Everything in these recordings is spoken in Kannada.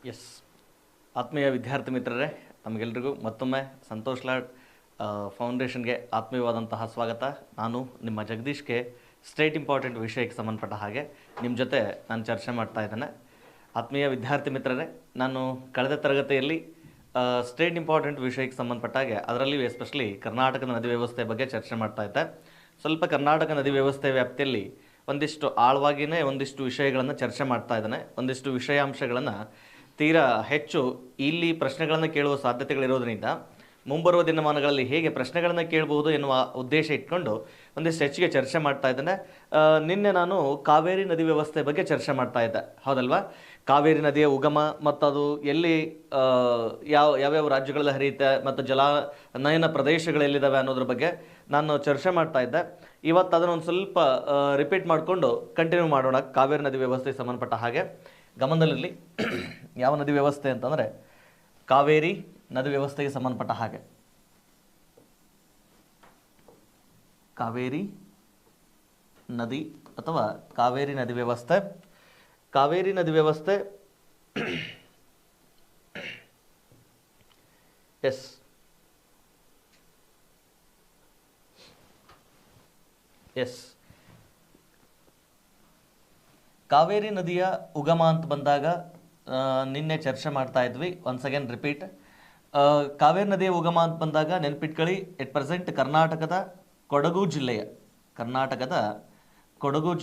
ಎಸ್ ಆತ್ಮೀಯ ವಿದ್ಯಾರ್ಥಿ ಮಿತ್ರರೇ, ನಮಗೆಲ್ರಿಗೂ ಮತ್ತೊಮ್ಮೆ ಸಂತೋಷ್ ಲಾಡ್ ಫೌಂಡೇಶನ್ಗೆ ಆತ್ಮೀಯವಾದಂತಹ ಸ್ವಾಗತ. ನಾನು ನಿಮ್ಮ ಜಗದೀಶ್ಗೆ ಸ್ಟೇಟ್ ಇಂಪಾರ್ಟೆಂಟ್ ವಿಷಯಕ್ಕೆ ಸಂಬಂಧಪಟ್ಟ ಹಾಗೆ ನಿಮ್ಮ ಜೊತೆ ನಾನು ಚರ್ಚೆ ಮಾಡ್ತಾ ಇದ್ದೇನೆ. ಆತ್ಮೀಯ ವಿದ್ಯಾರ್ಥಿ ಮಿತ್ರರೇ, ನಾನು ಕಳೆದ ತರಗತಿಯಲ್ಲಿ ಸ್ಟೇಟ್ ಇಂಪಾರ್ಟೆಂಟ್ ವಿಷಯಕ್ಕೆ ಸಂಬಂಧಪಟ್ಟ ಹಾಗೆ ಅದರಲ್ಲಿಯೂ ಎಸ್ಪೆಷಲಿ ಕರ್ನಾಟಕದ ನದಿ ವ್ಯವಸ್ಥೆ ಬಗ್ಗೆ ಚರ್ಚೆ ಮಾಡ್ತಾ ಇದ್ದೆ. ಸ್ವಲ್ಪ ಕರ್ನಾಟಕ ನದಿ ವ್ಯವಸ್ಥೆ ವ್ಯಾಪ್ತಿಯಲ್ಲಿ ಒಂದಿಷ್ಟು ಆಳವಾಗಿಯೇ ಒಂದಿಷ್ಟು ವಿಷಯಗಳನ್ನು ಚರ್ಚೆ ಮಾಡ್ತಾ ಇದ್ದಾನೆ. ಒಂದಿಷ್ಟು ವಿಷಯಾಂಶಗಳನ್ನು ತೀರಾ ಹೆಚ್ಚು ಇಲ್ಲಿ ಪ್ರಶ್ನೆಗಳನ್ನು ಕೇಳುವ ಸಾಧ್ಯತೆಗಳಿರೋದ್ರಿಂದ ಮುಂಬರುವ ದಿನಮಾನಗಳಲ್ಲಿ ಹೇಗೆ ಪ್ರಶ್ನೆಗಳನ್ನು ಕೇಳಬಹುದು ಎನ್ನುವ ಉದ್ದೇಶ ಇಟ್ಕೊಂಡು ಒಂದಿಷ್ಟು ಹೆಚ್ಚಿಗೆ ಚರ್ಚೆ ಮಾಡ್ತಾ ಇದ್ದೇನೆ. ನಿನ್ನೆ ನಾನು ಕಾವೇರಿ ನದಿ ವ್ಯವಸ್ಥೆ ಬಗ್ಗೆ ಚರ್ಚೆ ಮಾಡ್ತಾ ಇದ್ದೆ, ಹೌದಲ್ವಾ? ಕಾವೇರಿ ನದಿಯ ಉಗಮ ಮತ್ತು ಅದು ಎಲ್ಲಿ ಯಾವ್ಯಾವ ರಾಜ್ಯಗಳಲ್ಲಿ ಹರಿಯುತ್ತೆ ಮತ್ತು ಜಲಾನಯನ ಪ್ರದೇಶಗಳೆಲ್ಲಿದ್ದಾವೆ ಅನ್ನೋದ್ರ ಬಗ್ಗೆ ನಾನು ಚರ್ಚೆ ಮಾಡ್ತಾ ಇದ್ದೆ. ಇವತ್ತು ಅದನ್ನು ಒಂದು ಸ್ವಲ್ಪ ರಿಪೀಟ್ ಮಾಡಿಕೊಂಡು ಕಂಟಿನ್ಯೂ ಮಾಡೋಣ. ಕಾವೇರಿ ನದಿ ವ್ಯವಸ್ಥೆಗೆ ಸಂಬಂಧಪಟ್ಟ ಹಾಗೆ ಗಮನದಲ್ಲಿರಲಿ, ಯಾವ ನದಿ ವ್ಯವಸ್ಥೆ ಅಂತಂದರೆ ಕಾವೇರಿ ನದಿ ವ್ಯವಸ್ಥೆಗೆ ಸಂಬಂಧಪಟ್ಟ ಹಾಗೆ ಕಾವೇರಿ ನದಿ ಅಥವಾ ಕಾವೇರಿ ನದಿ ವ್ಯವಸ್ಥೆ. ಕಾವೇರಿ ನದಿ ವ್ಯವಸ್ಥೆ ಎಸ್ ಎಸ್ ಕಾವೇರಿ ನದಿಯ ಉಗಮ ಅಂತ ಬಂದಾಗ ನಿನ್ನೆ ಚರ್ಚೆ ಮಾಡ್ತಾ ಇದ್ವಿ. ಒನ್ಸ್ ಅಗೇನ್ ರಿಪೀಟ್, ಕಾವೇರಿ ನದಿಯ ಉಗಮ ಅಂತ ಬಂದಾಗ ನೆನ್ಪಿಟ್ಕೊಳ್ಳಿ, ಎಟ್ ಪ್ರೆಸೆಂಟ್ ಕರ್ನಾಟಕದ ಕೊಡಗು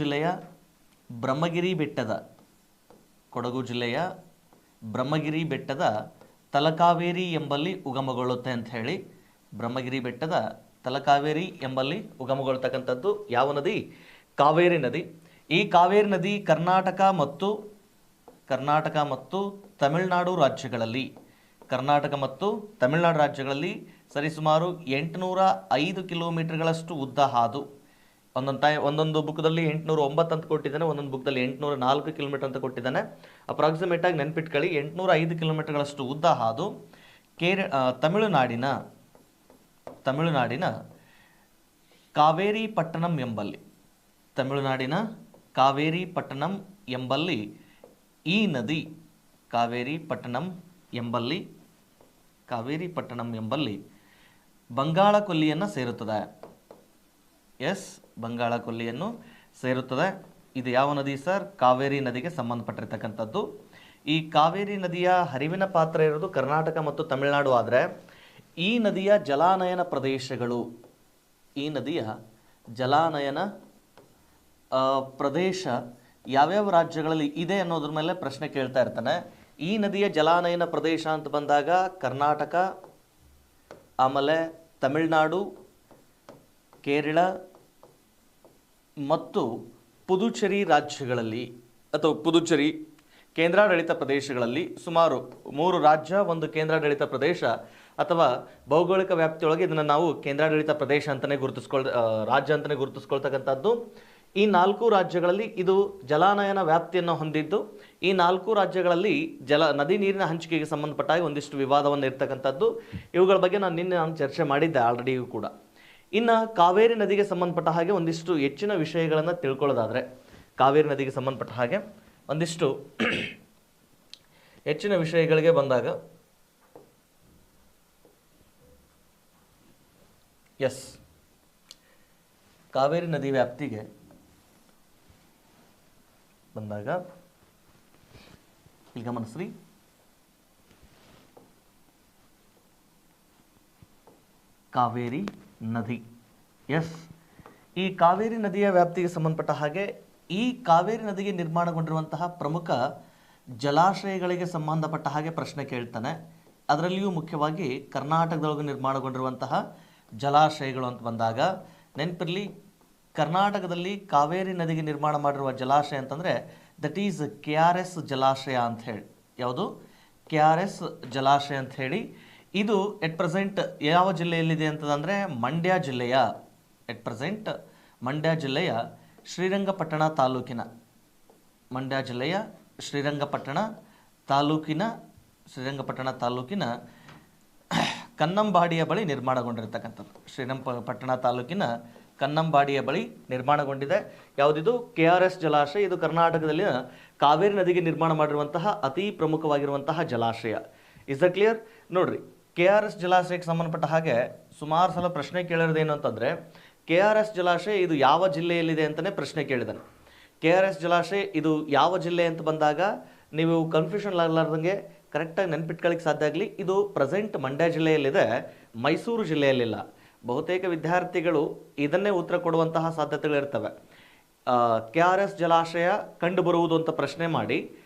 ಜಿಲ್ಲೆಯ ಬ್ರಹ್ಮಗಿರಿ ಬೆಟ್ಟದ ತಲಕಾವೇರಿ ಎಂಬಲ್ಲಿ ಉಗಮಗೊಳ್ಳುತ್ತೆ ಅಂತ ಹೇಳಿ. ಬ್ರಹ್ಮಗಿರಿ ಬೆಟ್ಟದ ತಲಕಾವೇರಿ ಎಂಬಲ್ಲಿ ಉಗಮಗೊಳ್ತಕ್ಕಂಥದ್ದು ಯಾವ ನದಿ? ಕಾವೇರಿ ನದಿ. ಈ ಕಾವೇರಿ ನದಿ ಕರ್ನಾಟಕ ಮತ್ತು ತಮಿಳುನಾಡು ರಾಜ್ಯಗಳಲ್ಲಿ ಸರಿಸುಮಾರು 805 ಕಿಲೋಮೀಟರ್ಗಳಷ್ಟು ಉದ್ದ ಹಾದು, ಒಂದೊಂದು ಬುಕ್ದಲ್ಲಿ 809 ಅಂತ ಕೊಟ್ಟಿದ್ದಾನೆ, ಒಂದೊಂದು ಬುಕ್ದಲ್ಲಿ 804 ಕಿಲೋಮೀಟರ್ ಅಂತ ಕೊಟ್ಟಿದ್ದಾನೆ. ಅಪ್ರಾಕ್ಸಿಮೇಟ್ ಆಗಿ ನೆನ್ಪಿಟ್ಕೊಳ್ಳಿ, 805 ಕಿಲೋಮೀಟರ್ಗಳಷ್ಟು ಉದ್ದ ಹಾದು ತಮಿಳುನಾಡಿನ ಕಾವೇರಿ ಪಟ್ಟಣಂ ಎಂಬಲ್ಲಿ ಈ ನದಿ ಕಾವೇರಿ ಪಟ್ಟಣಂ ಎಂಬಲ್ಲಿ ಬಂಗಾಳ ಕೊಲ್ಲಿಯನ್ನು ಸೇರುತ್ತದೆ. ಬಂಗಾಳ ಕೊಲ್ಲಿಯನ್ನು ಸೇರುತ್ತದೆ. ಇದು ಯಾವ ನದಿ ಸರ್? ಕಾವೇರಿ ನದಿಗೆ ಸಂಬಂಧಪಟ್ಟಿರ್ತಕ್ಕಂಥದ್ದು. ಈ ಕಾವೇರಿ ನದಿಯ ಹರಿವಿನ ಪಾತ್ರ ಇರೋದು ಕರ್ನಾಟಕ ಮತ್ತು ತಮಿಳುನಾಡು ಆದರೆ ಈ ನದಿಯ ಜಲಾನಯನ ಪ್ರದೇಶ ಯಾವ್ಯಾವ ರಾಜ್ಯಗಳಲ್ಲಿ ಇದೆ ಅನ್ನೋದ್ರ ಮೇಲೆ ಪ್ರಶ್ನೆ ಕೇಳ್ತಾ ಇರ್ತಾನೆ. ಈ ನದಿಯ ಜಲಾನಯನ ಪ್ರದೇಶ ಅಂತ ಬಂದಾಗ ಕರ್ನಾಟಕ, ಆಮೇಲೆ ತಮಿಳುನಾಡು, ಕೇರಳ ಮತ್ತು ಪುದುಚೇರಿ ರಾಜ್ಯಗಳಲ್ಲಿ ಅಥವಾ ಪುದುಚೇರಿ ಕೇಂದ್ರಾಡಳಿತ ಪ್ರದೇಶಗಳಲ್ಲಿ ಸುಮಾರು 3 ರಾಜ್ಯ, 1 ಕೇಂದ್ರಾಡಳಿತ ಪ್ರದೇಶ ಅಥವಾ ಭೌಗೋಳಿಕ ವ್ಯಾಪ್ತಿಯೊಳಗೆ ಇದನ್ನು ನಾವು ಕೇಂದ್ರಾಡಳಿತ ಪ್ರದೇಶ ಅಂತಲೇ ರಾಜ್ಯ ಅಂತಲೇ ಗುರುತಿಸ್ಕೊಳ್ತಕ್ಕಂಥದ್ದು. ಈ 4 ರಾಜ್ಯಗಳಲ್ಲಿ ಇದು ಜಲಾನಯನ ವ್ಯಾಪ್ತಿಯನ್ನು ಹೊಂದಿದ್ದು. ಈ 4 ರಾಜ್ಯಗಳಲ್ಲಿ ನದಿ ನೀರಿನ ಹಂಚಿಕೆಗೆ ಸಂಬಂಧಪಟ್ಟಾಗ ಒಂದಿಷ್ಟು ವಿವಾದವನ್ನು ಇರ್ತಕ್ಕಂಥದ್ದು. ಇವುಗಳ ಬಗ್ಗೆ ನಾನು ಚರ್ಚೆ ಮಾಡಿದ್ದೆ ಆಲ್ರೆಡಿಯೂ ಕೂಡ. ಇನ್ನು ಕಾವೇರಿ ನದಿಗೆ ಸಂಬಂಧಪಟ್ಟ ಹಾಗೆ ಒಂದಿಷ್ಟು ಹೆಚ್ಚಿನ ವಿಷಯಗಳನ್ನು ತಿಳ್ಕೊಳ್ಳೋದಾದರೆ, ಕಾವೇರಿ ನದಿಗೆ ಸಂಬಂಧಪಟ್ಟ ಹಾಗೆ ಒಂದಿಷ್ಟು ಹೆಚ್ಚಿನ ವಿಷಯಗಳಿಗೆ ಬಂದಾಗ ಕಾವೇರಿ ನದಿ ವ್ಯಾಪ್ತಿಗೆ ಬಂದಾಗ ಇಲ್ಲಿ ಗಮನಿಸ್ರಿ, ಕಾವೇರಿ ನದಿ. ಈ ಕಾವೇರಿ ನದಿಯ ವ್ಯಾಪ್ತಿಗೆ ಸಂಬಂಧಪಟ್ಟ ಹಾಗೆ ಈ ಕಾವೇರಿ ನದಿಗೆ ನಿರ್ಮಾಣಗೊಂಡಿರುವಂತಹ ಪ್ರಮುಖ ಜಲಾಶಯಗಳಿಗೆ ಸಂಬಂಧಪಟ್ಟ ಹಾಗೆ ಪ್ರಶ್ನೆ ಕೇಳ್ತಾನೆ. ಅದರಲ್ಲಿಯೂ ಮುಖ್ಯವಾಗಿ ಕರ್ನಾಟಕದೊಳಗೆ ನಿರ್ಮಾಣಗೊಂಡಿರುವಂತಹ ಜಲಾಶಯಗಳು ಅಂತ ಬಂದಾಗ ನೆನಪಿರಲಿ, ಕರ್ನಾಟಕದಲ್ಲಿ ಕಾವೇರಿ ನದಿಗೆ ನಿರ್ಮಾಣ ಮಾಡಿರುವ ಜಲಾಶಯ ಅಂತಂದರೆ ದಟ್ ಈಸ್ KRS ಜಲಾಶಯ ಅಂತ ಹೇಳಿ. ಯಾವುದು? KRS ಜಲಾಶಯ ಅಂತ ಹೇಳಿ. ಇದು ಎಟ್ ಪ್ರೆಸೆಂಟ್ ಯಾವ ಜಿಲ್ಲೆಯಲ್ಲಿದೆ ಅಂತಂದರೆ ಮಂಡ್ಯ ಜಿಲ್ಲೆಯ ಶ್ರೀರಂಗಪಟ್ಟಣ ತಾಲೂಕಿನ ಕನ್ನಂಬಾಡಿಯ ಬಳಿ ನಿರ್ಮಾಣಗೊಂಡಿರ್ತಕ್ಕಂಥದ್ದು. ಶ್ರೀರಂಗಪಟ್ಟಣ ತಾಲೂಕಿನ ಕನ್ನಂಬಾಡಿಯ ಬಳಿ ನಿರ್ಮಾಣಗೊಂಡಿದೆ. ಯಾವುದಿದು? KRS ಜಲಾಶಯ. ಇದು ಕರ್ನಾಟಕದಲ್ಲಿನ ಕಾವೇರಿ ನದಿಗೆ ನಿರ್ಮಾಣ ಮಾಡಿರುವಂತಹ ಅತಿ ಪ್ರಮುಖವಾಗಿರುವಂತಹ ಜಲಾಶಯ. Is the clear? ನೋಡ್ರಿ, KRS ಜಲಾಶಯಕ್ಕೆ ಸಂಬಂಧಪಟ್ಟ ಹಾಗೆ ಸುಮಾರು ಸಲ ಪ್ರಶ್ನೆ ಕೇಳಿರೋದೇನು ಅಂತಂದರೆ, KRS ಜಲಾಶಯ ಇದು ಯಾವ ಜಿಲ್ಲೆಯಲ್ಲಿದೆ ಅಂತಲೇ ಪ್ರಶ್ನೆ ಕೇಳಿದ್ದಾನೆ. KRS ಜಲಾಶಯ ಇದು ಯಾವ ಜಿಲ್ಲೆ ಅಂತ ಬಂದಾಗ ನೀವು ಕನ್ಫ್ಯೂಷನ್ ಆಗಲಾರ್ದಂಗೆ ಕರೆಕ್ಟಾಗಿ ನೆನ್ಪಿಟ್ಕೊಳ್ಳಿಕ್ಕೆ ಸಾಧ್ಯ ಆಗಲಿ. ಇದು ಪ್ರೆಸೆಂಟ್ ಮಂಡ್ಯ ಜಿಲ್ಲೆಯಲ್ಲಿದೆ, ಮೈಸೂರು ಜಿಲ್ಲೆಯಲ್ಲಿಲ್ಲ. ಬಹುತೇಕ ವಿದ್ಯಾರ್ಥಿಗಳು ಇದನ್ನೇ ಉತ್ತರ ಕೊಡುವಂತಹ ಸಾಧ್ಯತೆಗಳಿರ್ತವೆ. KRS ಜಲಾಶಯ ಕಂಡು ಬರುವುದು ಅಂತ ಪ್ರಶ್ನೆ ಮಾಡಿ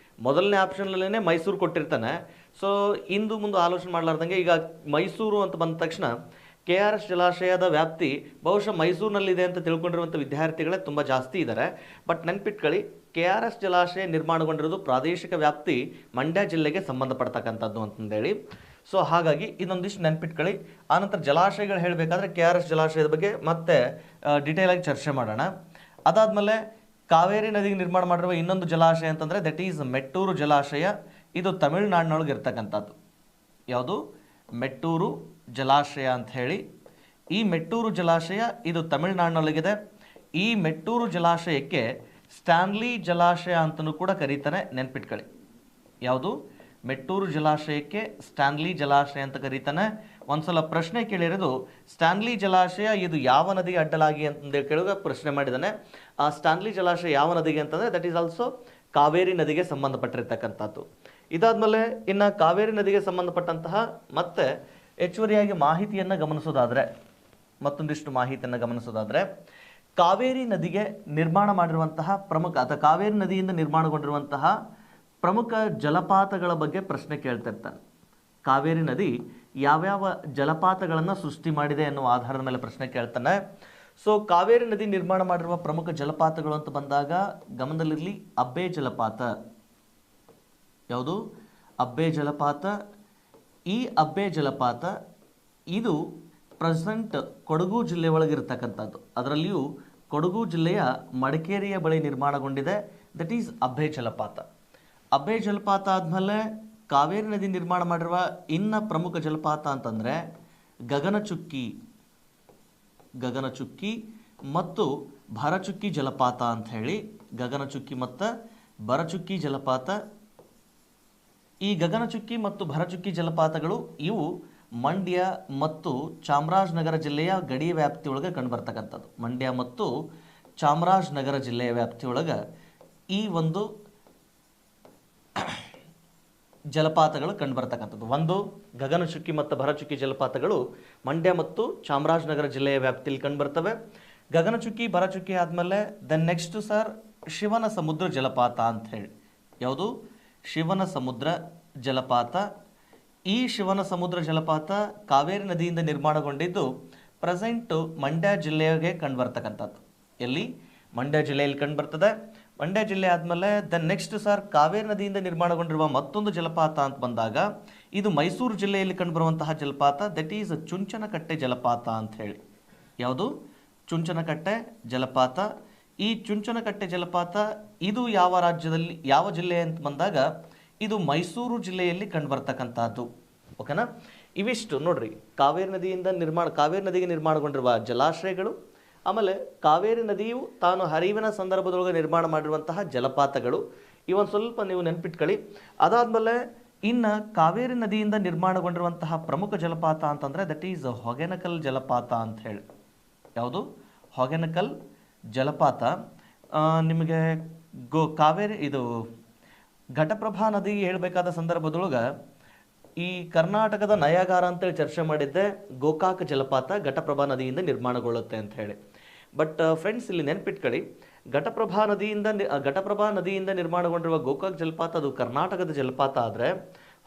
ಮೊದಲನೇ ಆಪ್ಷನ್ಲೇ ಮೈಸೂರು ಕೊಟ್ಟಿರ್ತಾನೆ. ಸೊ ಇಂದು ಮುಂದೆ ಆಲೋಚನೆ ಮಾಡಲಾರ್ದಂಗೆ ಈಗ ಮೈಸೂರು ಅಂತ ಬಂದ ತಕ್ಷಣ KRS ಜಲಾಶಯದ ವ್ಯಾಪ್ತಿ ಬಹುಶಃ ಮೈಸೂರಿನಲ್ಲಿದೆ ಅಂತ ತಿಳ್ಕೊಂಡಿರುವಂಥ ವಿದ್ಯಾರ್ಥಿಗಳೇ ತುಂಬ ಜಾಸ್ತಿ ಇದ್ದಾರೆ. ಬಟ್ ನೆನ್ಪಿಟ್ಕೊಳ್ಳಿ, KRS ಜಲಾಶಯ ನಿರ್ಮಾಣಗೊಂಡಿರೋದು ಪ್ರಾದೇಶಿಕ ವ್ಯಾಪ್ತಿ ಮಂಡ್ಯ ಜಿಲ್ಲೆಗೆ ಸಂಬಂಧಪಡ್ತಕ್ಕಂಥದ್ದು ಅಂತಂದೇಳಿ. ಸೊ ಹಾಗಾಗಿ ಇದೊಂದಿಷ್ಟು ನೆನ್ಪಿಟ್ಕೊಳ್ಳಿ. ಆನಂತರ ಜಲಾಶಯಗಳು ಹೇಳಬೇಕಾದ್ರೆ KRS ಜಲಾಶಯದ ಬಗ್ಗೆ ಮತ್ತೆ ಡಿಟೇಲಾಗಿ ಚರ್ಚೆ ಮಾಡೋಣ. ಅದಾದಮೇಲೆ ಕಾವೇರಿ ನದಿಗೆ ನಿರ್ಮಾಣ ಮಾಡಿರುವ ಇನ್ನೊಂದು ಜಲಾಶಯ ಅಂತಂದರೆ ದಟ್ ಈಸ್ ಮೆಟ್ಟೂರು ಜಲಾಶಯ. ಇದು ತಮಿಳುನಾಡಿನೊಳಗೆ ಇರ್ತಕ್ಕಂಥದ್ದು. ಯಾವುದು? ಮೆಟ್ಟೂರು ಜಲಾಶಯ ಅಂತ ಹೇಳಿ. ಈ ಮೆಟ್ಟೂರು ಜಲಾಶಯ ಇದು ತಮಿಳುನಾಡಿನೊಳಗಿದೆ. ಈ ಮೆಟ್ಟೂರು ಜಲಾಶಯಕ್ಕೆ ಸ್ಟ್ಯಾನ್ಲಿ ಜಲಾಶಯ ಅಂತಲೂ ಕೂಡ ಕರೀತಾರೆ, ನೆನ್ಪಿಟ್ಕೊಳ್ಳಿ. ಯಾವುದು? ಮೆಟ್ಟೂರು ಜಲಾಶಯಕ್ಕೆ ಸ್ಟ್ಯಾನ್ಲಿ ಜಲಾಶಯ ಅಂತ ಕರೀತಾನೆ. ಒಂದ್ಸಲ ಪ್ರಶ್ನೆ ಕೇಳಿರೋದು, ಸ್ಟ್ಯಾನ್ಲಿ ಜಲಾಶಯ ಇದು ಯಾವ ನದಿಗೆ ಅಡ್ಡಲಾಗಿ ಅಂತಂದೇಳಿ ಕೇಳುವಾಗ ಪ್ರಶ್ನೆ ಮಾಡಿದ್ದಾನೆ. ಆ ಸ್ಟ್ಯಾನ್ಲಿ ಜಲಾಶಯ ಯಾವ ನದಿಗೆ ಅಂತಂದರೆ ದಟ್ ಈಸ್ ಆಲ್ಸೋ ಕಾವೇರಿ ನದಿಗೆ ಸಂಬಂಧಪಟ್ಟಿರ್ತಕ್ಕಂಥದ್ದು. ಇದಾದ್ಮೇಲೆ ಇನ್ನು ಕಾವೇರಿ ನದಿಗೆ ಸಂಬಂಧಪಟ್ಟಂತಹ ಮತ್ತೆ ಹೆಚ್ಚುವರಿಯಾಗಿ ಮಾಹಿತಿಯನ್ನು ಗಮನಿಸೋದಾದರೆ, ಮತ್ತೊಂದಿಷ್ಟು ಮಾಹಿತಿಯನ್ನು ಗಮನಿಸೋದಾದರೆ, ಕಾವೇರಿ ನದಿಗೆ ನಿರ್ಮಾಣ ಮಾಡಿರುವಂತಹ ಪ್ರಮುಖ ಅಥವಾ ಕಾವೇರಿ ನದಿಯಿಂದ ನಿರ್ಮಾಣಗೊಂಡಿರುವಂತಹ ಪ್ರಮುಖ ಜಲಪಾತಗಳ ಬಗ್ಗೆ ಪ್ರಶ್ನೆ ಕೇಳ್ತಿರ್ತಾನೆ. ಕಾವೇರಿ ನದಿ ಯಾವ್ಯಾವ ಜಲಪಾತಗಳನ್ನು ಸೃಷ್ಟಿ ಮಾಡಿದೆ ಅನ್ನುವ ಆಧಾರದ ಮೇಲೆ ಪ್ರಶ್ನೆ ಕೇಳ್ತಾನೆ. ಸೊ ಕಾವೇರಿ ನದಿ ನಿರ್ಮಾಣ ಮಾಡಿರುವ ಪ್ರಮುಖ ಜಲಪಾತಗಳು ಅಂತ ಬಂದಾಗ ಗಮನದಲ್ಲಿರಲಿ, ಅಬ್ಬೆ ಜಲಪಾತ. ಯಾವುದು? ಅಬ್ಬೆ ಜಲಪಾತ. ಈ ಅಬ್ಬೆ ಜಲಪಾತ ಇದು ಪ್ರೆಸೆಂಟ್ ಕೊಡಗು ಜಿಲ್ಲೆ ಒಳಗಿರ್ತಕ್ಕಂಥದ್ದು. ಅದರಲ್ಲಿಯೂ ಕೊಡಗು ಜಿಲ್ಲೆಯ ಮಡಿಕೇರಿಯ ಬಳಿ ನಿರ್ಮಾಣಗೊಂಡಿದೆ. ದಟ್ ಈಸ್ ಅಬ್ಬೆ ಜಲಪಾತ. ಅಬ್ಬೆ ಜಲಪಾತ ಆದಮೇಲೆ ಕಾವೇರಿ ನದಿ ನಿರ್ಮಾಣ ಮಾಡಿರುವ ಇನ್ನ ಪ್ರಮುಖ ಜಲಪಾತ ಅಂತಂದರೆ ಗಗನಚುಕ್ಕಿ ಮತ್ತು ಭರಚುಕ್ಕಿ ಜಲಪಾತ ಅಂತ ಹೇಳಿ. ಗಗನಚುಕ್ಕಿ ಮತ್ತು ಭರಚುಕ್ಕಿ ಜಲಪಾತ. ಈ ಗಗನಚುಕ್ಕಿ ಮತ್ತು ಭರಚುಕ್ಕಿ ಜಲಪಾತಗಳು ಇವು ಮಂಡ್ಯ ಮತ್ತು ಚಾಮರಾಜನಗರ ಜಿಲ್ಲೆಯ ಗಡಿ ವ್ಯಾಪ್ತಿಯೊಳಗೆ ಕಂಡುಬರ್ತಕ್ಕಂಥದ್ದು. ಮಂಡ್ಯ ಮತ್ತು ಚಾಮರಾಜನಗರ ಜಿಲ್ಲೆಯ ವ್ಯಾಪ್ತಿಯೊಳಗೆ ಈ ಒಂದು ಜಲಪಾತಗಳು ಕಂಡುಬರ್ತಕ್ಕಂಥದ್ದು. ಒಂದು ಗಗನಚುಕ್ಕಿ ಮತ್ತು ಭರಚುಕ್ಕಿ ಜಲಪಾತಗಳು ಮಂಡ್ಯ ಮತ್ತು ಚಾಮರಾಜನಗರ ಜಿಲ್ಲೆಯ ವ್ಯಾಪ್ತಿಯಲ್ಲಿ ಕಂಡುಬರ್ತವೆ. ಗಗನಚುಕ್ಕಿ ಭರಚುಕ್ಕಿ ಆದಮೇಲೆ ದೆನ್ ನೆಕ್ಸ್ಟ್ ಸರ್ ಶಿವನ ಸಮುದ್ರ ಜಲಪಾತ ಅಂತ ಹೇಳಿ. ಯಾವುದು? ಶಿವನ ಸಮುದ್ರ ಜಲಪಾತ. ಈ ಶಿವನ ಸಮುದ್ರ ಜಲಪಾತ ಕಾವೇರಿ ನದಿಯಿಂದ ನಿರ್ಮಾಣಗೊಂಡಿದ್ದು ಪ್ರೆಸೆಂಟು ಮಂಡ್ಯ ಜಿಲ್ಲೆಗೆ ಕಂಡುಬರ್ತಕ್ಕಂಥದ್ದು. ಎಲ್ಲಿ? ಮಂಡ್ಯ ಜಿಲ್ಲೆಯಲ್ಲಿ ಕಂಡುಬರ್ತದೆ. ಮಂಡ್ಯ ಜಿಲ್ಲೆ ಆದಮೇಲೆ ದೆನ್ ನೆಕ್ಸ್ಟ್ ಸರ್ ಕಾವೇರಿ ನದಿಯಿಂದ ನಿರ್ಮಾಣಗೊಂಡಿರುವ ಮತ್ತೊಂದು ಜಲಪಾತ ಅಂತ ಬಂದಾಗ ಇದು ಮೈಸೂರು ಜಿಲ್ಲೆಯಲ್ಲಿ ಕಂಡುಬರುವಂತಹ ಜಲಪಾತ. ದಟ್ ಈಸ್ ಚುಂಚನಕಟ್ಟೆ ಜಲಪಾತ ಅಂತ ಹೇಳಿ. ಯಾವುದು? ಚುಂಚನಕಟ್ಟೆ ಜಲಪಾತ. ಈ ಚುಂಚನಕಟ್ಟೆ ಜಲಪಾತ ಇದು ಯಾವ ರಾಜ್ಯದಲ್ಲಿ, ಯಾವ ಜಿಲ್ಲೆ ಅಂತ ಬಂದಾಗ ಇದು ಮೈಸೂರು ಜಿಲ್ಲೆಯಲ್ಲಿ ಕಂಡುಬರ್ತಕ್ಕಂಥದ್ದು. ಓಕೆನಾ? ಇವಿಷ್ಟು ನೋಡ್ರಿ, ಕಾವೇರಿ ನದಿಗೆ ನಿರ್ಮಾಣಗೊಂಡಿರುವ ಜಲಾಶಯಗಳು, ಆಮೇಲೆ ಕಾವೇರಿ ನದಿಯು ತಾನು ಹರಿವಿನ ಸಂದರ್ಭದೊಳಗೆ ನಿರ್ಮಾಣ ಮಾಡಿರುವಂತಹ ಜಲಪಾತಗಳು, ಇವೊಂದು ಸ್ವಲ್ಪ ನೀವು ನೆನ್ಪಿಟ್ಕೊಳ್ಳಿ. ಅದಾದಮೇಲೆ ಇನ್ನು ಕಾವೇರಿ ನದಿಯಿಂದ ನಿರ್ಮಾಣಗೊಂಡಿರುವಂತಹ ಪ್ರಮುಖ ಜಲಪಾತ ಅಂತಂದರೆ ದಟ್ ಈಸ್ ಹೊಗೆನಕಲ್ ಜಲಪಾತ ಅಂತ ಹೇಳಿ. ಯಾವುದು? ಹೊಗೆನಕಲ್ ಜಲಪಾತ. ನಿಮಗೆ ಕಾವೇರಿ ಇದು ಘಟಪ್ರಭಾ ನದಿ ಹೇಳಬೇಕಾದ ಸಂದರ್ಭದೊಳಗೆ ಈ ಕರ್ನಾಟಕದ ನಯಾಗಾರ ಅಂತೇಳಿ ಚರ್ಚೆ ಮಾಡಿದ್ದೆ. ಗೋಕಾಕ್ ಜಲಪಾತ ಘಟಪ್ರಭಾ ನದಿಯಿಂದ ನಿರ್ಮಾಣಗೊಳ್ಳುತ್ತೆ ಅಂತ ಹೇಳಿ. ಬಟ್ ಫ್ರೆಂಡ್ಸ್, ಇಲ್ಲಿ ನೆನ್ಪಿಟ್ಕೊಳ್ಳಿ, ಘಟಪ್ರಭಾ ನದಿಯಿಂದ ನಿರ್ಮಾಣಗೊಂಡಿರುವ ಗೋಕಾಕ್ ಜಲಪಾತ ಅದು ಕರ್ನಾಟಕದ ಜಲಪಾತ ಆದರೆ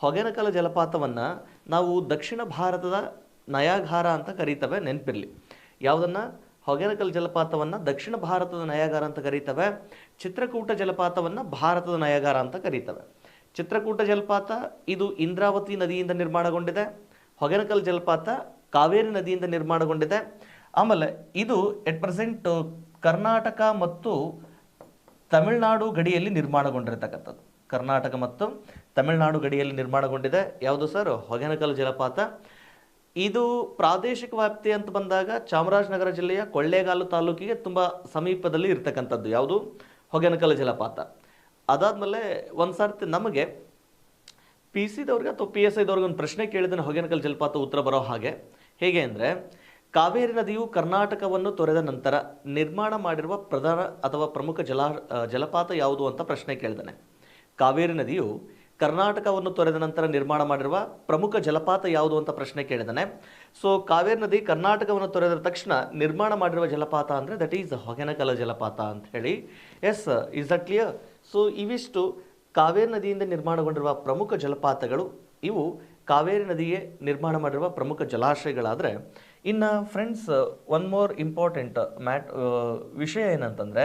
ಹೊಗೆನಕಲ್ ಜಲಪಾತವನ್ನು ನಾವು ದಕ್ಷಿಣ ಭಾರತದ ನಯಾಗಾರ ಅಂತ ಕರೀತೇವೆ. ನೆನಪಿರಲಿ, ಯಾವುದನ್ನು? ಹೊಗೆನಕಲ್ ಜಲಪಾತವನ್ನು ದಕ್ಷಿಣ ಭಾರತದ ನಯಾಗಾರ ಅಂತ ಕರೀತವೆ. ಚಿತ್ರಕೂಟ ಜಲಪಾತವನ್ನು ಭಾರತದ ನಯಾಗಾರ ಅಂತ ಕರೀತವೆ. ಚಿತ್ರಕೂಟ ಜಲಪಾತ ಇದು ಇಂದ್ರಾವತಿ ನದಿಯಿಂದ ನಿರ್ಮಾಣಗೊಂಡಿದೆ. ಹೊಗೆನಕಲ್ ಜಲಪಾತ ಕಾವೇರಿ ನದಿಯಿಂದ ನಿರ್ಮಾಣಗೊಂಡಿದೆ. ಆಮೇಲೆ ಇದು ಎಟ್ ಪ್ರೆಸೆಂಟ್ ಕರ್ನಾಟಕ ಮತ್ತು ತಮಿಳುನಾಡು ಗಡಿಯಲ್ಲಿ ನಿರ್ಮಾಣಗೊಂಡಿರತಕ್ಕಂಥದ್ದು. ಕರ್ನಾಟಕ ಮತ್ತು ತಮಿಳುನಾಡು ಗಡಿಯಲ್ಲಿ ನಿರ್ಮಾಣಗೊಂಡಿದೆ. ಯಾವುದು ಸರ್? ಹೊಗೆನಕಲ್ ಜಲಪಾತ. ಇದು ಪ್ರಾದೇಶಿಕ ವ್ಯಾಪ್ತಿ ಅಂತ ಬಂದಾಗ ಚಾಮರಾಜನಗರ ಜಿಲ್ಲೆಯ ಕೊಳ್ಳೇಗಾಲ ತಾಲೂಕಿಗೆ ತುಂಬ ಸಮೀಪದಲ್ಲಿ ಇರ್ತಕ್ಕಂಥದ್ದು ಯಾವುದು, ಹೊಗೆನಕಲ್ ಜಲಪಾತ. ಅದಾದಮೇಲೆ ಒಂದು ಸರ್ತಿ ನಮಗೆ ಪಿ ಸಿದವ್ರಿಗೆ ಅಥವಾ ಪಿ ಎಸ್ ಐದವ್ರಿಗೆ ಒಂದು ಪ್ರಶ್ನೆ ಕೇಳಿದ್ರೆ ಹೊಗೆನಕಲ್ ಜಲಪಾತ ಉತ್ತರ ಬರೋ ಹಾಗೆ ಹೇಗೆ ಅಂದರೆ, ಕಾವೇರಿ ನದಿಯು ಕರ್ನಾಟಕವನ್ನು ತೊರೆದ ನಂತರ ನಿರ್ಮಾಣ ಮಾಡಿರುವ ಪ್ರಧಾನ ಅಥವಾ ಪ್ರಮುಖ ಜಲಪಾತ ಯಾವುದು ಅಂತ ಪ್ರಶ್ನೆ ಕೇಳಿದಾನೆ. ಕಾವೇರಿ ನದಿಯು ಕರ್ನಾಟಕವನ್ನು ತೊರೆದ ನಂತರ ನಿರ್ಮಾಣ ಮಾಡಿರುವ ಪ್ರಮುಖ ಜಲಪಾತ ಯಾವುದು ಅಂತ ಪ್ರಶ್ನೆ ಕೇಳಿದಾನೆ. ಸೊ ಕಾವೇರಿ ನದಿ ಕರ್ನಾಟಕವನ್ನು ತೊರೆದ ತಕ್ಷಣ ನಿರ್ಮಾಣ ಮಾಡಿರುವ ಜಲಪಾತ ಅಂದರೆ ದಟ್ ಈಸ್ ಹೊಗೆನಕಲ್ ಜಲಪಾತ ಅಂತ ಹೇಳಿ. Yes, is that clear? So ಇವಿಷ್ಟು ಕಾವೇರಿ ನದಿಯಿಂದ ನಿರ್ಮಾಣಗೊಂಡಿರುವ ಪ್ರಮುಖ ಜಲಪಾತಗಳು. ಇವು ಕಾವೇರಿ ನದಿಗೆ ನಿರ್ಮಾಣ ಮಾಡಿರುವ ಪ್ರಮುಖ ಜಲಾಶಯಗಳಾದರೆ, ಇನ್ನು ಫ್ರೆಂಡ್ಸ್ ಒನ್ ಮೋರ್ ಇಂಪಾರ್ಟೆಂಟ್ ವಿಷಯ ಏನಂತಂದರೆ,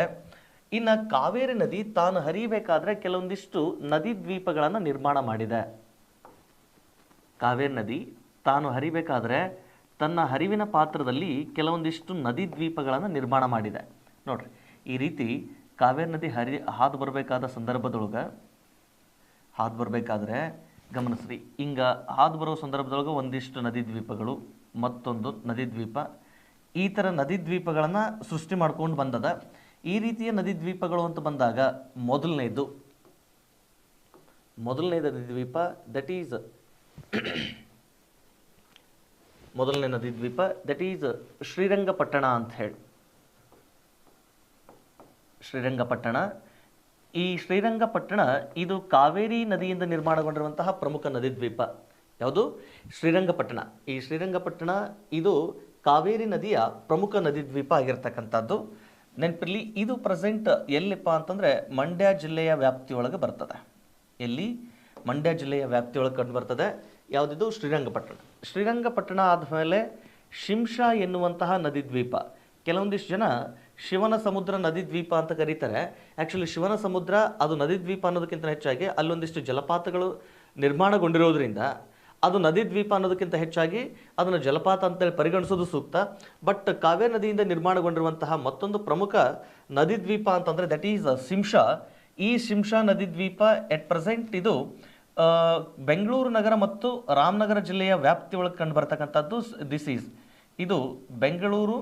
ಇನ್ನು ಕಾವೇರಿ ನದಿ ತಾನು ಹರಿಬೇಕಾದ್ರೆ ಕೆಲವೊಂದಿಷ್ಟು ನದಿ ದ್ವೀಪಗಳನ್ನು ನಿರ್ಮಾಣ ಮಾಡಿದೆ. ಕಾವೇರಿ ನದಿ ತಾನು ಹರಿಬೇಕಾದ್ರೆ ತನ್ನ ಹರಿವಿನ ಪಾತ್ರದಲ್ಲಿ ಕೆಲವೊಂದಿಷ್ಟು ನದಿ ದ್ವೀಪಗಳನ್ನು ನಿರ್ಮಾಣ ಮಾಡಿದೆ. ನೋಡ್ರಿ, ಈ ರೀತಿ ಕಾವೇರಿ ನದಿ ಹಾದು ಬರಬೇಕಾದ ಸಂದರ್ಭದೊಳಗೆ ಹಾದು ಬರಬೇಕಾದ್ರೆ ಗಮನಿಸ್ರಿ, ಹಿಂಗೆ ಹಾದು ಬರೋ ಸಂದರ್ಭದೊಳಗೆ ಒಂದಿಷ್ಟು ನದಿ ದ್ವೀಪಗಳು, ಮತ್ತೊಂದು ನದಿ ದ್ವೀಪ, ಈ ಥರ ನದಿ ದ್ವೀಪಗಳನ್ನು ಸೃಷ್ಟಿ ಮಾಡ್ಕೊಂಡು ಬಂದದ. ಈ ರೀತಿಯ ನದಿ ದ್ವೀಪಗಳು ಅಂತ ಬಂದಾಗ ಮೊದಲನೇ ನದಿ ದ್ವೀಪ ದಟ್ ಈಸ್ ಶ್ರೀರಂಗಪಟ್ಟಣ ಅಂತ ಹೇಳಿ. ಶ್ರೀರಂಗಪಟ್ಟಣ, ಈ ಶ್ರೀರಂಗಪಟ್ಟಣ ಇದು ಕಾವೇರಿ ನದಿಯಿಂದ ನಿರ್ಮಾಣಗೊಂಡಿರುವಂತಹ ಪ್ರಮುಖ ನದಿ ದ್ವೀಪ. ಯಾವುದು? ಶ್ರೀರಂಗಪಟ್ಟಣ. ಈ ಶ್ರೀರಂಗಪಟ್ಟಣ ಇದು ಕಾವೇರಿ ನದಿಯ ಪ್ರಮುಖ ನದಿ ದ್ವೀಪ ಆಗಿರ್ತಕ್ಕಂಥದ್ದು. ನೆನಪಿರಲಿ, ಇದು ಪ್ರೆಸೆಂಟ್ ಎಲ್ಲಿಪ್ಪ ಅಂತಂದರೆ ಮಂಡ್ಯ ಜಿಲ್ಲೆಯ ವ್ಯಾಪ್ತಿಯೊಳಗೆ ಬರ್ತದೆ. ಎಲ್ಲಿ? ಮಂಡ್ಯ ಜಿಲ್ಲೆಯ ವ್ಯಾಪ್ತಿಯೊಳಗೆ ಕಂಡು ಬರ್ತದೆ. ಯಾವುದಿದು? ಶ್ರೀರಂಗಪಟ್ಟಣ. ಶ್ರೀರಂಗಪಟ್ಟಣ ಆದಮೇಲೆ ಶಿಂಷಾ ಎನ್ನುವಂತಹ ನದಿ ದ್ವೀಪ. ಕೆಲವೊಂದಿಷ್ಟು ಜನ ಶಿವನ ಸಮುದ್ರ ನದಿ ದ್ವೀಪ ಅಂತ ಕರೀತಾರೆ. ಆ್ಯಕ್ಚುಲಿ ಶಿವನ ಸಮುದ್ರ ಅದು ನದಿ ದ್ವೀಪ ಅನ್ನೋದಕ್ಕಿಂತ ಹೆಚ್ಚಾಗಿ ಅಲ್ಲೊಂದಿಷ್ಟು ಜಲಪಾತಗಳು ನಿರ್ಮಾಣಗೊಂಡಿರೋದ್ರಿಂದ ಅದು ನದಿ ದ್ವೀಪ ಅನ್ನೋದಕ್ಕಿಂತ ಹೆಚ್ಚಾಗಿ ಅದನ್ನು ಜಲಪಾತ ಅಂತೇಳಿ ಪರಿಗಣಿಸೋದು ಸೂಕ್ತ. ಬಟ್ ಕಾವೇರಿ ನದಿಯಿಂದ ನಿರ್ಮಾಣಗೊಂಡಿರುವಂತಹ ಮತ್ತೊಂದು ಪ್ರಮುಖ ನದಿ ದ್ವೀಪ ಅಂತಂದರೆ ದಟ್ ಈಸ್ ಶಿಂಷಾ. ಈ ಶಿಂಷಾ ನದಿ ದ್ವೀಪ ಎಟ್ ಪ್ರೆಸೆಂಟ್ ಇದು ಬೆಂಗಳೂರು ನಗರ ಮತ್ತು ರಾಮನಗರ ಜಿಲ್ಲೆಯ ವ್ಯಾಪ್ತಿಯೊಳಗೆ ಕಂಡು ಬರ್ತಕ್ಕಂಥದ್ದು. ಇದು ಬೆಂಗಳೂರು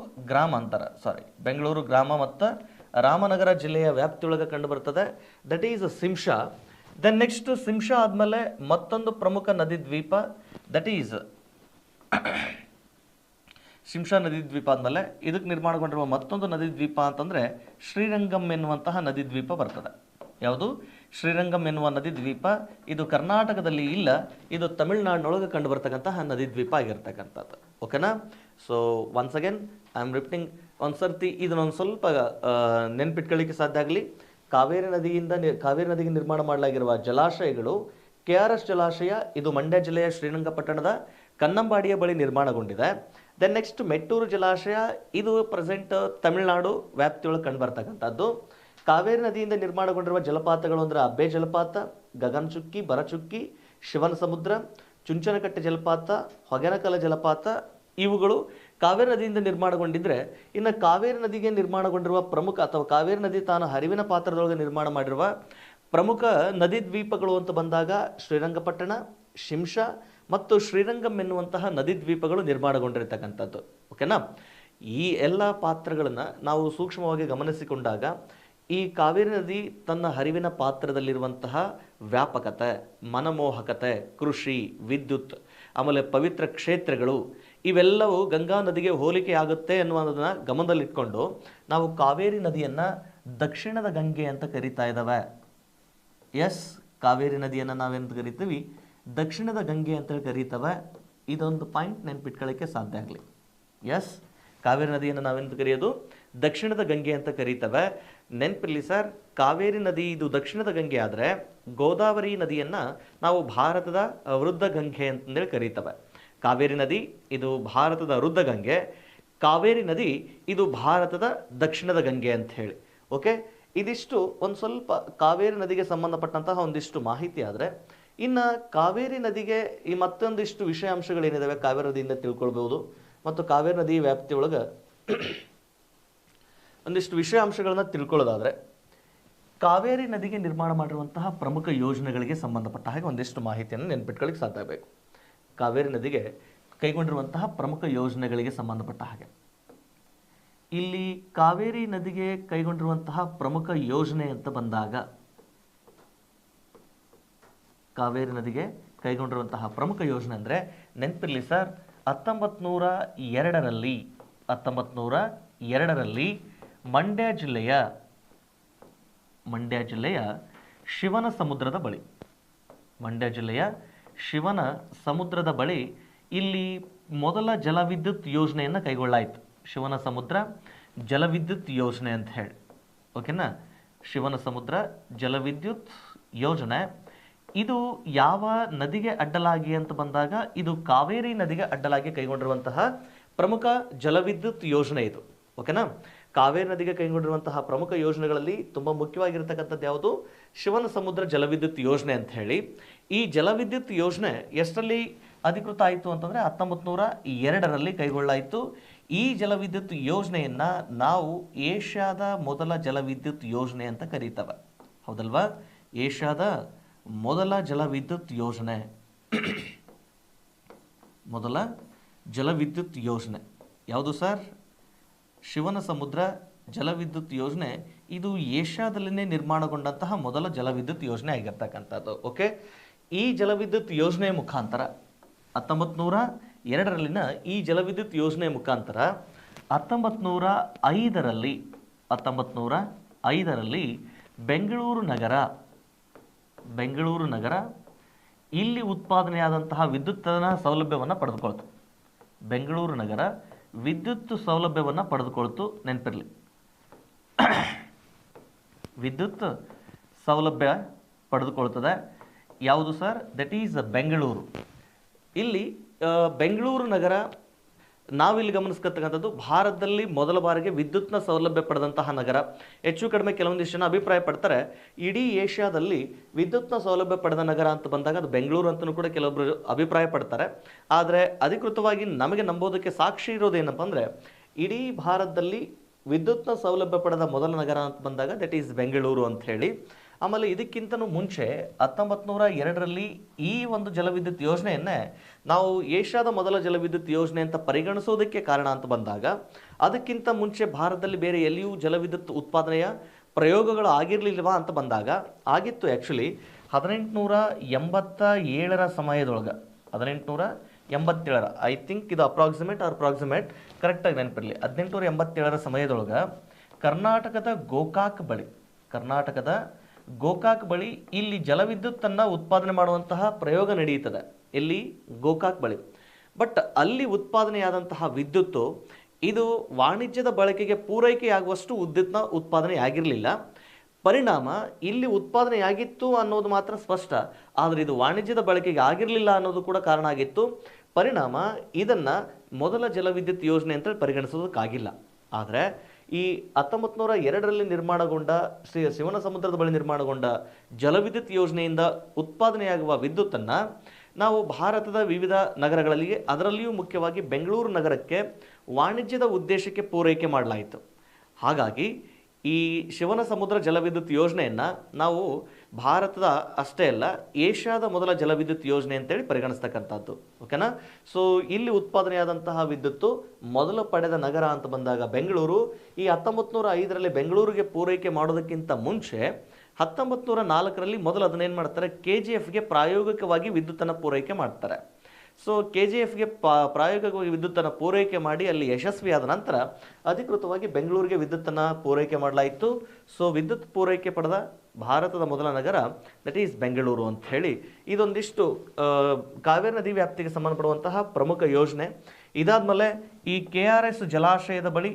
ಗ್ರಾಮ ಮತ್ತು ರಾಮನಗರ ಜಿಲ್ಲೆಯ ವ್ಯಾಪ್ತಿಯೊಳಗೆ ಕಂಡು ಬರ್ತದೆ. That is Shimsha. Then next Shimsha ಆದಮೇಲೆ ಮತ್ತೊಂದು ಪ್ರಮುಖ ನದಿ ದ್ವೀಪ, ದಟ್ ಈಸ್ ಶಿಂಷಾ ನದಿ ದ್ವೀಪ ಆದಮೇಲೆ ಇದಕ್ಕೆ ನಿರ್ಮಾಣಗೊಂಡಿರುವ ಮತ್ತೊಂದು ನದಿ ದ್ವೀಪ ಅಂತಂದರೆ ಶ್ರೀರಂಗಂ ಎನ್ನುವಂತಹ ನದಿ ದ್ವೀಪ ಬರ್ತದೆ. ಯಾವುದು? ಶ್ರೀರಂಗಂ ಎನ್ನುವ ನದಿ ದ್ವೀಪ. ಇದು ಕರ್ನಾಟಕದಲ್ಲಿ ಇಲ್ಲ, ಇದು ತಮಿಳುನಾಡಿನೊಳಗೆ ಕಂಡು ಬರ್ತಕ್ಕಂತಹ ನದಿ ದ್ವೀಪ ಆಗಿರ್ತಕ್ಕಂಥದ್ದು. ಓಕೆನಾ? So once again I am repeating, ಒಂದು ಸರ್ತಿ ಇದನ್ನೊಂದು ಸ್ವಲ್ಪ ನೆನ್ಪಿಟ್ಕೊಳ್ಳಿಕ್ಕೆ ಸಾಧ್ಯ ಆಗಲಿ. ಕಾವೇರಿ ನದಿಗೆ ನಿರ್ಮಾಣ ಮಾಡಲಾಗಿರುವ ಜಲಾಶಯಗಳು KRS ಜಲಾಶಯ, ಇದು ಮಂಡ್ಯ ಜಿಲ್ಲೆಯ ಶ್ರೀರಂಗಪಟ್ಟಣದ ಕನ್ನಂಬಾಡಿಯ ಬಳಿ ನಿರ್ಮಾಣಗೊಂಡಿದೆ. ದೆನ್ ನೆಕ್ಸ್ಟ್ ಮೆಟ್ಟೂರು ಜಲಾಶಯ, ಇದು ಪ್ರೆಸೆಂಟ್ ತಮಿಳುನಾಡು ವ್ಯಾಪ್ತಿಯೊಳಗೆ ಕಂಡು ಬರ್ತಕ್ಕಂಥದ್ದು. ಕಾವೇರಿ ನದಿಯಿಂದ ನಿರ್ಮಾಣಗೊಂಡಿರುವ ಜಲಪಾತಗಳು ಅಂದರೆ ಅಬ್ಬೆ ಜಲಪಾತ, ಗಗನಚುಕ್ಕಿ, ಬರಚುಕ್ಕಿ, ಶಿವನ ಸಮುದ್ರ, ಚುಂಚನಕಟ್ಟೆ ಜಲಪಾತ, ಹೊಗೆನಕಲ ಜಲಪಾತ, ಇವುಗಳು ಕಾವೇರಿ ನದಿಯಿಂದ ನಿರ್ಮಾಣಗೊಂಡಿದ್ರೆ, ಇನ್ನು ಕಾವೇರಿ ನದಿಗೆ ನಿರ್ಮಾಣಗೊಂಡಿರುವ ಪ್ರಮುಖ ಅಥವಾ ಕಾವೇರಿ ನದಿ ತಾನು ಹರಿವಿನ ಪಾತ್ರದೊಳಗೆ ನಿರ್ಮಾಣ ಮಾಡಿರುವ ಪ್ರಮುಖ ನದಿ ದ್ವೀಪಗಳು ಅಂತ ಬಂದಾಗ ಶ್ರೀರಂಗಪಟ್ಟಣ, ಶಿಂಷಾ ಮತ್ತು ಶ್ರೀರಂಗಂ ಎನ್ನುವಂತಹ ನದಿ ದ್ವೀಪಗಳು ನಿರ್ಮಾಣಗೊಂಡಿರ್ತಕ್ಕಂಥದ್ದು. ಓಕೆನಾ? ಈ ಎಲ್ಲ ಪಾತ್ರಗಳನ್ನು ನಾವು ಸೂಕ್ಷ್ಮವಾಗಿ ಗಮನಿಸಿಕೊಂಡಾಗ ಈ ಕಾವೇರಿ ನದಿ ತನ್ನ ಹರಿವಿನ ಪಾತ್ರದಲ್ಲಿರುವಂತಹ ವ್ಯಾಪಕತೆ, ಮನಮೋಹಕತೆ, ಕೃಷಿ, ವಿದ್ಯುತ್, ಆಮೇಲೆ ಪವಿತ್ರ ಕ್ಷೇತ್ರಗಳು, ಇವೆಲ್ಲವೂ ಗಂಗಾ ನದಿಗೆ ಹೋಲಿಕೆ ಆಗುತ್ತೆ ಅನ್ನುವುದನ್ನು ಗಮನದಲ್ಲಿಟ್ಕೊಂಡು ನಾವು ಕಾವೇರಿ ನದಿಯನ್ನು ದಕ್ಷಿಣದ ಗಂಗೆ ಅಂತ ಕರಿತಾ ಇದ್ದಾವೆ. ಎಸ್, ಕಾವೇರಿ ನದಿಯನ್ನು ನಾವೇನು ಕರಿತೀವಿ? ದಕ್ಷಿಣದ ಗಂಗೆ ಅಂತೇಳಿ ಕರೀತವೆ. ಇದೊಂದು ಪಾಯಿಂಟ್ ನೆನ್ಪಿಟ್ಕೊಳ್ಳೋಕ್ಕೆ ಸಾಧ್ಯ ಆಗಲಿ. ಎಸ್, ಕಾವೇರಿ ನದಿಯನ್ನು ನಾವೆಂತ ಕರೆಯೋದು? ದಕ್ಷಿಣದ ಗಂಗೆ ಅಂತ ಕರೀತವೆ. ನೆನಪಿರಲಿ ಸರ್, ಕಾವೇರಿ ನದಿ ಇದು ದಕ್ಷಿಣದ ಗಂಗೆ ಆದರೆ ಗೋದಾವರಿ ನದಿಯನ್ನು ನಾವು ಭಾರತದ ವೃದ್ಧ ಗಂಗೆ ಅಂತಂದೇಳಿ ಕರೀತವೆ. ಕಾವೇರಿ ನದಿ ಇದು ಭಾರತದ ವೃದ್ಧ ಗಂಗೆ, ಕಾವೇರಿ ನದಿ ಇದು ಭಾರತದ ದಕ್ಷಿಣದ ಗಂಗೆ ಅಂತ ಹೇಳಿ. ಓಕೆ, ಇದಿಷ್ಟು ಒಂದು ಸ್ವಲ್ಪ ಕಾವೇರಿ ನದಿಗೆ ಸಂಬಂಧಪಟ್ಟಂತಹ ಒಂದಿಷ್ಟು ಮಾಹಿತಿ. ಆದರೆ ಇನ್ನು ಕಾವೇರಿ ನದಿಗೆ ಈ ಮತ್ತೊಂದಿಷ್ಟು ವಿಷಯಾಂಶಗಳೇನಿದ್ದಾವೆ ಕಾವೇರಿ ನದಿಯಿಂದ ತಿಳ್ಕೊಳ್ಬೋದು. ಮತ್ತು ಕಾವೇರಿ ನದಿ ವ್ಯಾಪ್ತಿಯೊಳಗೆ ಒಂದಿಷ್ಟು ವಿಷಯಾಂಶಗಳನ್ನ ತಿಳ್ಕೊಳ್ಳೋದಾದರೆ, ಕಾವೇರಿ ನದಿಗೆ ನಿರ್ಮಾಣ ಮಾಡಿರುವಂತಹ ಪ್ರಮುಖ ಯೋಜನೆಗಳಿಗೆ ಸಂಬಂಧಪಟ್ಟ ಹಾಗೆ ಒಂದಿಷ್ಟು ಮಾಹಿತಿಯನ್ನು ನೆನ್ಪಿಟ್ಕೊಳ್ಳಿಕ್ಕೆ ಸಾಧ್ಯ ಆಗಬೇಕು. ಕಾವೇರಿ ನದಿಗೆ ಕೈಗೊಂಡಿರುವಂತಹ ಪ್ರಮುಖ ಯೋಜನೆಗಳಿಗೆ ಸಂಬಂಧಪಟ್ಟ ಹಾಗೆ ಇಲ್ಲಿ ಕಾವೇರಿ ನದಿಗೆ ಕೈಗೊಂಡಿರುವಂತಹ ಪ್ರಮುಖ ಯೋಜನೆ ಅಂತ ಬಂದಾಗ ಕಾವೇರಿ ನದಿಗೆ ಕೈಗೊಂಡಿರುವಂತಹ ಪ್ರಮುಖ ಯೋಜನೆ ಅಂದರೆ ನೆನಪಿರಲಿ ಸರ್ 1902ರಲ್ಲಿ ಮಂಡ್ಯ ಜಿಲ್ಲೆಯ ಶಿವನ ಸಮುದ್ರದ ಬಳಿ ಇಲ್ಲಿ ಮೊದಲ ಜಲವಿದ್ಯುತ್ ಯೋಜನೆಯನ್ನು ಕೈಗೊಳ್ಳಾಯಿತು. ಶಿವನ ಸಮುದ್ರ ಜಲವಿದ್ಯುತ್ ಯೋಜನೆ ಅಂತ ಹೇಳಿ, ಓಕೆನಾ. ಶಿವನ ಸಮುದ್ರ ಜಲವಿದ್ಯುತ್ ಯೋಜನೆ ಇದು ಯಾವ ನದಿಗೆ ಅಡ್ಡಲಾಗಿ ಅಂತ ಬಂದಾಗ ಇದು ಕಾವೇರಿ ನದಿಗೆ ಅಡ್ಡಲಾಗಿ ಕೈಗೊಂಡಿರುವಂತಹ ಪ್ರಮುಖ ಜಲವಿದ್ಯುತ್ ಯೋಜನೆ ಇದು, ಓಕೆನಾ. ಕಾವೇರಿ ನದಿಗೆ ಕೈಗೊಂಡಿರುವಂತಹ ಪ್ರಮುಖ ಯೋಜನೆಗಳಲ್ಲಿ ತುಂಬ ಮುಖ್ಯವಾಗಿರ್ತಕ್ಕಂಥದ್ದು ಯಾವುದು? ಶಿವನ ಸಮುದ್ರ ಜಲವಿದ್ಯುತ್ ಯೋಜನೆ ಅಂತ ಹೇಳಿ. ಈ ಜಲವಿದ್ಯುತ್ ಯೋಜನೆ ಎಷ್ಟರಲ್ಲಿ ಅಧಿಕೃತ ಆಯಿತು ಅಂತಂದರೆ 1902ರಲ್ಲಿ ಕೈಗೊಳ್ಳಾಯಿತು. ಈ ಜಲವಿದ್ಯುತ್ ಯೋಜನೆಯನ್ನ ನಾವು ಏಷ್ಯಾದ ಮೊದಲ ಜಲವಿದ್ಯುತ್ ಯೋಜನೆ ಅಂತ ಕರೀತವೆ, ಹೌದಲ್ವಾ? ಏಷ್ಯಾದ ಮೊದಲ ಜಲವಿದ್ಯುತ್ ಯೋಜನೆ ಯಾವುದು ಸರ್? ಶಿವನ ಸಮುದ್ರ ಜಲವಿದ್ಯುತ್ ಯೋಜನೆ. ಇದು ಏಷ್ಯಾದಲ್ಲೇ ನಿರ್ಮಾಣಗೊಂಡಂತಹ ಮೊದಲ ಜಲವಿದ್ಯುತ್ ಯೋಜನೆ ಆಗಿರ್ತಕ್ಕಂಥದ್ದು, ಓಕೆ. ಈ ಜಲವಿದ್ಯುತ್ ಯೋಜನೆಯ ಮುಖಾಂತರ 1902ರಲ್ಲಿನ ಈ ಜಲವಿದ್ಯುತ್ ಯೋಜನೆ ಮುಖಾಂತರ 1905ರಲ್ಲಿ ಬೆಂಗಳೂರು ನಗರ ಇಲ್ಲಿ ಉತ್ಪಾದನೆಯಾದಂತಹ ವಿದ್ಯುತ್ತಿನ ಸೌಲಭ್ಯವನ್ನು ಪಡೆದುಕೊಳ್ತು. ಬೆಂಗಳೂರು ನಗರ ವಿದ್ಯುತ್ ಸೌಲಭ್ಯವನ್ನು ಪಡೆದುಕೊಳ್ತು, ನೆನಪಿರಲಿ. ವಿದ್ಯುತ್ ಸೌಲಭ್ಯ ಪಡೆದುಕೊಳ್ತದೆ. ಯಾವುದು ಸರ್? That is Bengaluru. ಇಲ್ಲಿ ಬೆಂಗಳೂರು ನಗರ ನಾವಿಲ್ಲಿ ಗಮನಿಸ್ಕೊಳ್ತಕ್ಕಂಥದ್ದು ಭಾರತದಲ್ಲಿ ಮೊದಲ ಬಾರಿಗೆ ವಿದ್ಯುತ್ನ ಸೌಲಭ್ಯ ಪಡೆದಂತಹ ನಗರ. ಹೆಚ್ಚು ಕಡಿಮೆ ಕೆಲವೊಂದಿಷ್ಟು ಜನ ಅಭಿಪ್ರಾಯ ಪಡ್ತಾರೆ ಇಡೀ ಏಷ್ಯಾದಲ್ಲಿ ವಿದ್ಯುತ್ನ ಸೌಲಭ್ಯ ಪಡೆದ ನಗರ ಅಂತ ಬಂದಾಗ ಅದು ಬೆಂಗಳೂರು ಅಂತಲೂ ಕೂಡ ಕೆಲವೊಬ್ಬರು ಅಭಿಪ್ರಾಯ ಪಡ್ತಾರೆ. ಆದರೆ ಅಧಿಕೃತವಾಗಿ ನಮಗೆ ನಂಬೋದಕ್ಕೆ ಸಾಕ್ಷಿ ಇರೋದೇನಪ್ಪ ಅಂದರೆ ಇಡೀ ಭಾರತದಲ್ಲಿ ವಿದ್ಯುತ್ನ ಸೌಲಭ್ಯ ಪಡೆದ ಮೊದಲ ನಗರ ಅಂತ ಬಂದಾಗ ದಟ್ ಈಸ್ ಬೆಂಗಳೂರು ಅಂತ ಹೇಳಿ. ಆಮೇಲೆ ಇದಕ್ಕಿಂತನೂ ಮುಂಚೆ 1902ರಲ್ಲಿ ಈ ಒಂದು ಜಲವಿದ್ಯುತ್ ಯೋಜನೆಯನ್ನೇ ನಾವು ಏಷ್ಯಾದ ಮೊದಲ ಜಲವಿದ್ಯುತ್ ಯೋಜನೆ ಅಂತ ಪರಿಗಣಿಸೋದಕ್ಕೆ ಕಾರಣ ಅಂತ ಬಂದಾಗ ಅದಕ್ಕಿಂತ ಮುಂಚೆ ಭಾರತದಲ್ಲಿ ಬೇರೆ ಎಲ್ಲಿಯೂ ಜಲವಿದ್ಯುತ್ ಉತ್ಪಾದನೆಯ ಪ್ರಯೋಗಗಳು ಆಗಿರಲಿಲ್ವಾ ಅಂತ ಬಂದಾಗ ಆಗಿತ್ತು. ಆ್ಯಕ್ಚುಲಿ 1887ರ ಸಮಯದೊಳಗೆ 1887 ಐ ಥಿಂಕ್ ಇದು ಅಪ್ರಾಕ್ಸಿಮೇಟ್ ಕರೆಕ್ಟಾಗಿ ನೆನಪಿರಲಿ. 1887ರ ಸಮಯದೊಳಗೆ ಕರ್ನಾಟಕದ ಗೋಕಾಕ್ ಬಳಿ ಇಲ್ಲಿ ಜಲವಿದ್ಯುತ್ತನ್ನು ಉತ್ಪಾದನೆ ಮಾಡುವಂತಹ ಪ್ರಯೋಗ ನಡೆಯುತ್ತದೆ. ಇಲ್ಲಿ ಗೋಕಾಕ್ ಬಳಿ. ಬಟ್ ಅಲ್ಲಿ ಉತ್ಪಾದನೆಯಾದಂತಹ ವಿದ್ಯುತ್ತು ಇದು ವಾಣಿಜ್ಯದ ಬಳಕೆಗೆ ಪೂರೈಕೆಯಾಗುವಷ್ಟು ವಿದ್ಯುತ್ನ ಉತ್ಪಾದನೆ ಆಗಿರಲಿಲ್ಲ. ಪರಿಣಾಮ ಇಲ್ಲಿ ಉತ್ಪಾದನೆಯಾಗಿತ್ತು ಅನ್ನೋದು ಮಾತ್ರ ಸ್ಪಷ್ಟ, ಆದರೆ ಇದು ವಾಣಿಜ್ಯದ ಬಳಕೆಗೆ ಆಗಿರಲಿಲ್ಲ ಅನ್ನೋದು ಕೂಡ ಕಾರಣ ಆಗಿತ್ತು. ಪರಿಣಾಮ ಇದನ್ನು ಮೊದಲ ಜಲವಿದ್ಯುತ್ ಯೋಜನೆ ಅಂತ ಪರಿಗಣಿಸೋದಕ್ಕಾಗಿಲ್ಲ. ಆದರೆ ಈ 1902ರಲ್ಲಿ ನಿರ್ಮಾಣಗೊಂಡ ಶಿವನ ಸಮುದ್ರದ ಬಳಿ ನಿರ್ಮಾಣಗೊಂಡ ಜಲವಿದ್ಯುತ್ ಯೋಜನೆಯಿಂದ ಉತ್ಪಾದನೆಯಾಗುವ ವಿದ್ಯುತ್ತನ್ನು ನಾವು ಭಾರತದ ವಿವಿಧ ನಗರಗಳಲ್ಲಿ ಅದರಲ್ಲಿಯೂ ಮುಖ್ಯವಾಗಿ ಬೆಂಗಳೂರು ನಗರಕ್ಕೆ ವಾಣಿಜ್ಯದ ಉದ್ದೇಶಕ್ಕೆ ಪೂರೈಕೆ ಮಾಡಲಾಯಿತು. ಹಾಗಾಗಿ ಈ ಶಿವನ ಸಮುದ್ರ ಜಲವಿದ್ಯುತ್ ಯೋಜನೆಯನ್ನು ನಾವು ಭಾರತದ ಅಷ್ಟೇ ಅಲ್ಲ ಏಷ್ಯಾದ ಮೊದಲ ಜಲವಿದ್ಯುತ್ ಯೋಜನೆ ಅಂತೇಳಿ ಪರಿಗಣಿಸ್ತಕ್ಕಂಥದ್ದು, ಓಕೆನಾ. ಸೊ ಇಲ್ಲಿ ಉತ್ಪಾದನೆಯಾದಂತಹ ವಿದ್ಯುತ್ತು ಮೊದಲು ಪಡೆದ ನಗರ ಅಂತ ಬಂದಾಗ ಬೆಂಗಳೂರು. ಈ 1905ರಲ್ಲಿ ಬೆಂಗಳೂರಿಗೆ ಪೂರೈಕೆ ಮಾಡೋದಕ್ಕಿಂತ ಮುಂಚೆ 1904ರಲ್ಲಿ ಮೊದಲು ಅದನ್ನೇನು ಮಾಡ್ತಾರೆ, KGFಗೆ ಪ್ರಾಯೋಗಿಕವಾಗಿ ವಿದ್ಯುತ್ತನ್ನು ಪೂರೈಕೆ ಮಾಡ್ತಾರೆ. ಸೊ KGFಗೆ ಪ್ರಾಯೋಗಿಕವಾಗಿ ವಿದ್ಯುತ್ತನ್ನು ಪೂರೈಕೆ ಮಾಡಿ ಅಲ್ಲಿ ಯಶಸ್ವಿಯಾದ ನಂತರ ಅಧಿಕೃತವಾಗಿ ಬೆಂಗಳೂರಿಗೆ ವಿದ್ಯುತ್ತನ್ನು ಪೂರೈಕೆ ಮಾಡಲಾಯಿತು. ಸೊ ವಿದ್ಯುತ್ ಪೂರೈಕೆ ಪಡೆದ ಭಾರತದ ಮೊದಲ ನಗರ ದಟ್ ಈಸ್ ಬೆಂಗಳೂರು ಅಂತ ಹೇಳಿ. ಇದೊಂದಿಷ್ಟು ಕಾವೇರಿ ನದಿ ವ್ಯಾಪ್ತಿಗೆ ಸಂಬಂಧಪಡುವಂತಹ ಪ್ರಮುಖ ಯೋಜನೆ. ಇದಾದ್ಮೇಲೆ ಈ KRS ಜಲಾಶಯದ ಬಳಿ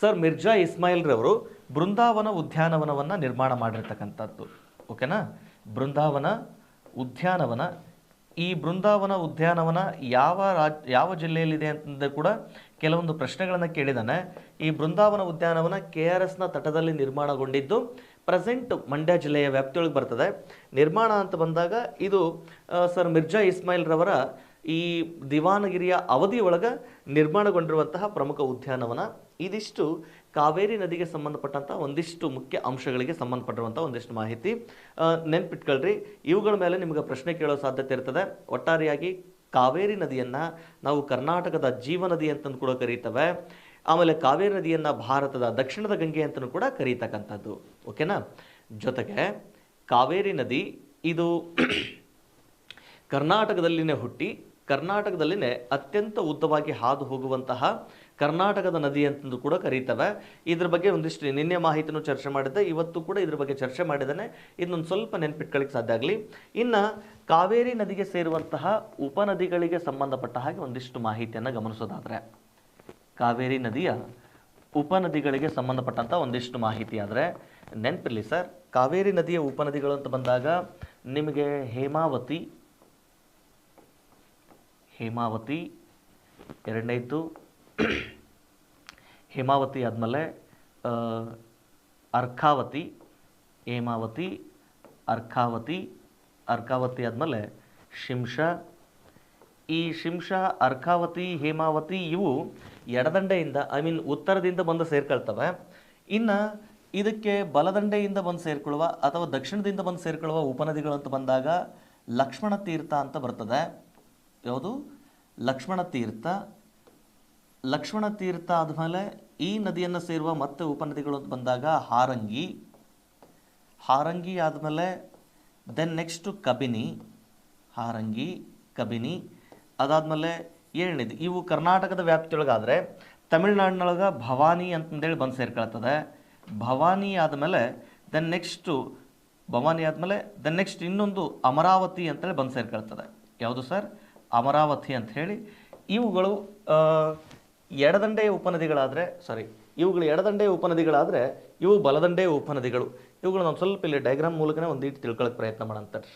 ಸರ್ ಮಿರ್ಜಾ ಇಸ್ಮಾಯಿಲ್ ರವರು ಬೃಂದಾವನ ಉದ್ಯಾನವನವನ್ನು ನಿರ್ಮಾಣ ಮಾಡಿರ್ತಕ್ಕಂಥದ್ದು, ಓಕೆನಾ. ಬೃಂದಾವನ ಉದ್ಯಾನವನ, ಈ ಬೃಂದಾವನ ಉದ್ಯಾನವನ ಯಾವ ಜಿಲ್ಲೆಯಲ್ಲಿದೆ ಅಂತಂದ್ರೆ ಕೂಡ ಕೆಲವೊಂದು ಪ್ರಶ್ನೆಗಳನ್ನು ಕೇಳಿದ್ದಾನೆ. ಈ ಬೃಂದಾವನ ಉದ್ಯಾನವನ KRSನ ತಟದಲ್ಲಿ ನಿರ್ಮಾಣಗೊಂಡಿದ್ದು ಪ್ರೆಸೆಂಟ್ ಮಂಡ್ಯ ಜಿಲ್ಲೆಯ ವ್ಯಾಪ್ತಿಯೊಳಗೆ ಬರ್ತದೆ. ನಿರ್ಮಾಣ ಅಂತ ಬಂದಾಗ ಇದು ಸರ್ ಮಿರ್ಜಾ ಇಸ್ಮಾಯಿಲ್ ರವರ ಈ ದಿವಾನಗಿರಿಯ ಅವಧಿಯೊಳಗೆ ನಿರ್ಮಾಣಗೊಂಡಿರುವಂತಹ ಪ್ರಮುಖ ಉದ್ಯಾನವನ. ಇದಿಷ್ಟು ಕಾವೇರಿ ನದಿಗೆ ಸಂಬಂಧಪಟ್ಟಂಥ ಒಂದಿಷ್ಟು ಮುಖ್ಯ ಅಂಶಗಳಿಗೆ ಸಂಬಂಧಪಟ್ಟಿರುವಂಥ ಒಂದಿಷ್ಟು ಮಾಹಿತಿ. ನೆನ್ಪಿಟ್ಕೊಳ್ರಿ, ಇವುಗಳ ಮೇಲೆ ನಿಮಗೆ ಪ್ರಶ್ನೆ ಕೇಳೋ ಸಾಧ್ಯತೆ ಇರ್ತದೆ. ಒಟ್ಟಾರೆಯಾಗಿ ಕಾವೇರಿ ನದಿಯನ್ನು ನಾವು ಕರ್ನಾಟಕದ ಜೀವನದಿ ಅಂತಂದು ಕೂಡ ಕರೀತೇವೆ. ಆಮೇಲೆ ಕಾವೇರಿ ನದಿಯನ್ನು ಭಾರತದ ದಕ್ಷಿಣದ ಗಂಗೆ ಅಂತಲೂ ಕೂಡ ಕರೀತಕ್ಕಂಥದ್ದು. ಓಕೆನಾ. ಜೊತೆಗೆ ಕಾವೇರಿ ನದಿ ಇದು ಕರ್ನಾಟಕದಲ್ಲಿನೇ ಹುಟ್ಟಿ ಕರ್ನಾಟಕದಲ್ಲಿನೇ ಅತ್ಯಂತ ಉದ್ದವಾಗಿ ಹಾದು ಹೋಗುವಂತಹ ಕರ್ನಾಟಕದ ನದಿ ಅಂತಂದು ಕೂಡ ಕರೀತವೆ. ಇದ್ರ ಬಗ್ಗೆ ಒಂದಿಷ್ಟು ನಿನ್ನೆ ಮಾಹಿತಿನೂ ಚರ್ಚೆ ಮಾಡಿದ್ದೆ, ಇವತ್ತು ಕೂಡ ಇದ್ರ ಬಗ್ಗೆ ಚರ್ಚೆ ಮಾಡಿದ್ದೇನೆ. ಇದನ್ನೊಂದು ಸ್ವಲ್ಪ ನೆನ್ಪಿಟ್ಕೊಳ್ಳಿಕ್ಕೆ ಸಾಧ್ಯ ಆಗಲಿ. ಇನ್ನು ಕಾವೇರಿ ನದಿಗೆ ಸೇರುವಂತಹ ಉಪನದಿಗಳಿಗೆ ಸಂಬಂಧಪಟ್ಟ ಹಾಗೆ ಒಂದಿಷ್ಟು ಮಾಹಿತಿಯನ್ನು ಗಮನಿಸೋದಾದರೆ, ಕಾವೇರಿ ನದಿಯ ಉಪನದಿಗಳಿಗೆ ಸಂಬಂಧಪಟ್ಟಂಥ ಒಂದಿಷ್ಟು ಮಾಹಿತಿ ಆದರೆ ನೆನಪಿರಲಿ ಸರ್, ಕಾವೇರಿ ನದಿಯ ಉಪನದಿಗಳು ಅಂತ ಬಂದಾಗ ನಿಮಗೆ ಹೇಮಾವತಿ, ಎರಡನೇದು ಹೇಮಾವತಿ ಆದಮೇಲೆ ಅರ್ಕಾವತಿ, ಅರ್ಕಾವತಿ ಆದಮೇಲೆ ಶಿಂಷಾ. ಈ ಶಿಂಷಾ, ಅರ್ಕಾವತಿ, ಹೇಮಾವತಿ ಇವು ಎಡದಂಡೆಯಿಂದ ಉತ್ತರದಿಂದ ಬಂದು ಸೇರ್ಕೊಳ್ತವೆ. ಇನ್ನು ಇದಕ್ಕೆ ಬಲದಂಡೆಯಿಂದ ಬಂದು ಸೇರ್ಕೊಳ್ಳುವ ಅಥವಾ ದಕ್ಷಿಣದಿಂದ ಬಂದು ಸೇರ್ಕೊಳ್ಳುವ ಉಪನದಿಗಳು ಅಂತ ಬಂದಾಗ ಲಕ್ಷ್ಮಣ ತೀರ್ಥ ಅಂತ ಬರ್ತದೆ. ಯಾವುದು? ಲಕ್ಷ್ಮಣ ತೀರ್ಥ ಆದಮೇಲೆ ಈ ನದಿಯನ್ನು ಸೇರುವ ಮತ್ತೆ ಉಪನದಿಗಳು ಅಂತ ಬಂದಾಗ ಹಾರಂಗಿ ಆದಮೇಲೆ ದೆನ್ ನೆಕ್ಸ್ಟು ಕಬಿನಿ, ಅದಾದಮೇಲೆ ಏಳನೇದು ಇವು ಕರ್ನಾಟಕದ ವ್ಯಾಪ್ತಿಯೊಳಗಾದರೆ ತಮಿಳ್ನಾಡಿನೊಳಗೆ ಭವಾನಿ ಅಂತಂದೇಳಿ ಬಂದು ಸೇರ್ಕೊಳ್ತದೆ. ಭವಾನಿ ಆದಮೇಲೆ ದೆನ್ ನೆಕ್ಸ್ಟ್ ಇನ್ನೊಂದು ಅಮರಾವತಿ ಅಂತೇಳಿ ಬಂದು ಸೇರ್ಕೊಳ್ತದೆ. ಯಾವುದು ಸರ್? ಅಮರಾವತಿ ಅಂತ ಹೇಳಿ. ಇವುಗಳು ಎಡದಂಡೆಯ ಉಪನದಿಗಳಾದರೆ ಇವು ಬಲದಂಡೆಯ ಉಪನದಿಗಳು. ಇವುಗಳು ನಾವು ಸ್ವಲ್ಪ ಇಲ್ಲಿ ಡಯಾಗ್ರಾಮ್ ಮೂಲಕನೇ ಒಂದೀಟು ತಿಳ್ಕೊಳ್ಳೋಕೆ ಪ್ರಯತ್ನ ಮಾಡೋಂತಾರೆ.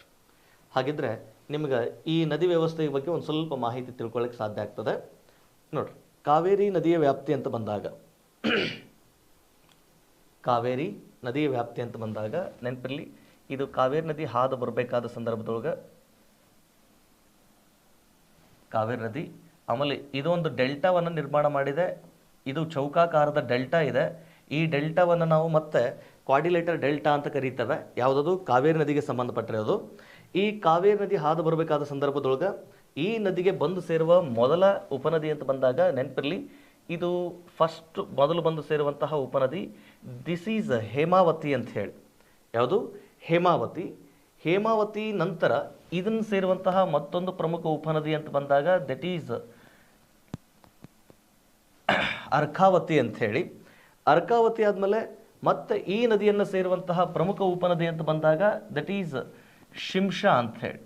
ಹಾಗಿದ್ರೆ ನಿಮ್ಗೆ ಈ ನದಿ ವ್ಯವಸ್ಥೆಯ ಬಗ್ಗೆ ಒಂದು ಸ್ವಲ್ಪ ಮಾಹಿತಿ ತಿಳ್ಕೊಳ್ಳೋಕೆ ಸಾಧ್ಯ ಆಗ್ತದೆ. ನೋಡ್ರಿ, ಕಾವೇರಿ ನದಿಯ ವ್ಯಾಪ್ತಿ ಅಂತ ಬಂದಾಗ ನೆನಪಿರಲಿ, ಇದು ಕಾವೇರಿ ನದಿ ಹಾದು ಬರಬೇಕಾದ ಸಂದರ್ಭದೊಳಗೆ ಕಾವೇರಿ ನದಿ, ಆಮೇಲೆ ಇದೊಂದು ಡೆಲ್ಟಾವನ್ನು ನಿರ್ಮಾಣ ಮಾಡಿದೆ. ಇದು ಚೌಕಾಕಾರದ ಡೆಲ್ಟಾ ಇದೆ. ಈ ಡೆಲ್ಟಾವನ್ನು ನಾವು ಮತ್ತೆ ಕ್ವಾಡ್ರಿಲೇಟರ್ ಡೆಲ್ಟಾ ಅಂತ ಕರೀತೇವೆ. ಯಾವುದದು? ಕಾವೇರಿ ನದಿಗೆ ಸಂಬಂಧಪಟ್ಟಿರೋದು. ಈ ಕಾವೇರಿ ನದಿ ಹಾದು ಬರಬೇಕಾದ ಸಂದರ್ಭದೊಳಗೆ ಈ ನದಿಗೆ ಬಂದು ಸೇರುವ ಮೊದಲ ಉಪನದಿ ಅಂತ ಬಂದಾಗ ನೆನಪಿರಲಿ, ಇದು ಮೊದಲು ಬಂದು ಸೇರುವಂತಹ ಉಪನದಿ ದಿಸ್ ಈಸ್ ಹೇಮಾವತಿ ಅಂತ ಹೇಳಿ. ಯಾವುದು? ಹೇಮಾವತಿ ನಂತರ ಇದನ್ನು ಸೇರುವಂತಹ ಮತ್ತೊಂದು ಪ್ರಮುಖ ಉಪನದಿ ಅಂತ ಬಂದಾಗ ದಟ್ ಈಸ್ ಅರ್ಕಾವತಿ ಅಂತ ಹೇಳಿ. ಅರ್ಕಾವತಿ ಆದಮೇಲೆ ಮತ್ತೆ ಈ ನದಿಯನ್ನು ಸೇರುವಂತಹ ಪ್ರಮುಖ ಉಪನದಿ ಅಂತ ಬಂದಾಗ ದಟ್ ಈಸ್ ಶಿಂಷಾ ಅಂತ ಹೇಳಿ.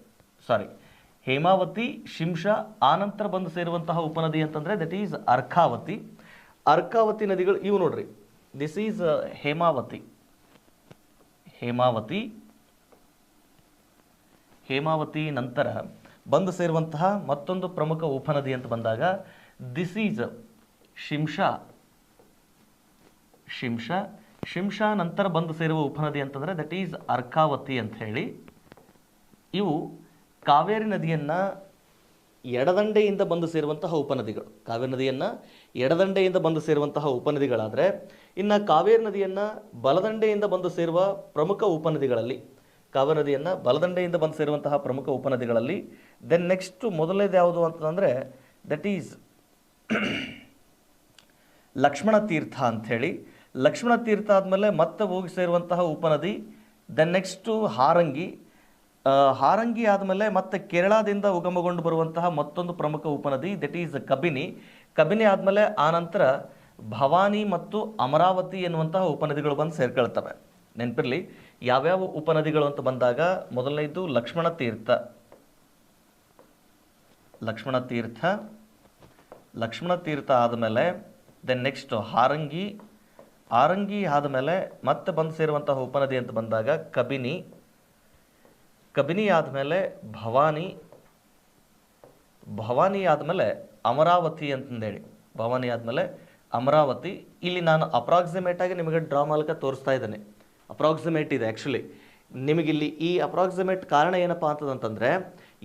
ಹೇಮಾವತಿ, ಶಿಂಷಾ, ಆನಂತರ ಬಂದು ಸೇರುವಂತಹ ಉಪನದಿ ಅಂತಂದರೆ ದಟ್ ಈಸ್ ಅರ್ಕಾವತಿ ನದಿಗಳು ಇವು ನೋಡ್ರಿ. ದಿಸ್ ಈಸ್ ಹೇಮಾವತಿ ನಂತರ ಬಂದು ಸೇರುವಂತಹ ಮತ್ತೊಂದು ಪ್ರಮುಖ ಉಪನದಿ ಅಂತ ಬಂದಾಗ ದಿಸ್ ಈಸ್ ಶಿಂಷಾ ನಂತರ ಬಂದು ಸೇರುವ ಉಪನದಿ ಅಂತಂದರೆ ದಟ್ ಈಸ್ ಅರ್ಕಾವತಿ ಅಂತ ಹೇಳಿ. ಇವು ಕಾವೇರಿ ನದಿಯನ್ನು ಎಡದಂಡೆಯಿಂದ ಬಂದು ಸೇರುವಂತಹ ಉಪನದಿಗಳು. ಉಪನದಿಗಳಾದರೆ ಇನ್ನು ಕಾವೇರಿ ನದಿಯನ್ನು ಬಲದಂಡೆಯಿಂದ ಬಂದು ಸೇರುವ ಪ್ರಮುಖ ಉಪನದಿಗಳಲ್ಲಿ ಪ್ರಮುಖ ಉಪನದಿಗಳಲ್ಲಿ ದೆನ್ ನೆಕ್ಸ್ಟ್ ಮೊದಲನೇದು ಯಾವುದು ಅಂತಂದರೆ ದಟ್ ಈಸ್ ಲಕ್ಷ್ಮಣ ತೀರ್ಥ ಅಂಥೇಳಿ. ಲಕ್ಷ್ಮಣ ತೀರ್ಥ ಆದಮೇಲೆ ಮತ್ತೆ ಹೋಗಿ ಸೇರುವಂತಹ ಉಪನದಿ ದೆನ್ ನೆಕ್ಸ್ಟು ಹಾರಂಗಿ ಆದಮೇಲೆ ಮತ್ತೆ ಕೇರಳದಿಂದ ಉಗಮಗೊಂಡು ಬರುವಂತಹ ಮತ್ತೊಂದು ಪ್ರಮುಖ ಉಪನದಿ ದಟ್ ಈಸ್ ಕಬಿನಿ ಆದಮೇಲೆ ಆನಂತರ ಭವಾನಿ ಮತ್ತು ಅಮರಾವತಿ ಎನ್ನುವಂತಹ ಉಪನದಿಗಳು ಬಂದು ಸೇರ್ಕೊಳ್ತವೆ. ನೆನಪಿರಲಿ, ಯಾವ್ಯಾವ ಉಪನದಿಗಳು ಅಂತ ಬಂದಾಗ ಮೊದಲನೇದು ಲಕ್ಷ್ಮಣ ತೀರ್ಥ ಆದಮೇಲೆ ದೆನ್ ನೆಕ್ಸ್ಟ್ ಹಾರಂಗಿ ಆದಮೇಲೆ ಮತ್ತೆ ಬಂದು ಸೇರುವಂತಹ ಉಪನದಿ ಅಂತ ಬಂದಾಗ ಕಬಿನಿ ಆದಮೇಲೆ ಭವಾನಿ ಆದಮೇಲೆ ಅಮರಾವತಿ ಅಂತಂದೇಳಿ. ಇಲ್ಲಿ ನಾನು ಅಪ್ರಾಕ್ಸಿಮೇಟಾಗಿ ನಿಮಗೆ ಡ್ರಾ ಮೂಲಕ ತೋರಿಸ್ತಾ ಇದ್ದೇನೆ. ಅಪ್ರಾಕ್ಸಿಮೇಟ್ ಇದೆ ಆ್ಯಕ್ಚುಲಿ. ನಿಮಗಿಲ್ಲಿ ಈ ಅಪ್ರಾಕ್ಸಿಮೇಟ್ ಕಾರಣ ಏನಪ್ಪ ಅಂತಂದರೆ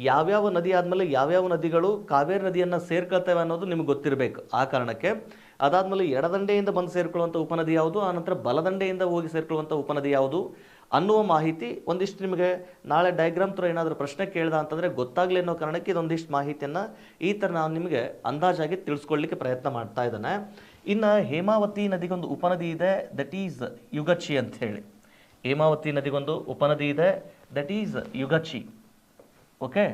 ಯಾವ್ಯಾವ ನದಿ ಆದಮೇಲೆ ಯಾವ್ಯಾವ ನದಿಗಳು ಕಾವೇರಿ ನದಿಯನ್ನು ಸೇರ್ಕೊಳ್ತೇವೆ ಅನ್ನೋದು ನಿಮ್ಗೆ ಗೊತ್ತಿರಬೇಕು. ಆ ಕಾರಣಕ್ಕೆ ಅದಾದಮೇಲೆ ಎಡದಂಡೆಯಿಂದ ಬಂದು ಸೇರ್ಕೊಳ್ಳುವಂಥ ಉಪನದಿ ಯಾವುದು, ಆನಂತರ ಬಲದಂಡೆಯಿಂದ ಹೋಗಿ ಸೇರ್ಕೊಳ್ಳುವಂಥ ಉಪನದಿ ಯಾವುದು, ಅನ್ನುವ ಮಾಹಿತಿ ಒಂದಿಷ್ಟು ನಿಮಗೆ ನಾಳೆ ಡಯಾಗ್ರಾಮ್ ಥರ ಏನಾದರೂ ಪ್ರಶ್ನೆ ಕೇಳ್ದ ಅಂತಂದರೆ ಗೊತ್ತಾಗಲಿ ಅನ್ನೋ ಕಾರಣಕ್ಕೆ ಇದೊಂದಿಷ್ಟು ಮಾಹಿತಿಯನ್ನು ಈ ಥರ ನಾನು ನಿಮಗೆ ಅಂದಾಜಾಗಿ ತಿಳಿಸ್ಕೊಳ್ಳಿಕ್ಕೆ ಪ್ರಯತ್ನ ಮಾಡ್ತಾ ಇದ್ದಾನೆ. ಇನ್ನು ಹೇಮಾವತಿ ನದಿಗೊಂದು ಉಪನದಿ ಇದೆ, ದಟ್ ಈಸ್ ಯುಗಚಿ ಅಂತ ಹೇಳಿ. ಹೇಮಾವತಿ ನದಿಗೊಂದು ಉಪನದಿ ಇದೆ, that is Yagachi. Okay,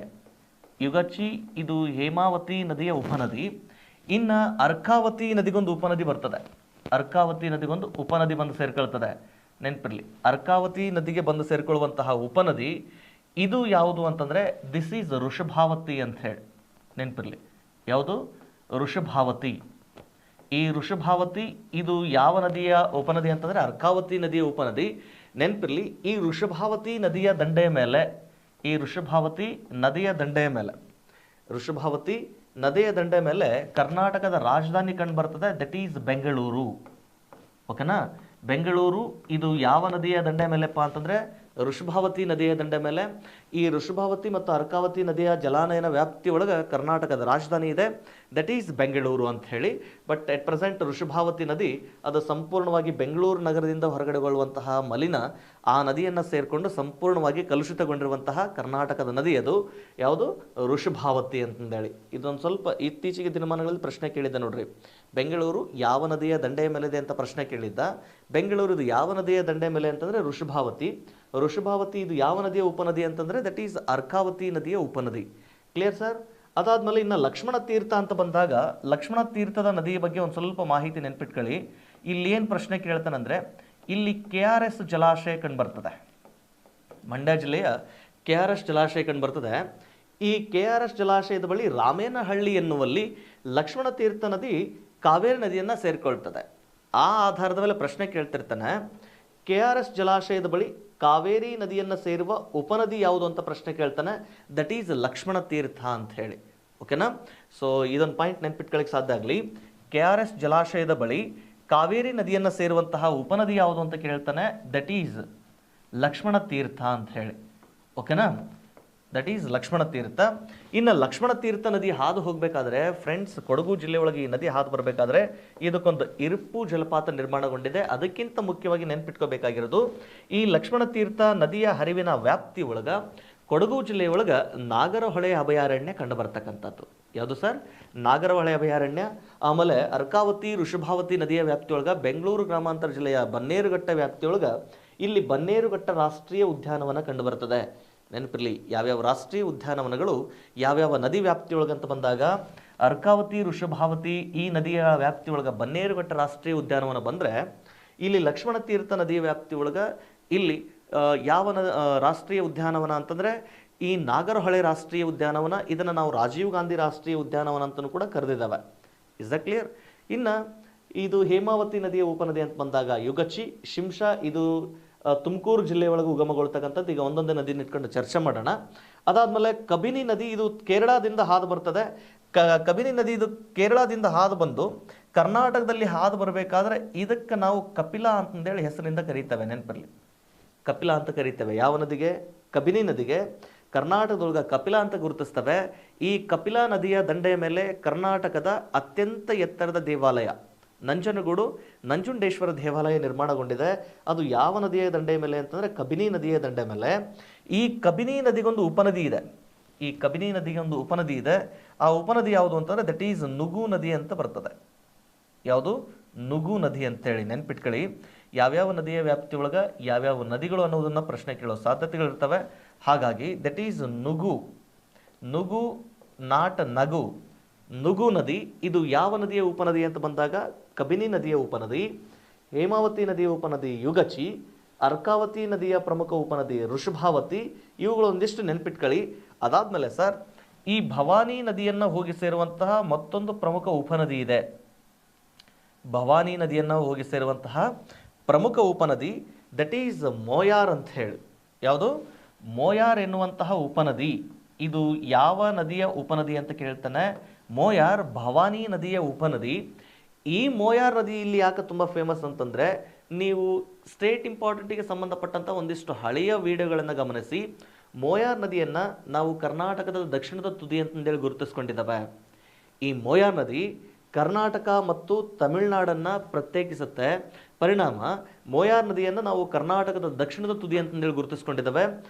Yagachi ಇದು ಹೇಮಾವತಿ ನದಿಯ ಉಪನದಿ. ಇನ್ನು ಅರ್ಕಾವತಿ ನದಿಗೊಂದು ಉಪನದಿ ಬರ್ತದೆ. ಅರ್ಕಾವತಿ ನದಿಗೊಂದು ಉಪನದಿ ಬಂದು ಸೇರ್ಕೊಳ್ತದೆ, ನೆನಪಿರಲಿ. ಅರ್ಕಾವತಿ ನದಿಗೆ ಬಂದು ಸೇರ್ಕೊಳ್ಳುವಂತಹ ಉಪನದಿ ಇದು ಯಾವುದು ಅಂತಂದರೆ ದಿಸ್ ಈಸ್ ಋಷಭಾವತಿ ಅಂತ ಹೇಳಿ ನೆನಪಿರಲಿ. ಯಾವುದು? ಋಷಭಾವತಿ. ಈ ಋಷಭಾವತಿ ಇದು ಯಾವ ನದಿಯ ಉಪನದಿ ಅಂತಂದರೆ ಅರ್ಕಾವತಿ ನದಿಯ ಉಪನದಿ. ನೆನಪಿರಲಿ, ಈ ಋಷಭಾವತಿ ನದಿಯ ದಂಡೆಯ ಮೇಲೆ, ಈ ಋಷಭಾವತಿ ನದಿಯ ದಂಡೆಯ ಮೇಲೆ, ಋಷಭಾವತಿ ನದಿಯ ದಂಡೆಯ ಮೇಲೆ ಕರ್ನಾಟಕದ ರಾಜಧಾನಿ ಕಂಡು ಬರ್ತದೆ, ದಟ್ ಈಸ್ ಬೆಂಗಳೂರು. ಓಕೆನಾ? ಬೆಂಗಳೂರು ಇದು ಯಾವ ನದಿಯ ದಂಡೆ ಮೇಲೆಪ್ಪ ಅಂತಂದರೆ ಋಷಭಾವತಿ ನದಿಯ ದಂಡೆ ಮೇಲೆ. ಈ ಋಷಭಾವತಿ ಮತ್ತು ಅರ್ಕಾವತಿ ನದಿಯ ಜಲಾನಯನ ವ್ಯಾಪ್ತಿಯೊಳಗೆ ಕರ್ನಾಟಕದ ರಾಜಧಾನಿ ಇದೆ, ದಟ್ ಈಸ್ ಬೆಂಗಳೂರು ಅಂತ ಹೇಳಿ. ಬಟ್ ಎಟ್ ಪ್ರೆಸೆಂಟ್ ಋಷಭಾವತಿ ನದಿ ಅದು ಸಂಪೂರ್ಣವಾಗಿ ಬೆಂಗಳೂರು ನಗರದಿಂದ ಹೊರಗಡೆಗೊಳ್ಳುವಂತಹ ಮಲಿನ ಆ ನದಿಯನ್ನು ಸೇರಿಕೊಂಡು ಸಂಪೂರ್ಣವಾಗಿ ಕಲುಷಿತಗೊಂಡಿರುವಂತಹ ಕರ್ನಾಟಕದ ನದಿ ಅದು ಯಾವುದು? ಋಷಭಾವತಿ ಅಂತಂದೇಳಿ. ಇದೊಂದು ಸ್ವಲ್ಪ ಇತ್ತೀಚೆಗೆ ದಿನಮಾನಗಳಲ್ಲಿ ಪ್ರಶ್ನೆ ಕೇಳಿದ್ದ ನೋಡ್ರಿ. ಬೆಂಗಳೂರು ಯಾವ ನದಿಯ ದಂಡೆಯ ಮೇಲಿದೆ ಅಂತ ಪ್ರಶ್ನೆ ಕೇಳಿದ್ದ. ಬೆಂಗಳೂರು ಇದು ಯಾವ ನದಿಯ ದಂಡೆಯ ಮೇಲೆ ಅಂತಂದರೆ ಋಷಭಾವತಿ. ಋಷಭಾವತಿ ಇದು ಯಾವ ನದಿಯ ಉಪನದಿ ಅಂತಂದರೆ ದಟ್ ಈಸ್ ಅರ್ಕಾವತಿ ನದಿಯ ಉಪನದಿ. Clear sir? ಅದಾದಮೇಲೆ ಇನ್ನು ಲಕ್ಷ್ಮಣ ತೀರ್ಥ ಅಂತ ಬಂದಾಗ ಲಕ್ಷ್ಮಣ ತೀರ್ಥದ ನದಿಯ ಬಗ್ಗೆ ಒಂದು ಸ್ವಲ್ಪ ಮಾಹಿತಿ ನೆನ್ಪಿಟ್ಕೊಳ್ಳಿ. ಇಲ್ಲಿ ಏನು ಪ್ರಶ್ನೆ ಕೇಳ್ತಾನಂದರೆ ಇಲ್ಲಿ KRS ಜಲಾಶಯ ಕಂಡುಬರ್ತದೆ. ಮಂಡ್ಯ ಜಿಲ್ಲೆಯ KRS ಜಲಾಶಯ ಕಂಡುಬರ್ತದೆ. ಈ KRS ಜಲಾಶಯದ ಬಳಿ ರಾಮೇನಹಳ್ಳಿ ಎನ್ನುವಲ್ಲಿ ಲಕ್ಷ್ಮಣ ತೀರ್ಥ ನದಿ ಕಾವೇರಿ ನದಿಯನ್ನು ಸೇರಿಕೊಳ್ತದೆ. ಆ ಆಧಾರದ ಮೇಲೆ ಪ್ರಶ್ನೆ ಕೇಳ್ತಿರ್ತಾನೆ, KRS ಜಲಾಶಯದ ಬಳಿ ಕಾವೇರಿ ನದಿಯನ್ನು ಸೇರುವ ಉಪನದಿ ಯಾವುದು ಅಂತ ಪ್ರಶ್ನೆ ಕೇಳ್ತಾನೆ, ದಟ್ ಈಸ್ ಲಕ್ಷ್ಮಣ ತೀರ್ಥ ಅಂತ ಹೇಳಿ. ಓಕೆನಾ? ಸೊ ಇದೊಂದು ಪಾಯಿಂಟ್ ನೆನ್ಪಿಟ್ಕೊಳ್ಳಿಕ್ಕೆ ಸಾಧ್ಯ ಆಗಲಿ. KRS ಜಲಾಶಯದ ಬಳಿ ಕಾವೇರಿ ನದಿಯನ್ನು ಸೇರುವಂತಹ ಉಪನದಿ ಯಾವುದು ಅಂತ ಕೇಳ್ತಾನೆ, ದಟ್ ಈಸ್ ಲಕ್ಷ್ಮಣ ತೀರ್ಥ ಅಂತ ಹೇಳಿ. ಓಕೆನಾ? That is Lakshmana Tirtha. ಇನ್ನು ಲಕ್ಷ್ಮಣ ತೀರ್ಥ ನದಿ ಹಾದು ಹೋಗಬೇಕಾದ್ರೆ ಫ್ರೆಂಡ್ಸ್, ಕೊಡಗು ಜಿಲ್ಲೆ ಒಳಗೆ ಈ ನದಿ ಹಾದು ಬರಬೇಕಾದ್ರೆ ಇದಕ್ಕೊಂದು ಇರುಪು ಜಲಪಾತ ನಿರ್ಮಾಣಗೊಂಡಿದೆ. ಅದಕ್ಕಿಂತ ಮುಖ್ಯವಾಗಿ ನೆನ್ಪಿಟ್ಕೋಬೇಕಾಗಿರೋದು ಈ ಲಕ್ಷ್ಮಣ ತೀರ್ಥ ನದಿಯ ಹರಿವಿನ ವ್ಯಾಪ್ತಿ ಒಳಗೆ ಕೊಡಗು ಜಿಲ್ಲೆಯೊಳಗೆ ನಾಗರಹೊಳೆ ಅಭಯಾರಣ್ಯ ಕಂಡು ಬರ್ತಕ್ಕಂಥದ್ದು. ಯಾವುದು ಸರ್? ನಾಗರಹೊಳೆ ಅಭಯಾರಣ್ಯ. ಆಮೇಲೆ ಅರ್ಕಾವತಿ ಋಷಭಾವತಿ ನದಿಯ ವ್ಯಾಪ್ತಿಯೊಳಗೆ ಬೆಂಗಳೂರು ಗ್ರಾಮಾಂತರ ಜಿಲ್ಲೆಯ ಬನ್ನೇರುಘಟ್ಟ ವ್ಯಾಪ್ತಿಯೊಳಗೆ ಇಲ್ಲಿ ಬನ್ನೇರುಘಟ್ಟ ರಾಷ್ಟ್ರೀಯ ಉದ್ಯಾನವನ ಕಂಡು ಬರ್ತದೆ. ನೆನಪಿರಲಿ, ಯಾವ್ಯಾವ ರಾಷ್ಟ್ರೀಯ ಉದ್ಯಾನವನಗಳು ಯಾವ್ಯಾವ ನದಿ ವ್ಯಾಪ್ತಿಯೊಳಗಂತ ಬಂದಾಗ ಅರ್ಕಾವತಿ ಋಷಭಾವತಿ ಈ ನದಿಯ ವ್ಯಾಪ್ತಿಯೊಳಗೆ ಬನ್ನೇರುಘಟ್ಟ ರಾಷ್ಟ್ರೀಯ ಉದ್ಯಾನವನ ಬಂದರೆ, ಇಲ್ಲಿ ಲಕ್ಷ್ಮಣ ತೀರ್ಥ ನದಿಯ ವ್ಯಾಪ್ತಿಯೊಳಗೆ ಇಲ್ಲಿ ಯಾವ ರಾಷ್ಟ್ರೀಯ ಉದ್ಯಾನವನ ಅಂತಂದರೆ ಈ ನಾಗರಹೊಳೆ ರಾಷ್ಟ್ರೀಯ ಉದ್ಯಾನವನ. ಇದನ್ನು ನಾವು ರಾಜೀವ್ ಗಾಂಧಿ ರಾಷ್ಟ್ರೀಯ ಉದ್ಯಾನವನ ಅಂತಲೂ ಕೂಡ ಕರೆದಿದ್ದಾವೆ. Is the clear? ಇನ್ನು ಇದು ಹೇಮಾವತಿ ನದಿಯ ಉಪನದಿ ಅಂತ ಬಂದಾಗ ಯುಗಚಿ, ಶಿಂಷಾ ಇದು ತುಮಕೂರು ಜಿಲ್ಲೆಯೊಳಗೆ ಉಗಮಗೊಳ್ತಕ್ಕಂಥದ್ದು. ಈಗ ಒಂದೊಂದೇ ನದಿನ ಇಟ್ಕೊಂಡು ಚರ್ಚೆ ಮಾಡೋಣ. ಅದಾದಮೇಲೆ ಕಬಿನಿ ನದಿ ಇದು ಕೇರಳದಿಂದ ಹಾದು ಬರ್ತದೆ. ಕಬಿನಿ ನದಿ ಇದು ಕೇರಳದಿಂದ ಹಾದು ಬಂದು ಕರ್ನಾಟಕದಲ್ಲಿ ಹಾದು ಬರಬೇಕಾದ್ರೆ ಇದಕ್ಕೆ ನಾವು ಕಪಿಲಾ ಅಂತಂದೇಳಿ ಹೆಸರಿಂದ ಕರೀತೇವೆ. ನೆನಪಿರಲಿ, ಕಪಿಲಾ ಅಂತ ಕರೀತೇವೆ. ಯಾವ ನದಿಗೆ? ಕಬಿನಿ ನದಿಗೆ. ಕರ್ನಾಟಕದೊಳಗೆ ಕಪಿಲಾ ಅಂತ ಗುರುತಿಸ್ತವೆ. ಈ ಕಪಿಲಾ ನದಿಯ ದಂಡೆಯ ಮೇಲೆ ಕರ್ನಾಟಕದ ಅತ್ಯಂತ ಎತ್ತರದ ದೇವಾಲಯ ನಂಜನಗೂಡು ನಂಜುಂಡೇಶ್ವರ ದೇವಾಲಯ ನಿರ್ಮಾಣಗೊಂಡಿದೆ. ಅದು ಯಾವ ನದಿಯ ದಂಡೆಯ ಮೇಲೆ ಅಂತಂದರೆ ಕಬಿನಿ ನದಿಯ ದಂಡೆ ಮೇಲೆ. ಈ ಕಬಿನಿ ನದಿಗೊಂದು ಉಪನದಿ ಇದೆ. ಈ ಕಬಿನಿ ನದಿಗೊಂದು ಉಪನದಿ ಇದೆ. ಆ ಉಪನದಿ ಯಾವುದು ಅಂತಂದರೆ ದಟ್ ಈಸ್ ನುಗು ನದಿ ಅಂತ ಬರ್ತದೆ. ಯಾವುದು? ನುಗು ನದಿ ಅಂತೇಳಿ ನೆನ್ಪಿಟ್ಕೊಳ್ಳಿ. ಯಾವ್ಯಾವ ನದಿಯ ವ್ಯಾಪ್ತಿಯೊಳಗೆ ಯಾವ್ಯಾವ ನದಿಗಳು ಅನ್ನೋದನ್ನು ಪ್ರಶ್ನೆ ಕೇಳೋ ಸಾಧ್ಯತೆಗಳಿರ್ತವೆ. ಹಾಗಾಗಿ that is Nugu. Nugu not ನಗು. ನುಗು ನದಿ ಇದು ಯಾವ ನದಿಯ ಉಪನದಿ ಅಂತ ಬಂದಾಗ ಕಬಿನಿ ನದಿಯ ಉಪನದಿ. ಹೇಮಾವತಿ ನದಿಯ ಉಪನದಿ ಯುಗಚಿ. ಅರ್ಕಾವತಿ ನದಿಯ ಪ್ರಮುಖ ಉಪನದಿ ಋಷಭಾವತಿ. ಇವುಗಳು ಒಂದಿಷ್ಟು ನೆನ್ಪಿಟ್ಕೊಳ್ಳಿ. ಅದಾದಮೇಲೆ ಸರ್, ಈ ಭವಾನಿ ನದಿಯನ್ನು ಹೋಗಿ ಸೇರುವಂತಹ ಮತ್ತೊಂದು ಪ್ರಮುಖ ಉಪನದಿ ಇದೆ. ಭವಾನಿ ನದಿಯನ್ನು ಹೋಗಿ ಸೇರುವಂತಹ ಪ್ರಮುಖ ಉಪನದಿ ದಟ್ ಈಸ್ ಮೋಯಾರ್ ಅಂತ ಹೇಳಿ. ಯಾವುದು? ಮೋಯಾರ್ ಎನ್ನುವಂತಹ ಉಪನದಿ. ಇದು ಯಾವ ನದಿಯ ಉಪನದಿ ಅಂತ ಕೇಳ್ತಾನೆ. ಮೋಯಾರ್ ಭವಾನಿ ನದಿಯ ಉಪನದಿ. ಈ ಮೋಯಾರ್ ನದಿ ಇಲ್ಲಿ ಯಾಕೆ ತುಂಬ ಫೇಮಸ್ ಅಂತಂದರೆ, ನೀವು ಸ್ಟೇಟ್ ಇಂಪಾರ್ಟೆಂಟಿಗೆ ಸಂಬಂಧಪಟ್ಟಂಥ ಒಂದಿಷ್ಟು ಹಳೆಯ ವಿಡಿಯೋಗಳನ್ನು ಗಮನಿಸಿ. ಮೋಯಾರ್ ನದಿಯನ್ನು ನಾವು ಕರ್ನಾಟಕದ ದಕ್ಷಿಣದ ತುದಿ ಅಂತಂದೇಳಿ ಗುರುತಿಸ್ಕೊಂಡಿದ್ದಾವೆ. ಈ ಮೋಯಾರ್ ನದಿ ಕರ್ನಾಟಕ ಮತ್ತು ತಮಿಳುನಾಡನ್ನು ಪ್ರತ್ಯೇಕಿಸುತ್ತೆ. ಪರಿಣಾಮ ಮೋಯಾರ್ ನದಿಯನ್ನು ನಾವು ಕರ್ನಾಟಕದ ದಕ್ಷಿಣದ ತುದಿ ಅಂತಂದೇಳಿ ಗುರುತಿಸ್ಕೊಂಡಿದ್ದೇವೆ.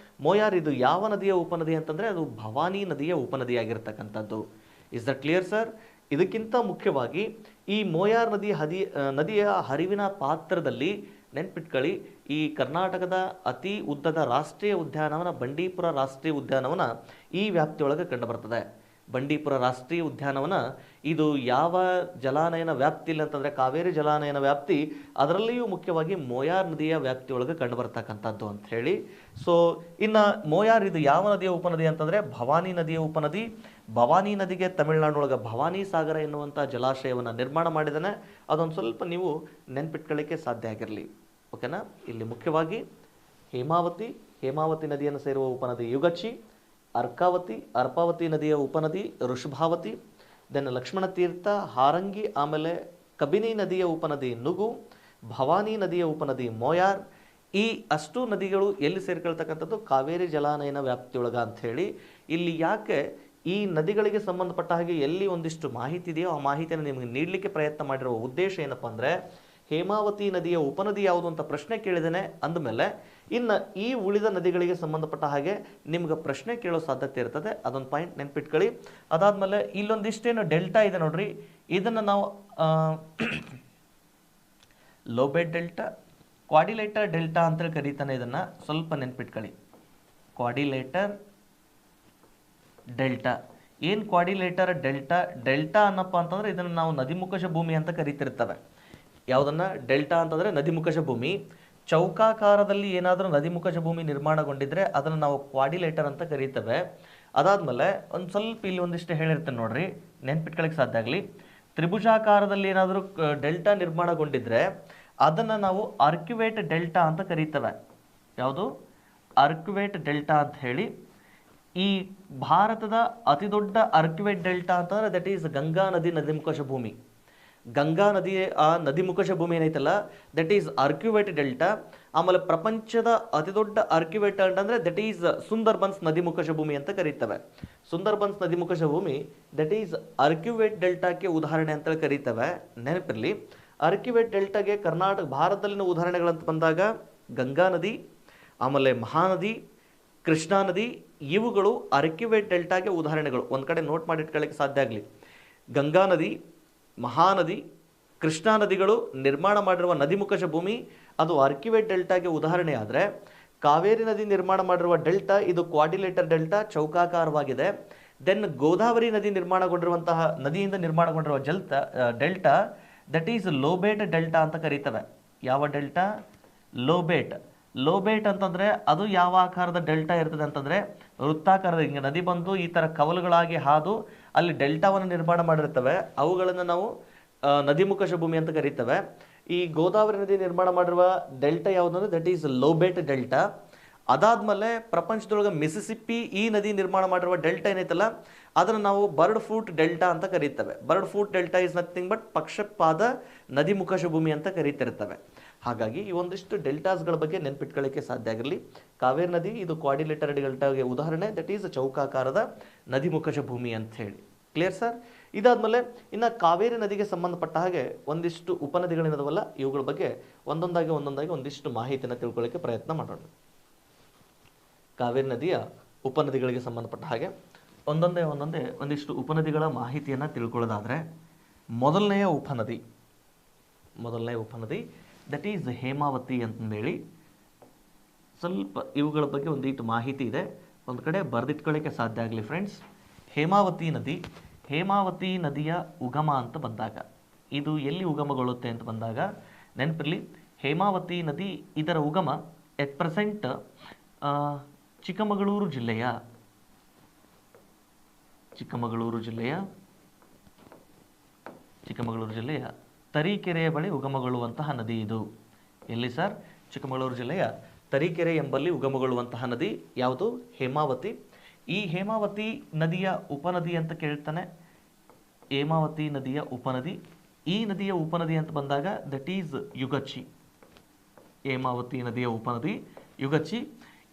ಮೋಯಾರ್ ಇದು ಯಾವ ನದಿಯ ಉಪನದಿ ಅಂತಂದರೆ ಅದು ಭವಾನಿ ನದಿಯ ಉಪನದಿಯಾಗಿರ್ತಕ್ಕಂಥದ್ದು. Is that clear sir? ಇದಕ್ಕಿಂತ ಮುಖ್ಯವಾಗಿ ಈ ಮೋಯಾರ್ ನದಿಯ ಹರಿವಿನ ಪಾತ್ರದಲ್ಲಿ ನೆನ್ಪಿಟ್ಕೊಳ್ಳಿ, ಈ ಕರ್ನಾಟಕದ ಅತಿ ಉದ್ದದ ರಾಷ್ಟ್ರೀಯ ಉದ್ಯಾನವನ ಬಂಡೀಪುರ ರಾಷ್ಟ್ರೀಯ ಉದ್ಯಾನವನ ಈ ವ್ಯಾಪ್ತಿಯೊಳಗೆ ಕಂಡುಬರ್ತದೆ. ಬಂಡೀಪುರ ರಾಷ್ಟ್ರೀಯ ಉದ್ಯಾನವನ ಇದು ಯಾವ ಜಲಾನಯನ ವ್ಯಾಪ್ತಿಯಲ್ಲಿ ಅಂತಂದರೆ ಕಾವೇರಿ ಜಲಾನಯನ ವ್ಯಾಪ್ತಿ, ಅದರಲ್ಲಿಯೂ ಮುಖ್ಯವಾಗಿ ಮೋಯಾರ್ ನದಿಯ ವ್ಯಾಪ್ತಿಯೊಳಗೆ ಕಂಡುಬರ್ತಕ್ಕಂಥದ್ದು ಅಂತ ಹೇಳಿ. ಸೊ ಇನ್ನು ಮೋಯಾರ್ ಇದು ಯಾವ ನದಿಯ ಉಪನದಿ ಅಂತಂದರೆ ಭವಾನಿ ನದಿಯ ಉಪನದಿ. ಭವಾನಿ ನದಿಗೆ ತಮಿಳುನಾಡೊಳಗೆ ಭವಾನಿ ಸಾಗರ ಎನ್ನುವಂಥ ಜಲಾಶಯವನ್ನು ನಿರ್ಮಾಣ ಮಾಡಿದ್ದಾನೆ. ಅದೊಂದು ಸ್ವಲ್ಪ ನೀವು ನೆನ್ಪಿಟ್ಕೊಳ್ಳಿಕ್ಕೆ ಸಾಧ್ಯ ಆಗಿರಲಿ. ಓಕೆನಾ? ಇಲ್ಲಿ ಮುಖ್ಯವಾಗಿ ಹೇಮಾವತಿ ನದಿಯನ್ನು ಸೇರುವ ಉಪನದಿ ಯುಗಚಿ, ಅರ್ಕಾವತಿ ನದಿಯ ಉಪನದಿ ಋಷಭಾವತಿ, ದೆನ್ ಲಕ್ಷ್ಮಣ ತೀರ್ಥ, ಹಾರಂಗಿ, ಆಮೇಲೆ ಕಬಿನಿ ನದಿಯ ಉಪನದಿ ನುಗು, ಭವಾನಿ ನದಿಯ ಉಪನದಿ ಮೋಯಾರ್. ಈ ಅಷ್ಟು ನದಿಗಳು ಎಲ್ಲಿ ಸೇರ್ಕೊಳ್ತಕ್ಕಂಥದ್ದು? ಕಾವೇರಿ ಜಲಾನಯನ ವ್ಯಾಪ್ತಿಯೊಳಗ ಅಂಥೇಳಿ. ಇಲ್ಲಿ ಯಾಕೆ ಈ ನದಿಗಳಿಗೆ ಸಂಬಂಧಪಟ್ಟ ಹಾಗೆ ಎಲ್ಲಿ ಒಂದಿಷ್ಟು ಮಾಹಿತಿ ಇದೆಯೋ ಆ ಮಾಹಿತಿಯನ್ನು ನಿಮಗೆ ನೀಡಲಿಕ್ಕೆ ಪ್ರಯತ್ನ ಮಾಡಿರುವ ಉದ್ದೇಶ ಏನಪ್ಪ ಅಂದರೆ, ಹೇಮಾವತಿ ನದಿಯ ಉಪನದಿ ಯಾವುದು ಅಂತ ಪ್ರಶ್ನೆ ಕೇಳಿದ್ದೇನೆ ಅಂದಮೇಲೆ ಇನ್ನು ಈ ಉಳಿದ ನದಿಗಳಿಗೆ ಸಂಬಂಧಪಟ್ಟ ಹಾಗೆ ನಿಮ್ಗೆ ಪ್ರಶ್ನೆ ಕೇಳೋ ಸಾಧ್ಯತೆ ಇರ್ತದೆ. ಅದೊಂದು ಪಾಯಿಂಟ್ ನೆನ್ಪಿಟ್ಕೊಳ್ಳಿ. ಅದಾದಮೇಲೆ ಇಲ್ಲೊಂದಿಷ್ಟೇನು ಡೆಲ್ಟಾ ಇದೆ ನೋಡ್ರಿ, ಇದನ್ನು ನಾವು ಲೋಬೆಡ್ ಡೆಲ್ಟಾ, ಕ್ವಾಡಿಲೇಟರ್ ಡೆಲ್ಟಾ ಅಂತೇಳಿ ಕರೀತಾನೆ. ಇದನ್ನು ಸ್ವಲ್ಪ ನೆನ್ಪಿಟ್ಕೊಳ್ಳಿ. ಕ್ವಾಡಿಲೇಟರ್ ಡೆಲ್ಟಾ. ಏನು ಕ್ವಾಡಿಲೇಟರ್ ಡೆಲ್ಟಾ ಅನ್ನಪ್ಪ ಅಂತಂದರೆ ಇದನ್ನು ನಾವು ನದಿಮುಖಜ ಭೂಮಿ ಅಂತ ಕರಿತಿರ್ತವೆ. ಯಾವುದನ್ನು? ಡೆಲ್ಟಾ ಅಂತಂದರೆ ನದಿಮುಖಜ ಭೂಮಿ. ಚೌಕಾಕಾರದಲ್ಲಿ ಏನಾದರೂ ನದಿಮುಖಜ ಭೂಮಿ ನಿರ್ಮಾಣಗೊಂಡಿದ್ರೆ ಅದನ್ನು ನಾವು ಕ್ವಾಡಿಲೇಟರ್ ಅಂತ ಕರೀತೇವೆ. ಅದಾದಮೇಲೆ ಒಂದು ಸ್ವಲ್ಪ ಇಲ್ಲಿ ಒಂದಿಷ್ಟು ಹೇಳಿರ್ತೇನೆ ನೋಡ್ರಿ, ನೆನ್ಪಿಟ್ಕೊಳ್ಳಿಕ್ಕೆ ಸಾಧ್ಯ ಆಗಲಿ. ತ್ರಿಭುಜಾಕಾರದಲ್ಲಿ ಏನಾದರೂ ಡೆಲ್ಟಾ ನಿರ್ಮಾಣಗೊಂಡಿದ್ರೆ ಅದನ್ನು ನಾವು ಆರ್ಕ್ಯುವೇಟ್ ಡೆಲ್ಟಾ ಅಂತ ಕರೀತೇವೆ. ಯಾವುದು? ಆರ್ಕ್ಯುವೇಟ್ ಡೆಲ್ಟಾ ಅಂತ ಹೇಳಿ. ಈ ಭಾರತದ ಅತಿ ದೊಡ್ಡ ಆರ್ಕ್ಯುವೇಟ್ ಡೆಲ್ಟಾ ಅಂತಂದರೆ ದಟ್ ಈಸ್ ಗಂಗಾ ನದಿ ನದಿಮುಖಜ ಭೂಮಿ. ಗಂಗಾ ನದಿ ಆ ನದಿಮುಖಜ ಭೂಮಿ ಏನೈತಲ್ಲ ದಟ್ ಈಸ್ ಆರ್ಕ್ಯುವೇಟ್ ಡೆಲ್ಟಾ. ಆಮೇಲೆ ಪ್ರಪಂಚದ ಅತಿ ದೊಡ್ಡ ಆರ್ಕ್ಯುವೇಟ್ ಅಂತಂದರೆ ದಟ್ ಈಸ್ ಸುಂದರ್ಬನ್ಸ್ ನದಿಮುಖಜ ಭೂಮಿ ಅಂತ ಕರೀತೇವೆ. ಸುಂದರ್ಬನ್ಸ್ ನದಿಮುಖಜ ಭೂಮಿ ದಟ್ ಈಸ್ ಆರ್ಕ್ಯುವೇಟ್ ಡೆಲ್ಟಾಕ್ಕೆ ಉದಾಹರಣೆ ಅಂತೇಳಿ ಕರೀತೇವೆ. ನೆನಪಿರಲಿ, ಆರ್ಕ್ಯುವೇಟ್ ಡೆಲ್ಟಾಗೆ ಕರ್ನಾಟಕ ಭಾರತದಲ್ಲಿನ ಉದಾಹರಣೆಗಳಂತ ಬಂದಾಗ ಗಂಗಾ ನದಿ, ಆಮೇಲೆ ಮಹಾನದಿ, ಕೃಷ್ಣಾ ನದಿ, ಇವುಗಳು ಆರ್ಕ್ಯುವೇಟ್ ಡೆಲ್ಟಾಗೆ ಉದಾಹರಣೆಗಳು. ಒಂದು ಕಡೆ ನೋಟ್ ಮಾಡಿ ಇಟ್ಕೊಳ್ಳಿಕ್ಕೆ ಸಾಧ್ಯ ಆಗಲಿ. ಗಂಗಾ ನದಿ, ಮಹಾನದಿ, ಕೃಷ್ಣಾ ನದಿಗಳು ನಿರ್ಮಾಣ ಮಾಡಿರುವ ನದಿಮುಖಜ ಭೂಮಿ ಅದು ಆರ್ಕ್ಯುವೇಟ್ ಡೆಲ್ಟಾಗೆ ಉದಾಹರಣೆ ಆದರೆ, ಕಾವೇರಿ ನದಿ ನಿರ್ಮಾಣ ಮಾಡಿರುವ ಡೆಲ್ಟಾ ಇದು ಕ್ವಾಡಿಲೇಟರ್ ಡೆಲ್ಟಾ, ಚೌಕಾಕಾರವಾಗಿದೆ. ದೆನ್ ಗೋದಾವರಿ ನದಿ ನಿರ್ಮಾಣಗೊಂಡಿರುವಂತಹ ನದಿಯಿಂದ ನಿರ್ಮಾಣಗೊಂಡಿರುವ delta that is lobate delta ಅಂತ ಕರೀತವೆ. ಯಾವ ಡೆಲ್ಟಾ? ಲೋಬೇಟ್ ಅಂತಂದರೆ ಅದು ಯಾವ ಆಕಾರದ ಡೆಲ್ಟಾ ಇರ್ತದೆ ಅಂತಂದರೆ ವೃತ್ತಾಕಾರದ. ಹಿಂಗೆ ನದಿ ಬಂದು ಈ ಥರ ಕವಲುಗಳಾಗಿ ಹಾದು ಅಲ್ಲಿ ಡೆಲ್ಟಾವನ್ನು ನಿರ್ಮಾಣ ಮಾಡಿರ್ತವೆ. ಅವುಗಳನ್ನು ನಾವು ನದಿಮುಖಜ ಭೂಮಿ ಅಂತ ಕರೀತೇವೆ. ಈ ಗೋದಾವರಿ ನದಿ ನಿರ್ಮಾಣ ಮಾಡಿರುವ ಡೆಲ್ಟಾ ಯಾವುದಂದ್ರೆ ದಟ್ ಈಸ್ ಲೋಬೇಟ್ ಡೆಲ್ಟಾ. ಅದಾದಮೇಲೆ ಪ್ರಪಂಚದೊಳಗೆ ಮಿಸಿಸಿಪ್ಪಿ ಈ ನದಿ ನಿರ್ಮಾಣ ಮಾಡಿರುವ ಡೆಲ್ಟಾ ಏನೈತಲ್ಲ ಅದನ್ನು ನಾವು ಬರ್ಡ್ ಫೂಟ್ ಡೆಲ್ಟಾ ಅಂತ ಕರೀತೇವೆ. Bird foot delta is nothing but ಪಕ್ಷಪಾದ ನದಿಮುಖಜ ಭೂಮಿ ಅಂತ ಕರೀತಿರ್ತವೆ. ಹಾಗಾಗಿ ಈ ಒಂದಿಷ್ಟು ಡೆಲ್ಟಾಸ್ಗಳ ಬಗ್ಗೆ ನೆನ್ಪಿಟ್ಕೊಳ್ಳಿಕ್ಕೆ ಸಾಧ್ಯ ಆಗಿರಲಿ. ಕಾವೇರಿ ನದಿ ಇದು ಕ್ವಾಡಿಲೇಟರ್ ಡೆಲ್ಟಾಗೆ ಉದಾಹರಣೆ, ದಟ್ ಈಸ್ ಚೌಕಾಕಾರದ ನದಿಮುಖಜ ಭೂಮಿ ಅಂತ ಹೇಳಿ. Clear sir? ಇದಾದಮೇಲೆ ಇನ್ನು ಕಾವೇರಿ ನದಿಗೆ ಸಂಬಂಧಪಟ್ಟ ಹಾಗೆ ಒಂದಿಷ್ಟು ಉಪನದಿಗಳೇನದವಲ್ಲ ಇವುಗಳ ಬಗ್ಗೆ ಒಂದೊಂದಾಗಿ ಒಂದಿಷ್ಟು ಮಾಹಿತಿಯನ್ನು ತಿಳ್ಕೊಳ್ಳಿಕ್ಕೆ ಪ್ರಯತ್ನ ಮಾಡೋಣ. ಕಾವೇರಿ ನದಿಯ ಉಪನದಿಗಳಿಗೆ ಸಂಬಂಧಪಟ್ಟ ಹಾಗೆ ಒಂದೊಂದೇ ಒಂದಿಷ್ಟು ಉಪನದಿಗಳ ಮಾಹಿತಿಯನ್ನು ತಿಳ್ಕೊಳ್ಳೋದಾದರೆ, ಮೊದಲನೆಯ ಉಪನದಿ ದಟ್ ಈಸ್ ಹೇಮಾವತಿ ಅಂತಂದೇಳಿ. ಸ್ವಲ್ಪ ಇವುಗಳ ಬಗ್ಗೆ ಒಂದಿಟ್ಟು ಮಾಹಿತಿ ಇದೆ, ಒಂದು ಕಡೆ ಬರೆದಿಟ್ಕೊಳ್ಳಿಕ್ಕೆ ಸಾಧ್ಯ ಆಗಲಿ ಫ್ರೆಂಡ್ಸ್. ಹೇಮಾವತಿ ನದಿಯ ಉಗಮ ಅಂತ ಬಂದಾಗ ಇದು ಎಲ್ಲಿ ಉಗಮಗೊಳ್ಳುತ್ತೆ ಅಂತ ಬಂದಾಗ ನೆನಪಿರಲಿ, ಹೇಮಾವತಿ ನದಿ ಇದರ ಉಗಮ ಎಟ್ ಪ್ರೆಸೆಂಟ್ ಚಿಕ್ಕಮಗಳೂರು ಜಿಲ್ಲೆಯ ತರೀಕೆರೆಯ ಬಳಿ ಉಗಮಗೊಳ್ಳುವಂತಹ ನದಿ ಇದು. ಎಲ್ಲಿ ಸರ್? ಚಿಕ್ಕಮಗಳೂರು ಜಿಲ್ಲೆಯ ತರೀಕೆರೆ ಎಂಬಲ್ಲಿ ಉಗಮಗೊಳ್ಳುವಂತಹ ನದಿ ಯಾವುದು? ಹೇಮಾವತಿ. ಈ ಹೇಮಾವತಿ ನದಿಯ ಉಪನದಿ ಅಂತ ಕೇಳ್ತಾನೆ. ಹೇಮಾವತಿ ನದಿಯ ಉಪನದಿ, ಈ ನದಿಯ ಉಪನದಿ ಅಂತ ಬಂದಾಗ ದಟ್ ಈಸ್ ಯುಗಚಿ. ಹೇಮಾವತಿ ನದಿಯ ಉಪನದಿ ಯುಗಚಿ.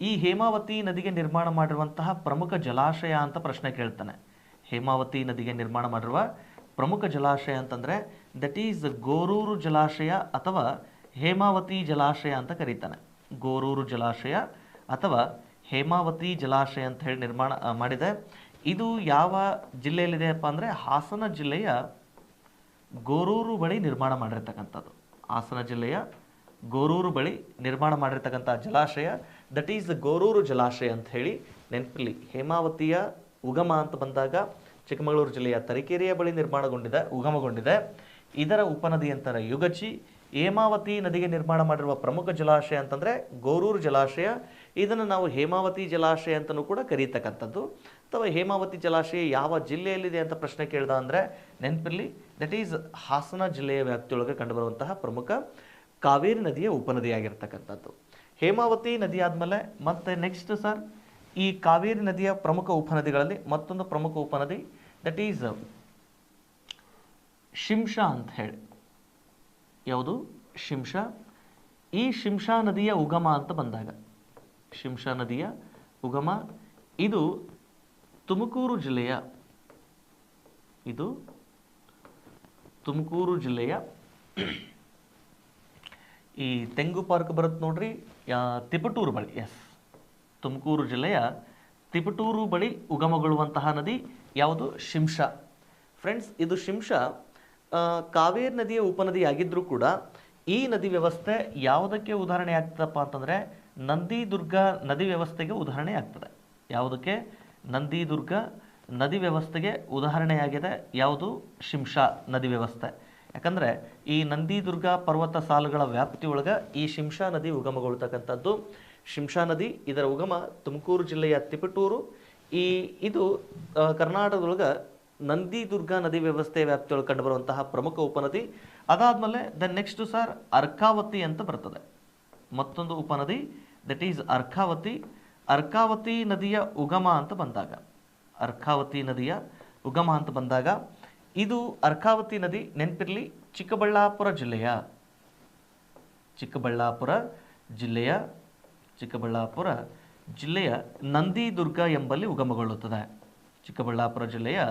ಈ ಹೇಮಾವತಿ ನದಿಗೆ ನಿರ್ಮಾಣ ಮಾಡಿರುವಂತಹ ಪ್ರಮುಖ ಜಲಾಶಯ ಅಂತ ಪ್ರಶ್ನೆ ಕೇಳ್ತಾನೆ. ಹೇಮಾವತಿ ನದಿಗೆ ನಿರ್ಮಾಣ ಮಾಡಿರುವ ಪ್ರಮುಖ ಜಲಾಶಯ ಅಂತಂದರೆ ದಟ್ ಈಸ್ ಗೋರೂರು ಜಲಾಶಯ ಅಥವಾ ಹೇಮಾವತಿ ಜಲಾಶಯ ಅಂತ ಕರೀತಾನೆ. ಗೋರೂರು ಜಲಾಶಯ ಅಥವಾ ಹೇಮಾವತಿ ಜಲಾಶಯ ಅಂತ ಹೇಳಿ ನಿರ್ಮಾಣ ಮಾಡಿದೆ. ಇದು ಯಾವ ಜಿಲ್ಲೆಯಲ್ಲಿದೆಯಪ್ಪ ಅಂದರೆ ಹಾಸನ ಜಿಲ್ಲೆಯ ಗೋರೂರು ಬಳಿ ನಿರ್ಮಾಣ ಮಾಡಿರ್ತಕ್ಕಂಥದ್ದು. ಹಾಸನ ಜಿಲ್ಲೆಯ ಗೋರೂರು ಬಳಿ ನಿರ್ಮಾಣ ಮಾಡಿರ್ತಕ್ಕಂಥ ಜಲಾಶಯ ದಟ್ ಈಸ್ ಗೋರೂರು ಜಲಾಶಯ ಅಂತ ಹೇಳಿ ನೆನಪಿರಲಿ. ಹೇಮಾವತಿಯ ಉಗಮ ಅಂತ ಬಂದಾಗ ಚಿಕ್ಕಮಗಳೂರು ಜಿಲ್ಲೆಯ ತರೀಕೆರೆಯ ಬಳಿ ಉಗಮಗೊಂಡಿದೆ. ಇದರ ಉಪನದಿ ಅಂತಾರೆ ಯುಗಚಿ. ಹೇಮಾವತಿ ನದಿಗೆ ನಿರ್ಮಾಣ ಮಾಡಿರುವ ಪ್ರಮುಖ ಜಲಾಶಯ ಅಂತಂದರೆ ಗೋರೂರು ಜಲಾಶಯ. ಇದನ್ನು ನಾವು ಹೇಮಾವತಿ ಜಲಾಶಯ ಅಂತಲೂ ಕೂಡ ಕರೀತಕ್ಕಂಥದ್ದು. ಅಥವಾ ಹೇಮಾವತಿ ಜಲಾಶಯ ಯಾವ ಜಿಲ್ಲೆಯಲ್ಲಿದೆ ಅಂತ ಪ್ರಶ್ನೆ ಕೇಳ್ದ ಅಂದರೆ ನೆನಪಿರಲಿ, ದಟ್ ಈಸ್ ಹಾಸನ ಜಿಲ್ಲೆಯ ವ್ಯಾಪ್ತಿಯೊಳಗೆ ಕಂಡುಬರುವಂತಹ ಪ್ರಮುಖ ಕಾವೇರಿ ನದಿಯ ಉಪನದಿಯಾಗಿರ್ತಕ್ಕಂಥದ್ದು. ಹೇಮಾವತಿ ನದಿ ಆದಮೇಲೆ ಮತ್ತೆ ನೆಕ್ಸ್ಟ್ ಸರ್, ಈ ಕಾವೇರಿ ನದಿಯ ಪ್ರಮುಖ ಉಪನದಿಗಳಲ್ಲಿ ಮತ್ತೊಂದು ಪ್ರಮುಖ ಉಪನದಿ ದಟ್ ಈಸ್ ಶಿಂಷಾ ಅಂತ ಹೇಳಿ. ಯಾವುದು? ಶಿಂಷಾ. ಈ ಶಿಂಷಾ ನದಿಯ ಉಗಮ ಅಂತ ಬಂದಾಗ, ಶಿಂಷಾ ನದಿಯ ಉಗಮ ಇದು ತುಮಕೂರು ಜಿಲ್ಲೆಯ ಈ ತೆಂಗು ಪಾರ್ಕ್ ಬರುತ್ತೆ ನೋಡ್ರಿ, ತಿಪಟೂರು ಬಳಿ. ಎಸ್, ತುಮಕೂರು ಜಿಲ್ಲೆಯ ತಿಪಟೂರು ಬಳಿ ಉಗಮಗೊಳ್ಳುವಂತಹ ನದಿ ಯಾವುದು? ಶಿಂಷಾ. ಫ್ರೆಂಡ್ಸ್, ಇದು ಶಿಂಷಾ ಕಾವೇರಿ ನದಿಯ ಉಪನದಿಯಾಗಿದ್ದರೂ ಕೂಡ ಈ ನದಿ ವ್ಯವಸ್ಥೆ ಯಾವುದಕ್ಕೆ ಉದಾಹರಣೆ ಆಗ್ತದಪ್ಪ ಅಂತಂದರೆ ನಂದಿದುರ್ಗ ನದಿ ವ್ಯವಸ್ಥೆಗೆ ಉದಾಹರಣೆ ಆಗ್ತದೆ. ಯಾವುದಕ್ಕೆ? ನಂದಿದುರ್ಗ ನದಿ ವ್ಯವಸ್ಥೆಗೆ ಉದಾಹರಣೆಯಾಗಿದೆ ಯಾವುದು? ಶಿಂಷಾ ನದಿ ವ್ಯವಸ್ಥೆ. ಯಾಕಂದರೆ ಈ ನಂದಿದುರ್ಗ ಪರ್ವತ ಸಾಲುಗಳ ವ್ಯಾಪ್ತಿಯೊಳಗೆ ಈ ಶಿಂಷಾ ನದಿ ಉಗಮಗೊಳ್ತಕ್ಕಂಥದ್ದು. ಶಿಂಷಾ ನದಿ ಇದರ ಉಗಮ ತುಮಕೂರು ಜಿಲ್ಲೆಯ ತಿಪಟೂರು. ಇದು ಕರ್ನಾಟಕದೊಳಗೆ ನಂದಿದುರ್ಗ ನದಿ ವ್ಯವಸ್ಥೆ ವ್ಯಾಪ್ತಿಯೊಳಗೆ ಕಂಡುಬರುವಂತಹ ಪ್ರಮುಖ ಉಪನದಿ. ಅದಾದಮೇಲೆ ನೆಕ್ಸ್ಟ್ ಸರ್ ಅರ್ಕಾವತಿ ಅಂತ ಬರ್ತದೆ. ಮತ್ತೊಂದು ಉಪನದಿ ದಟ್ ಈಸ್ ಅರ್ಕಾವತಿ. ಅರ್ಕಾವತಿ ನದಿಯ ಉಗಮ ಅಂತ ಬಂದಾಗ ಇದು ಅರ್ಕಾವತಿ ನದಿ ನೆನಪಿರಲಿ ಚಿಕ್ಕಬಳ್ಳಾಪುರ ಜಿಲ್ಲೆಯ ನಂದಿದುರ್ಗ ಎಂಬಲ್ಲಿ ಉಗಮಗೊಳ್ಳುತ್ತದೆ. ಚಿಕ್ಕಬಳ್ಳಾಪುರ ಜಿಲ್ಲೆಯ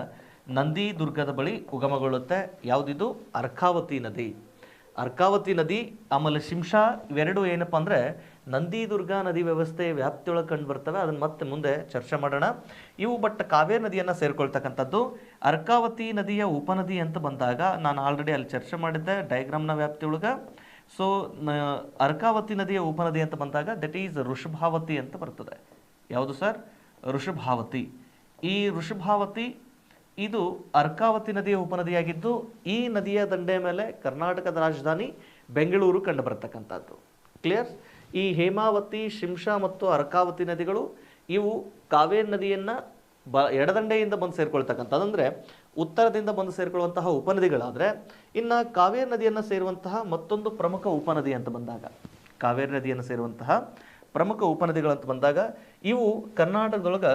ನಂದಿದುರ್ಗದ ಬಳಿ ಉಗಮಗೊಳ್ಳುತ್ತೆ. ಯಾವುದಿದು? ಅರ್ಕಾವತಿ ನದಿ. ಆಮೇಲೆ ಶಿಂಷಾ ಇವೆರಡು ಏನಪ್ಪ ಅಂದರೆ ನಂದಿದುರ್ಗ ನದಿ ವ್ಯವಸ್ಥೆ ವ್ಯಾಪ್ತಿಯೊಳಗೆ ಕಂಡು ಬರ್ತವೆ. ಅದನ್ನು ಮತ್ತೆ ಮುಂದೆ ಚರ್ಚೆ ಮಾಡೋಣ. ಇವು ಕಾವೇರಿ ನದಿಯನ್ನು ಸೇರಿಕೊಳ್ತಕ್ಕಂಥದ್ದು. ಅರ್ಕಾವತಿ ನದಿಯ ಉಪನದಿ ಅಂತ ಬಂದಾಗ ನಾನು ಆಲ್ರೆಡಿ ಅಲ್ಲಿ ಚರ್ಚೆ ಮಾಡಿದ್ದೆ ಡಯಾಗ್ರಾಮ್ನ ವ್ಯಾಪ್ತಿಯೊಳಗೆ. ಸೊ ಅರ್ಕಾವತಿ ನದಿಯ ಉಪನದಿ ಅಂತ ಬಂದಾಗ ದಟ್ ಈಸ್ ಋಷಭಾವತಿ ಅಂತ ಬರ್ತದೆ. ಯಾವುದು ಸರ್? ಋಷಭಾವತಿ. ಈ ಋಷಭಾವತಿ ಇದು ಅರ್ಕಾವತಿ ನದಿಯ ಉಪನದಿಯಾಗಿದ್ದು ಈ ನದಿಯ ದಂಡೆಯ ಮೇಲೆ ಕರ್ನಾಟಕದ ರಾಜಧಾನಿ ಬೆಂಗಳೂರು ಕಂಡು ಬರತಕ್ಕಂಥದ್ದು. ಕ್ಲಿಯರ್? ಈ ಹೇಮಾವತಿ, ಶಿಂಷಾ ಮತ್ತು ಅರ್ಕಾವತಿ ನದಿಗಳು ಇವು ಕಾವೇರಿ ನದಿಯನ್ನು ಎಡದಂಡೆಯಿಂದ ಬಂದು ಸೇರಿಕೊಳ್ತಕ್ಕಂಥದ್ದು, ಅಂದರೆ ಉತ್ತರದಿಂದ ಬಂದು ಸೇರಿಕೊಳ್ಳುವಂತಹ ಉಪನದಿಗಳಾದರೆ, ಇನ್ನು ಕಾವೇರಿ ನದಿಯನ್ನು ಸೇರುವಂತಹ ಮತ್ತೊಂದು ಪ್ರಮುಖ ಉಪನದಿ ಅಂತ ಬಂದಾಗ, ಕಾವೇರಿ ನದಿಯನ್ನು ಸೇರುವಂತಹ ಪ್ರಮುಖ ಉಪನದಿಗಳಂತ ಬಂದಾಗ ಇವು ಕರ್ನಾಟಕದೊಳಗೆ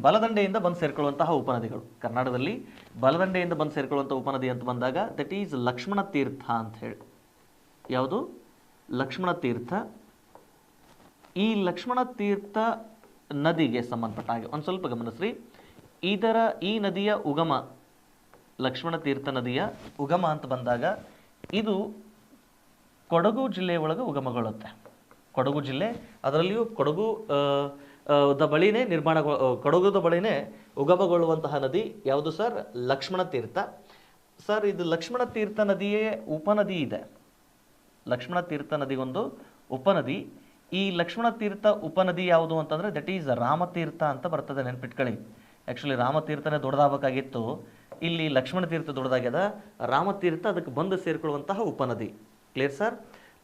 ಬಲದಂಡೆಯಿಂದ ಬಂದು ಸೇರಿಕೊಳ್ಳುವಂತಹ ಉಪನದಿಗಳು. ಕರ್ನಾಟಕದಲ್ಲಿ ಬಲದಂಡೆಯಿಂದ ಬಂದು ಸೇರಿಕೊಳ್ಳುವಂಥ ಉಪನದಿ ಅಂತ ಬಂದಾಗ ದಟ್ ಈಸ್ ಲಕ್ಷ್ಮಣ ತೀರ್ಥ ಅಂತ ಹೇಳಿ. ಯಾವುದು? ಲಕ್ಷ್ಮಣ ತೀರ್ಥ. ಈ ಲಕ್ಷ್ಮಣ ತೀರ್ಥ ನದಿಗೆ ಸಂಬಂಧಪಟ್ಟ ಹಾಗೆ ಒಂದು ಸ್ವಲ್ಪ ಗಮನಿಸ್ರಿ. ಈ ನದಿಯ ಉಗಮ, ಲಕ್ಷ್ಮಣ ತೀರ್ಥ ನದಿಯ ಉಗಮ ಅಂತ ಬಂದಾಗ ಇದು ಕೊಡಗು ಜಿಲ್ಲೆಯ ಒಳಗೆ ಉಗಮಗೊಳ್ಳುತ್ತೆ. ಕೊಡಗು ಜಿಲ್ಲೆ, ಅದರಲ್ಲಿಯೂ ಕೊಡಗುದ ಬಳಿನೇ ಉಗಮಗೊಳ್ಳುವಂತಹ ನದಿ ಯಾವುದು ಸರ್? ಲಕ್ಷ್ಮಣ ತೀರ್ಥ. ಸರ್, ಇದು ಲಕ್ಷ್ಮಣ ತೀರ್ಥ ನದಿಯೇ ಉಪನದಿ ಇದೆ. ಲಕ್ಷ್ಮಣ ತೀರ್ಥ ನದಿಗೊಂದು ಉಪನದಿ. ಈ ಲಕ್ಷ್ಮಣ ತೀರ್ಥ ಉಪನದಿ ಯಾವುದು ಅಂತಂದರೆ ದಟ್ ಈಸ್ ರಾಮತೀರ್ಥ ಅಂತ ಬರ್ತದೆ. ನೆನ್ಪಿಟ್ಕೊಳ್ಳಿ. ಆ್ಯಕ್ಚುಲಿ ರಾಮತೀರ್ಥನೇ ದೊಡ್ಡದಾಗಬೇಕಾಗಿತ್ತು, ಇಲ್ಲಿ ಲಕ್ಷ್ಮಣ ತೀರ್ಥ ದೊಡ್ಡದಾಗ್ಯದ. ರಾಮತೀರ್ಥ ಅದಕ್ಕೆ ಬಂದು ಸೇರಿಕೊಳ್ಳುವಂತಹ ಉಪನದಿ. Clear sir?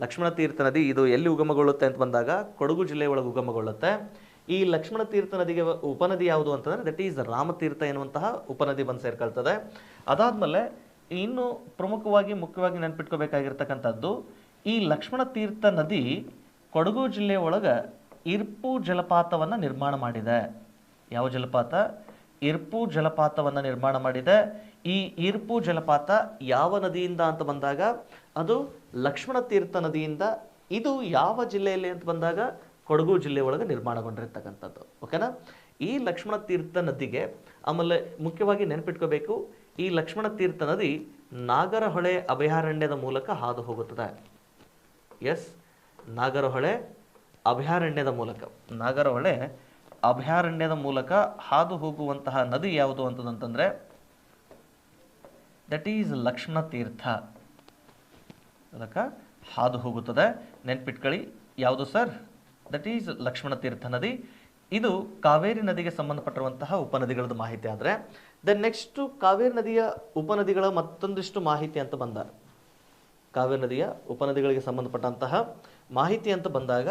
ಲಕ್ಷ್ಮಣ ತೀರ್ಥ ನದಿ ಇದು ಎಲ್ಲಿ ಉಗಮಗೊಳ್ಳುತ್ತೆ ಅಂತ ಬಂದಾಗ ಕೊಡಗು ಜಿಲ್ಲೆಯ ಒಳಗೆ ಉಗಮಗೊಳ್ಳುತ್ತೆ. ಈ ಲಕ್ಷ್ಮಣ ತೀರ್ಥ ನದಿಗೆ ಉಪನದಿ ಯಾವುದು ಅಂತಂದರೆ ದಟ್ ಈಸ್ ರಾಮತೀರ್ಥ ಎನ್ನುವಂತಹ ಉಪನದಿ ಬಂದು ಸೇರ್ಕೊಳ್ತದೆ. ಅದಾದಮೇಲೆ ಇನ್ನು ಮುಖ್ಯವಾಗಿ ನೆನಪಿಟ್ಕೋಬೇಕಾಗಿರ್ತಕ್ಕಂಥದ್ದು, ಈ ಲಕ್ಷ್ಮಣ ತೀರ್ಥ ನದಿ ಕೊಡಗು ಜಿಲ್ಲೆಯ ಒಳಗೆ ಇರ್ಪು ಜಲಪಾತವನ್ನು ನಿರ್ಮಾಣ ಮಾಡಿದೆ. ಯಾವ ಜಲಪಾತ? ಇರ್ಪು ಜಲಪಾತವನ್ನು ನಿರ್ಮಾಣ ಮಾಡಿದೆ. ಈ ಇರ್ಪು ಜಲಪಾತ ಯಾವ ನದಿಯಿಂದ ಅಂತ ಬಂದಾಗ ಅದು ಲಕ್ಷ್ಮಣ ತೀರ್ಥ ನದಿಯಿಂದ. ಇದು ಯಾವ ಜಿಲ್ಲೆಯಲ್ಲಿ ಅಂತ ಬಂದಾಗ ಕೊಡಗು ಜಿಲ್ಲೆ ಒಳಗೆ ನಿರ್ಮಾಣಗೊಂಡಿರ್ತಕ್ಕಂಥದ್ದು. ಓಕೆನಾ. ಈ ಲಕ್ಷ್ಮಣ ತೀರ್ಥ ನದಿಗೆ ಆಮೇಲೆ ಮುಖ್ಯವಾಗಿ ನೆನಪಿಟ್ಕೋಬೇಕು, ಈ ಲಕ್ಷ್ಮಣ ತೀರ್ಥ ನದಿ ನಾಗರಹೊಳೆ ಅಭಯಾರಣ್ಯದ ಮೂಲಕ ಹಾದು ಹೋಗುತ್ತದೆ. ಎಸ್, ನಾಗರಹೊಳೆ ಅಭಯಾರಣ್ಯದ ಮೂಲಕ, ನಾಗರಹೊಳೆ ಅಭಯಾರಣ್ಯದ ಮೂಲಕ ಹಾದು ಹೋಗುವಂತಹ ನದಿ ಯಾವುದು ಅಂತಂದ್ರೆ ದಟ್ ಈಸ್ ಲಕ್ಷ್ಮಣ ತೀರ್ಥ ಮೂಲಕ ಹಾದು ಹೋಗುತ್ತದೆ. ನೆನ್ಪಿಟ್ಕೊಳ್ಳಿ, ಯಾವುದು sir? That is Lakshmana Tirtha ನದಿ. ಇದು ಕಾವೇರಿ ನದಿಗೆ ಸಂಬಂಧಪಟ್ಟಿರುವಂತಹ ಉಪನದಿಗಳದ್ದು ಮಾಹಿತಿ. ಆದರೆ ದೆನ್ ನೆಕ್ಸ್ಟ್ ಕಾವೇರಿ ನದಿಯ ಉಪನದಿಗಳ ಮತ್ತೊಂದಿಷ್ಟು ಮಾಹಿತಿ ಅಂತ ಬಂದಾಗ, ಕಾವೇರಿ ನದಿಯ ಉಪನದಿಗಳಿಗೆ ಸಂಬಂಧಪಟ್ಟಂತಹ ಮಾಹಿತಿ ಅಂತ ಬಂದಾಗ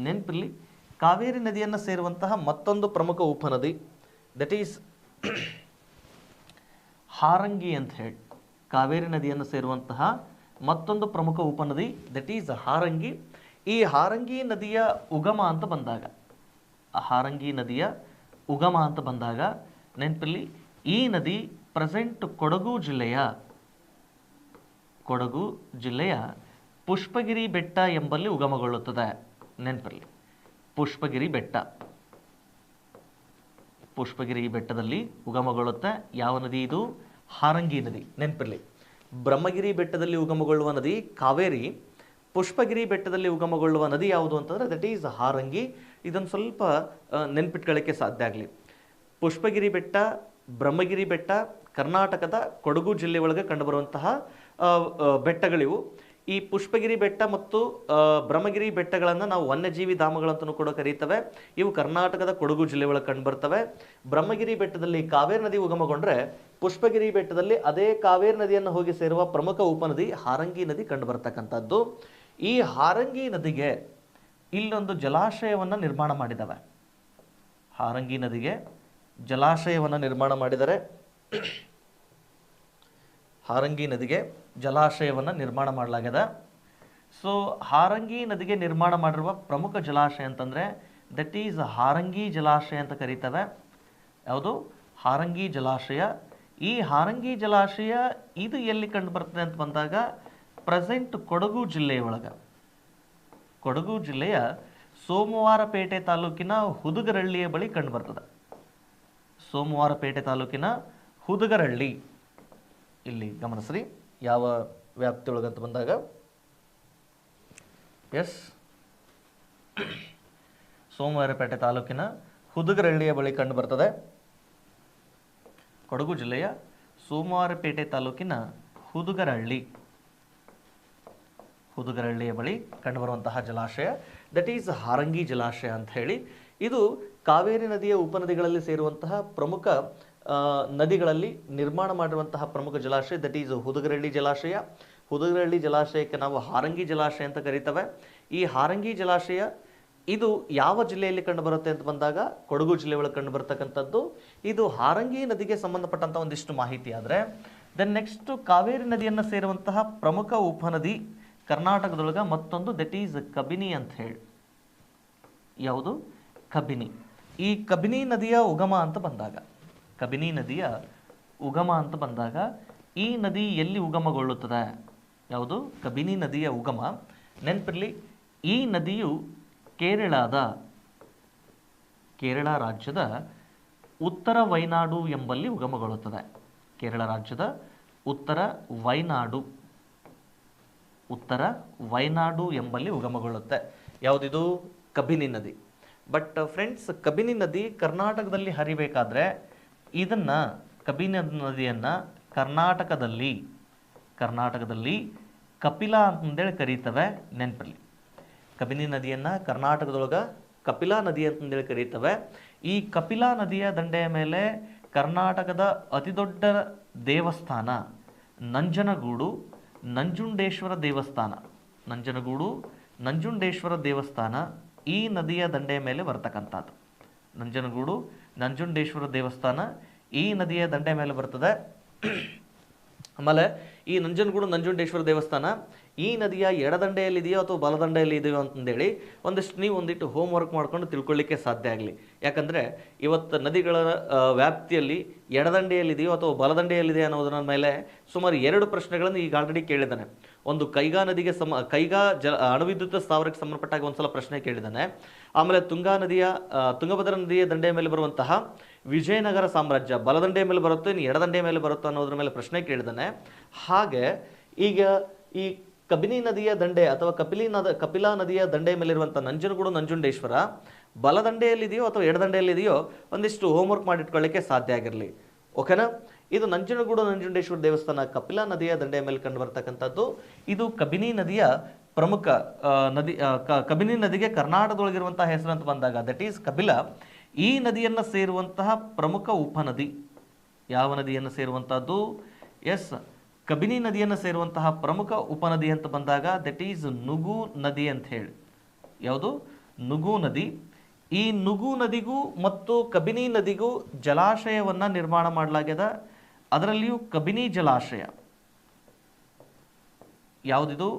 ನೆನಪಿರಲಿ, ಕಾವೇರಿ ನದಿಯನ್ನು ಸೇರುವಂತಹ ಮತ್ತೊಂದು ಪ್ರಮುಖ ಉಪನದಿ ದಟ್ ಈಸ್ ಹಾರಂಗಿ ಅಂತ ಹೇಳಿ. ಕಾವೇರಿ ನದಿಯನ್ನು ಸೇರುವಂತಹ ಮತ್ತೊಂದು ಪ್ರಮುಖ ಉಪನದಿ ದಟ್ ಈಸ್ ಹಾರಂಗಿ. ಈ ಹಾರಂಗಿ ನದಿಯ ಉಗಮ ಅಂತ ಬಂದಾಗ, ಹಾರಂಗಿ ನದಿಯ ಉಗಮ ಅಂತ ಬಂದಾಗ ನೆನಪಿರಲಿ, ಈ ನದಿ ಪ್ರೆಸೆಂಟ್ ಕೊಡಗು ಜಿಲ್ಲೆಯ ಪುಷ್ಪಗಿರಿ ಬೆಟ್ಟ ಎಂಬಲ್ಲಿ ಉಗಮಗೊಳ್ಳುತ್ತದೆ. ನೆನಪಿರಲಿ, ಪುಷ್ಪಗಿರಿ ಬೆಟ್ಟದಲ್ಲಿ ಉಗಮಗೊಳ್ಳುತ್ತೆ. ಯಾವ ನದಿ ಇದು? ಹಾರಂಗಿ ನದಿ. ನೆನಪಿರಲಿ, ಬ್ರಹ್ಮಗಿರಿ ಬೆಟ್ಟದಲ್ಲಿ ಉಗಮಗೊಳ್ಳುವ ನದಿ ಕಾವೇರಿ, ಪುಷ್ಪಗಿರಿ ಬೆಟ್ಟದಲ್ಲಿ ಉಗಮಗೊಳ್ಳುವ ನದಿ ಯಾವುದು ಅಂತಂದರೆ ದಟ್ ಈಸ್ ಹಾರಂಗಿ. ಇದನ್ನು ಸ್ವಲ್ಪ ನೆನ್ಪಿಟ್ಕೊಳ್ಳೋಕ್ಕೆ ಸಾಧ್ಯ ಆಗಲಿ. ಪುಷ್ಪಗಿರಿ ಬೆಟ್ಟ, ಬ್ರಹ್ಮಗಿರಿ ಬೆಟ್ಟ ಕರ್ನಾಟಕದ ಕೊಡಗು ಜಿಲ್ಲೆ ಒಳಗೆ ಕಂಡುಬರುವಂತಹ ಬೆಟ್ಟಗಳಿವು. ಈ ಪುಷ್ಪಗಿರಿ ಬೆಟ್ಟ ಮತ್ತು ಬ್ರಹ್ಮಗಿರಿ ಬೆಟ್ಟಗಳನ್ನು ನಾವು ವನ್ಯಜೀವಿ ಧಾಮಗಳಂತಲೂ ಕೂಡ ಕರೀತೇವೆ. ಇವು ಕರ್ನಾಟಕದ ಕೊಡಗು ಜಿಲ್ಲೆ ಒಳಗೆ ಕಂಡುಬರ್ತವೆ. ಬ್ರಹ್ಮಗಿರಿ ಬೆಟ್ಟದಲ್ಲಿ ಕಾವೇರಿ ನದಿ ಉಗಮಗೊಂಡ್ರೆ, ಪುಷ್ಪಗಿರಿ ಬೆಟ್ಟದಲ್ಲಿ ಅದೇ ಕಾವೇರಿ ನದಿಯನ್ನು ಹೋಗಿ ಸೇರುವ ಪ್ರಮುಖ ಉಪನದಿ ಹಾರಂಗಿ ನದಿ ಕಂಡುಬರ್ತಕ್ಕಂಥದ್ದು. ಈ ಹಾರಂಗಿ ನದಿಗೆ ಇಲ್ಲೊಂದು ಜಲಾಶಯವನ್ನು ನಿರ್ಮಾಣ ಮಾಡಿದ್ದಾವೆ. ಹಾರಂಗಿ ನದಿಗೆ ಜಲಾಶಯವನ್ನು ನಿರ್ಮಾಣ ಮಾಡಿದರೆ, ಹಾರಂಗಿ ನದಿಗೆ ಜಲಾಶಯವನ್ನು ನಿರ್ಮಾಣ ಮಾಡಲಾಗಿದೆ. ಸೊ ಹಾರಂಗಿ ನದಿಗೆ ನಿರ್ಮಾಣ ಮಾಡಿರುವ ಪ್ರಮುಖ ಜಲಾಶಯ ಅಂತಂದರೆ ದಟ್ ಈಸ್ ಹಾರಂಗಿ ಜಲಾಶಯ ಅಂತ ಕರೀತವೆ. ಯಾವುದು? ಹಾರಂಗಿ ಜಲಾಶಯ. ಈ ಹಾರಂಗಿ ಜಲಾಶಯ ಇದು ಎಲ್ಲಿ ಕಂಡು ಬರ್ತದೆ ಅಂತ ಬಂದಾಗ ಪ್ರೆಸೆಂಟ್ ಕೊಡಗು ಜಿಲ್ಲೆಯ ಸೋಮವಾರಪೇಟೆ ತಾಲೂಕಿನ ಹುದುಗರಹಳ್ಳಿಯ ಬಳಿ ಕಂಡು ಬರ್ತದೆ. ಸೋಮವಾರಪೇಟೆ ತಾಲೂಕಿನ ಹುದುಗರಹಳ್ಳಿ, ಇಲ್ಲಿ ಗಮನಿಸ್ರಿ ಯಾವ ವ್ಯಾಪ್ತಿಯೊಳಗಂತ ಬಂದಾಗ, ಎಸ್, ಸೋಮವಾರಪೇಟೆ ತಾಲೂಕಿನ ಹುದುಗರಹಳ್ಳಿಯ ಬಳಿ ಕಂಡು ಬರ್ತದೆ. ಕೊಡಗು ಜಿಲ್ಲೆಯ ಸೋಮವಾರಪೇಟೆ ತಾಲೂಕಿನ ಹುದುಗರಹಳ್ಳಿಯ ಬಳಿ ಕಂಡುಬರುವಂತಹ ಜಲಾಶಯ ದಟ್ ಈಸ್ ಹಾರಂಗಿ ಜಲಾಶಯ ಅಂತ ಹೇಳಿ. ಇದು ಕಾವೇರಿ ನದಿಯ ಉಪನದಿಗಳಲ್ಲಿ ಸೇರುವಂತಹ ಪ್ರಮುಖ ನದಿಗಳಲ್ಲಿ ನಿರ್ಮಾಣ ಮಾಡಿರುವಂತಹ ಪ್ರಮುಖ ಜಲಾಶಯ ದಟ್ ಈಸ್ ಹುದುಗರಹಳ್ಳಿ ಜಲಾಶಯ. ಹುದುಗರಹಳ್ಳಿ ಜಲಾಶಯಕ್ಕೆ ನಾವು ಹಾರಂಗಿ ಜಲಾಶಯ ಅಂತ ಕರೀತೇವೆ. ಈ ಹಾರಂಗಿ ಜಲಾಶಯ ಇದು ಯಾವ ಜಿಲ್ಲೆಯಲ್ಲಿ ಕಂಡುಬರುತ್ತೆ ಅಂತ ಬಂದಾಗ ಕೊಡಗು ಜಿಲ್ಲೆ ಒಳಗೆ ಕಂಡು ಬರ್ತಕ್ಕಂಥದ್ದು. ಇದು ಹಾರಂಗಿ ನದಿಗೆ ಸಂಬಂಧಪಟ್ಟಂಥ ಒಂದಿಷ್ಟು ಮಾಹಿತಿ. ಆದರೆ ದೆನ್ ನೆಕ್ಸ್ಟ್ ಕಾವೇರಿ ನದಿಯನ್ನು ಸೇರುವಂತಹ ಪ್ರಮುಖ ಉಪನದಿ ಕರ್ನಾಟಕದೊಳಗೆ ಮತ್ತೊಂದು ದಟ್ ಈಸ್ ಕಬಿನಿ ಅಂತ ಹೇಳಿ. ಯಾವುದು? ಕಬಿನಿ. ಈ ಕಬಿನಿ ನದಿಯ ಉಗಮ ಅಂತ ಬಂದಾಗ ಈ ನದಿ ಎಲ್ಲಿ ಉಗಮಗೊಳ್ಳುತ್ತದೆ? ಯಾವುದು? ಕಬಿನಿ ನದಿಯ ಉಗಮ. ನೆನಪಿರಲಿ, ಈ ನದಿಯು ಕೇರಳ ರಾಜ್ಯದ ಉತ್ತರ ವೈನಾಡು ಎಂಬಲ್ಲಿ ಉಗಮಗೊಳ್ಳುತ್ತದೆ. ಕೇರಳ ರಾಜ್ಯದ ಉತ್ತರ ವೈನಾಡು ಎಂಬಲ್ಲಿ ಉಗಮಗೊಳ್ಳುತ್ತೆ. ಯಾವುದಿದು? ಕಬಿನಿ ನದಿ. ಬಟ್ ಫ್ರೆಂಡ್ಸ್, ಕಬಿನಿ ನದಿ ಕರ್ನಾಟಕದಲ್ಲಿ ಹರಿಬೇಕಾದ್ರೆ ಕಬಿನಿ ನದಿಯನ್ನು ಕರ್ನಾಟಕದಲ್ಲಿ ಕಪಿಲಾ ಅಂತಂದೇಳಿ ಕರೀತವೆ. ನೆನಪಿರಲಿ, ಕಬಿನಿ ನದಿಯನ್ನು ಕರ್ನಾಟಕದೊಳಗೆ ಕಪಿಲಾ ನದಿ ಅಂತಂದೇಳಿ ಕರೀತವೆ. ಈ ಕಪಿಲಾ ನದಿಯ ದಂಡೆಯ ಮೇಲೆ ಕರ್ನಾಟಕದ ಅತಿದೊಡ್ಡ ದೇವಸ್ಥಾನ ನಂಜುಂಡೇಶ್ವರ ದೇವಸ್ಥಾನ ಈ ನದಿಯ ದಂಡೆಯ ಮೇಲೆ ಬರ್ತಕ್ಕಂಥದ್ದು. ನಂಜುಂಡೇಶ್ವರ ದೇವಸ್ಥಾನ ಈ ನದಿಯ ದಂಡೆಯ ಮೇಲೆ ಬರ್ತದೆ. ಆಮೇಲೆ ಈ ನಂಜುಂಡೇಶ್ವರ ದೇವಸ್ಥಾನ ಈ ನದಿಯ ಎಡದಂಡೆಯಲ್ಲಿದೆಯೋ ಅಥವಾ ಬಲದಂಡೆಯಲ್ಲಿ ಇದೆಯೋ ಅಂತಂದೇಳಿ ಒಂದಿಟ್ಟು ಹೋಮ್ ವರ್ಕ್ ಮಾಡ್ಕೊಂಡು ತಿಳ್ಕೊಳ್ಳಿಕ್ಕೆ ಸಾಧ್ಯ ಆಗಲಿ. ಯಾಕಂದರೆ ಇವತ್ತು ನದಿಗಳ ವ್ಯಾಪ್ತಿಯಲ್ಲಿ ಎಡದಂಡೆಯಲ್ಲಿದೆಯೋ ಅಥವಾ ಬಲದಂಡೆಯಲ್ಲಿದೆಯೋ ಅನ್ನೋದರ ಮೇಲೆ ಸುಮಾರು 2 ಪ್ರಶ್ನೆಗಳನ್ನು ಈಗ ಆಲ್ರೆಡಿ ಕೇಳಿದ್ದಾನೆ. ಒಂದು ಕೈಗಾ ನದಿಗೆ ಕೈಗಾ ಅಣುವಿದ್ಯುತ್ ಸ್ಥಾವರಕ್ಕೆ ಸಂಬಂಧಪಟ್ಟಾಗ ಒಂದ್ಸಲ ಪ್ರಶ್ನೆ ಕೇಳಿದ್ದಾನೆ. ಆಮೇಲೆ ತುಂಗಭದ್ರಾ ನದಿಯ ದಂಡೆಯ ಮೇಲೆ ಬರುವಂತಹ ವಿಜಯನಗರ ಸಾಮ್ರಾಜ್ಯ ಬಲದಂಡೆಯ ಮೇಲೆ ಬರುತ್ತೋ ಇನ್ನು ಎಡದಂಡೆಯ ಮೇಲೆ ಬರುತ್ತೋ ಅನ್ನೋದ್ರ ಮೇಲೆ ಪ್ರಶ್ನೆ ಕೇಳಿದ್ದಾನೆ. ಹಾಗೆ ಈಗ ಈ ಕಬಿನಿ ನದಿಯ ದಂಡೆ ಅಥವಾ ಕಪಿಲಾ ನದಿಯ ದಂಡೆಯ ಮೇಲಿರುವಂಥ ನಂಜನಗೂಡು ನಂಜುಂಡೇಶ್ವರ ಬಲದಂಡೆಯಲ್ಲಿದೆಯೋ ಅಥವಾ ಎಡದಂಡೆಯಲ್ಲಿದೆಯೋ ಒಂದಿಷ್ಟು ಹೋಮ್ವರ್ಕ್ ಮಾಡಿಟ್ಕೊಳ್ಳಿಕ್ಕೆ ಸಾಧ್ಯ ಆಗಿರಲಿ. ಓಕೆನಾ? ಇದು ನಂಜನಗೂಡು ನಂಜುಂಡೇಶ್ವರ ದೇವಸ್ಥಾನ ಕಪಿಲಾ ನದಿಯ ದಂಡೆಯ ಮೇಲೆ ಕಂಡು ಬರ್ತಕ್ಕಂಥದ್ದು. ಇದು ಕಬಿನಿ ನದಿಯ ಪ್ರಮುಖ ನದಿ. ಕಬಿನಿ ನದಿಗೆ ಕರ್ನಾಟಕದೊಳಗಿರುವಂತಹ ಹೆಸರು ಅಂತ ಬಂದಾಗ ದಟ್ ಈಸ್ ಕಪಿಲಾ. ಈ ನದಿಯನ್ನು ಸೇರುವಂತಹ ಪ್ರಮುಖ ಉಪನದಿ ಯಾವ ನದಿಯನ್ನು ಸೇರುವಂತಹದ್ದು? ಎಸ್, ಕಬಿನಿ ನದಿಯನ್ನು ಸೇರುವಂತಹ ಪ್ರಮುಖ ಉಪನದಿ ಅಂತ ಬಂದಾಗ ದಟ್ ಈಸ್ ನುಗು ನದಿ ಅಂತ ಹೇಳಿ. ಯಾವುದು? ನುಗು ನದಿ. ಈ ನುಗು ನದಿಗೂ ಮತ್ತು ಕಬಿನಿ ನದಿಗೂ ಜಲಾಶಯವನ್ನ ನಿರ್ಮಾಣ ಮಾಡಲಾಗ್ಯದ. ಅದರಲ್ಲಿಯೂ ಕಬಿನಿ ಜಲಾಶಯ ಯಾವುದಿದು?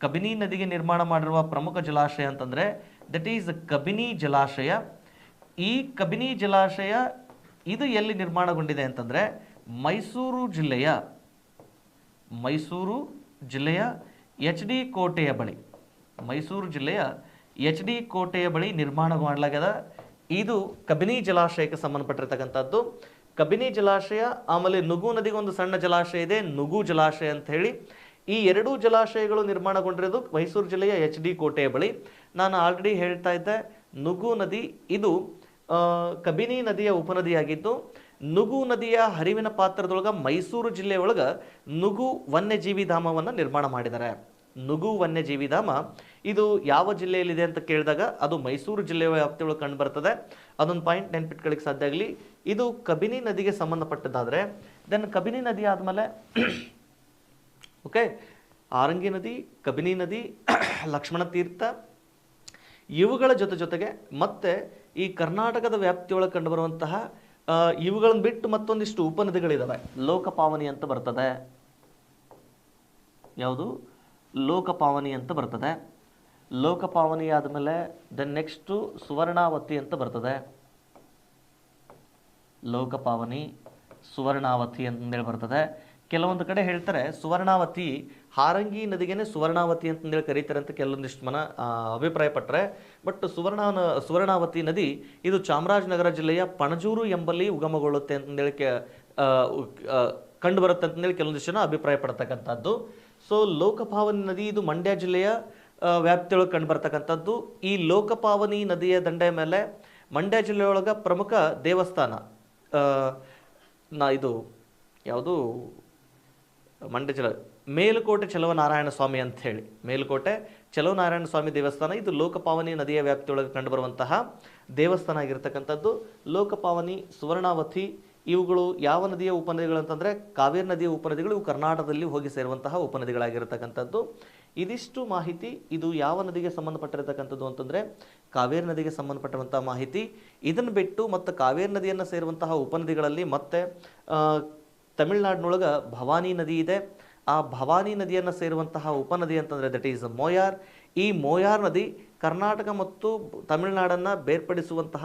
ಕಬಿನಿ ನದಿಗೆ ನಿರ್ಮಾಣ ಮಾಡಿರುವ ಪ್ರಮುಖ ಜಲಾಶಯ ಅಂತಂದ್ರೆ ದಟ್ ಈಸ್ ಕಬಿನಿ ಜಲಾಶಯ. ಈ ಕಬಿನಿ ಜಲಾಶಯ ಇದು ಎಲ್ಲಿ ನಿರ್ಮಾಣಗೊಂಡಿದೆ ಅಂತಂದ್ರೆ ಮೈಸೂರು ಜಿಲ್ಲೆಯ ಎಚ್ ಡಿ ಕೋಟೆಯ ಬಳಿ. ಮೈಸೂರು ಜಿಲ್ಲೆಯ ಎಚ್ ಡಿ ಕೋಟೆಯ ಬಳಿ ನಿರ್ಮಾಣ ಮಾಡಲಾಗ್ಯದ. ಇದು ಕಬಿನಿ ಜಲಾಶಯಕ್ಕೆ ಸಂಬಂಧಪಟ್ಟಿರ್ತಕ್ಕಂಥದ್ದು. ಕಬಿನಿ ಜಲಾಶಯ, ಆಮೇಲೆ ನುಗು ನದಿಗೆ ಒಂದು ಸಣ್ಣ ಜಲಾಶಯ ಇದೆ, ನುಗು ಜಲಾಶಯ ಅಂತ ಹೇಳಿ. ಈ ಎರಡೂ ಜಲಾಶಯಗಳು ನಿರ್ಮಾಣಗೊಂಡಿರೋದು ಮೈಸೂರು ಜಿಲ್ಲೆಯ ಎಚ್ ಡಿ ಕೋಟೆಯ ಬಳಿ. ನಾನು ಆಲ್ರೆಡಿ ಹೇಳ್ತಾ ಇದ್ದೆ, ನುಗು ನದಿ ಇದು ಕಬಿನಿ ನದಿಯ ಉಪನದಿಯಾಗಿದ್ದು, ನುಗು ನದಿಯ ಹರಿವಿನ ಪಾತ್ರದೊಳಗ ಮೈಸೂರು ಜಿಲ್ಲೆಯೊಳಗ ನುಗು ವನ್ಯಜೀವಿ ಧಾಮವನ್ನು ನಿರ್ಮಾಣ ಮಾಡಿದ್ದಾರೆ. ನುಗು ವನ್ಯಜೀವಿ ಧಾಮ ಇದು ಯಾವ ಜಿಲ್ಲೆಯಲ್ಲಿದೆ ಅಂತ ಕೇಳಿದಾಗ ಅದು ಮೈಸೂರು ಜಿಲ್ಲೆಯ ವ್ಯಾಪ್ತಿಯೊಳಗೆ ಕಂಡು ಬರ್ತದೆ. ಅದೊಂದು ಪಾಯಿಂಟ್ ನೆನ್ಪಿಟ್ಕೊಳ್ಳಿಕ್ಕೆ ಸಾಧ್ಯ ಆಗಲಿ. ಇದು ಕಬಿನಿ ನದಿಗೆ ಸಂಬಂಧಪಟ್ಟದ್ದಾದರೆ ದೆನ್ ಕಬಿನಿ ನದಿ ಆದಮೇಲೆ ಓಕೆ, ಆರಂಗಿ ನದಿ, ಕಬಿನಿ ನದಿ, ಲಕ್ಷ್ಮಣ ತೀರ್ಥ, ಇವುಗಳ ಜೊತೆಗೆ ಮತ್ತೆ ಈ ಕರ್ನಾಟಕದ ವ್ಯಾಪ್ತಿಯೊಳಗೆ ಕಂಡು ಬರುವಂತಹ ಇವುಗಳನ್ನು ಬಿಟ್ಟು ಮತ್ತೊಂದಿಷ್ಟು ಉಪನದಿಗಳಿದಾವೆ. ಲೋಕಪಾವನಿ ಅಂತ ಬರ್ತದೆ. ಯಾವುದು? ಲೋಕಪಾವನಿ ಅಂತ ಬರ್ತದೆ. ಲೋಕಪಾವನಿ ಆದಮೇಲೆ ದೆನ್ ನೆಕ್ಸ್ಟು ಸುವರ್ಣಾವತಿ ಅಂತ ಬರ್ತದೆ. ಲೋಕಪಾವನಿ, ಸುವರ್ಣಾವತಿ ಅಂತಂದೇಳಿ ಬರ್ತದೆ. ಕೆಲವೊಂದು ಕಡೆ ಹೇಳ್ತಾರೆ ಸುವರ್ಣಾವತಿ ಹಾರಂಗಿ ನದಿಗೆನೆ ಸುವರ್ಣಾವತಿ ಅಂತಂದೇಳಿ ಕರೀತಾರೆ ಅಂತ ಕೆಲವೊಂದಿಷ್ಟು ಅಭಿಪ್ರಾಯಪಟ್ಟರೆ. ಬಟ್ ಸುವರ್ಣಾವತಿ ನದಿ ಇದು ಚಾಮರಾಜನಗರ ಜಿಲ್ಲೆಯ ಪಣಜೂರು ಎಂಬಲ್ಲಿ ಉಗಮಗೊಳ್ಳುತ್ತೆ ಅಂತಂದೇಳಿ ಕಂಡು ಬರುತ್ತೆ ಅಂತಂದೇಳಿ ಕೆಲವೊಂದಿಷ್ಟು ಜನ ಅಭಿಪ್ರಾಯ ಪಡ್ತಕ್ಕಂಥದ್ದು. ಸೊ ಲೋಕಪಾವನಿ ನದಿ ಇದು ಮಂಡ್ಯ ಜಿಲ್ಲೆಯ ವ್ಯಾಪ್ತಿಯೊಳಗೆ ಕಂಡು ಬರ್ತಕ್ಕಂಥದ್ದು. ಈ ಲೋಕಪಾವನಿ ನದಿಯ ದಂಡೆಯ ಮೇಲೆ ಮಂಡ್ಯ ಜಿಲ್ಲೆಯೊಳಗೆ ಪ್ರಮುಖ ದೇವಸ್ಥಾನ ಇದು ಯಾವುದು? ಮಂಡ್ಯ ಜಿಲ್ಲೆ ಮೇಲುಕೋಟೆ ಚಲವನಾರಾಯಣ ಸ್ವಾಮಿ ಅಂತ ಹೇಳಿ, ಮೇಲುಕೋಟೆ ಚಲವನಾರಾಯಣ ಸ್ವಾಮಿ ದೇವಸ್ಥಾನ ಇದು ಲೋಕಪಾವನಿ ನದಿಯ ವ್ಯಾಪ್ತಿಯೊಳಗೆ ಕಂಡುಬರುವಂತಹ ದೇವಸ್ಥಾನ ಆಗಿರ್ತಕ್ಕಂಥದ್ದು. ಲೋಕಪಾವನಿ, ಸುವರ್ಣಾವತಿ ಇವುಗಳು ಯಾವ ನದಿಯ ಉಪನದಿಗಳು ಅಂತಂದರೆ ಕಾವೇರಿ ನದಿಯ ಉಪನದಿಗಳು. ಇವು ಕರ್ನಾಟಕದಲ್ಲಿ ಹೋಗಿ ಸೇರುವಂತಹ ಉಪನದಿಗಳಾಗಿರ್ತಕ್ಕಂಥದ್ದು. ಇದಿಷ್ಟು ಮಾಹಿತಿ ಇದು ಯಾವ ನದಿಗೆ ಸಂಬಂಧಪಟ್ಟಿರತಕ್ಕಂಥದ್ದು ಅಂತಂದರೆ ಕಾವೇರಿ ನದಿಗೆ ಸಂಬಂಧಪಟ್ಟಿರುವಂತಹ ಮಾಹಿತಿ. ಇದನ್ನು ಬಿಟ್ಟು ಮತ್ತು ಕಾವೇರಿ ನದಿಯನ್ನು ಸೇರುವಂತಹ ಉಪನದಿಗಳಲ್ಲಿ ಮತ್ತೆ ತಮಿಳುನಾಡಿನೊಳಗೆ ಭವಾನಿ ನದಿ ಇದೆ. ಆ ಭವಾನಿ ನದಿಯನ್ನು ಸೇರುವಂತಹ ಉಪನದಿ ಅಂತಂದರೆ ದಟ್ ಈಸ್ ಮೋಯಾರ್. ಈ ಮೋಯಾರ್ ನದಿ ಕರ್ನಾಟಕ ಮತ್ತು ತಮಿಳುನಾಡನ್ನು ಬೇರ್ಪಡಿಸುವಂತಹ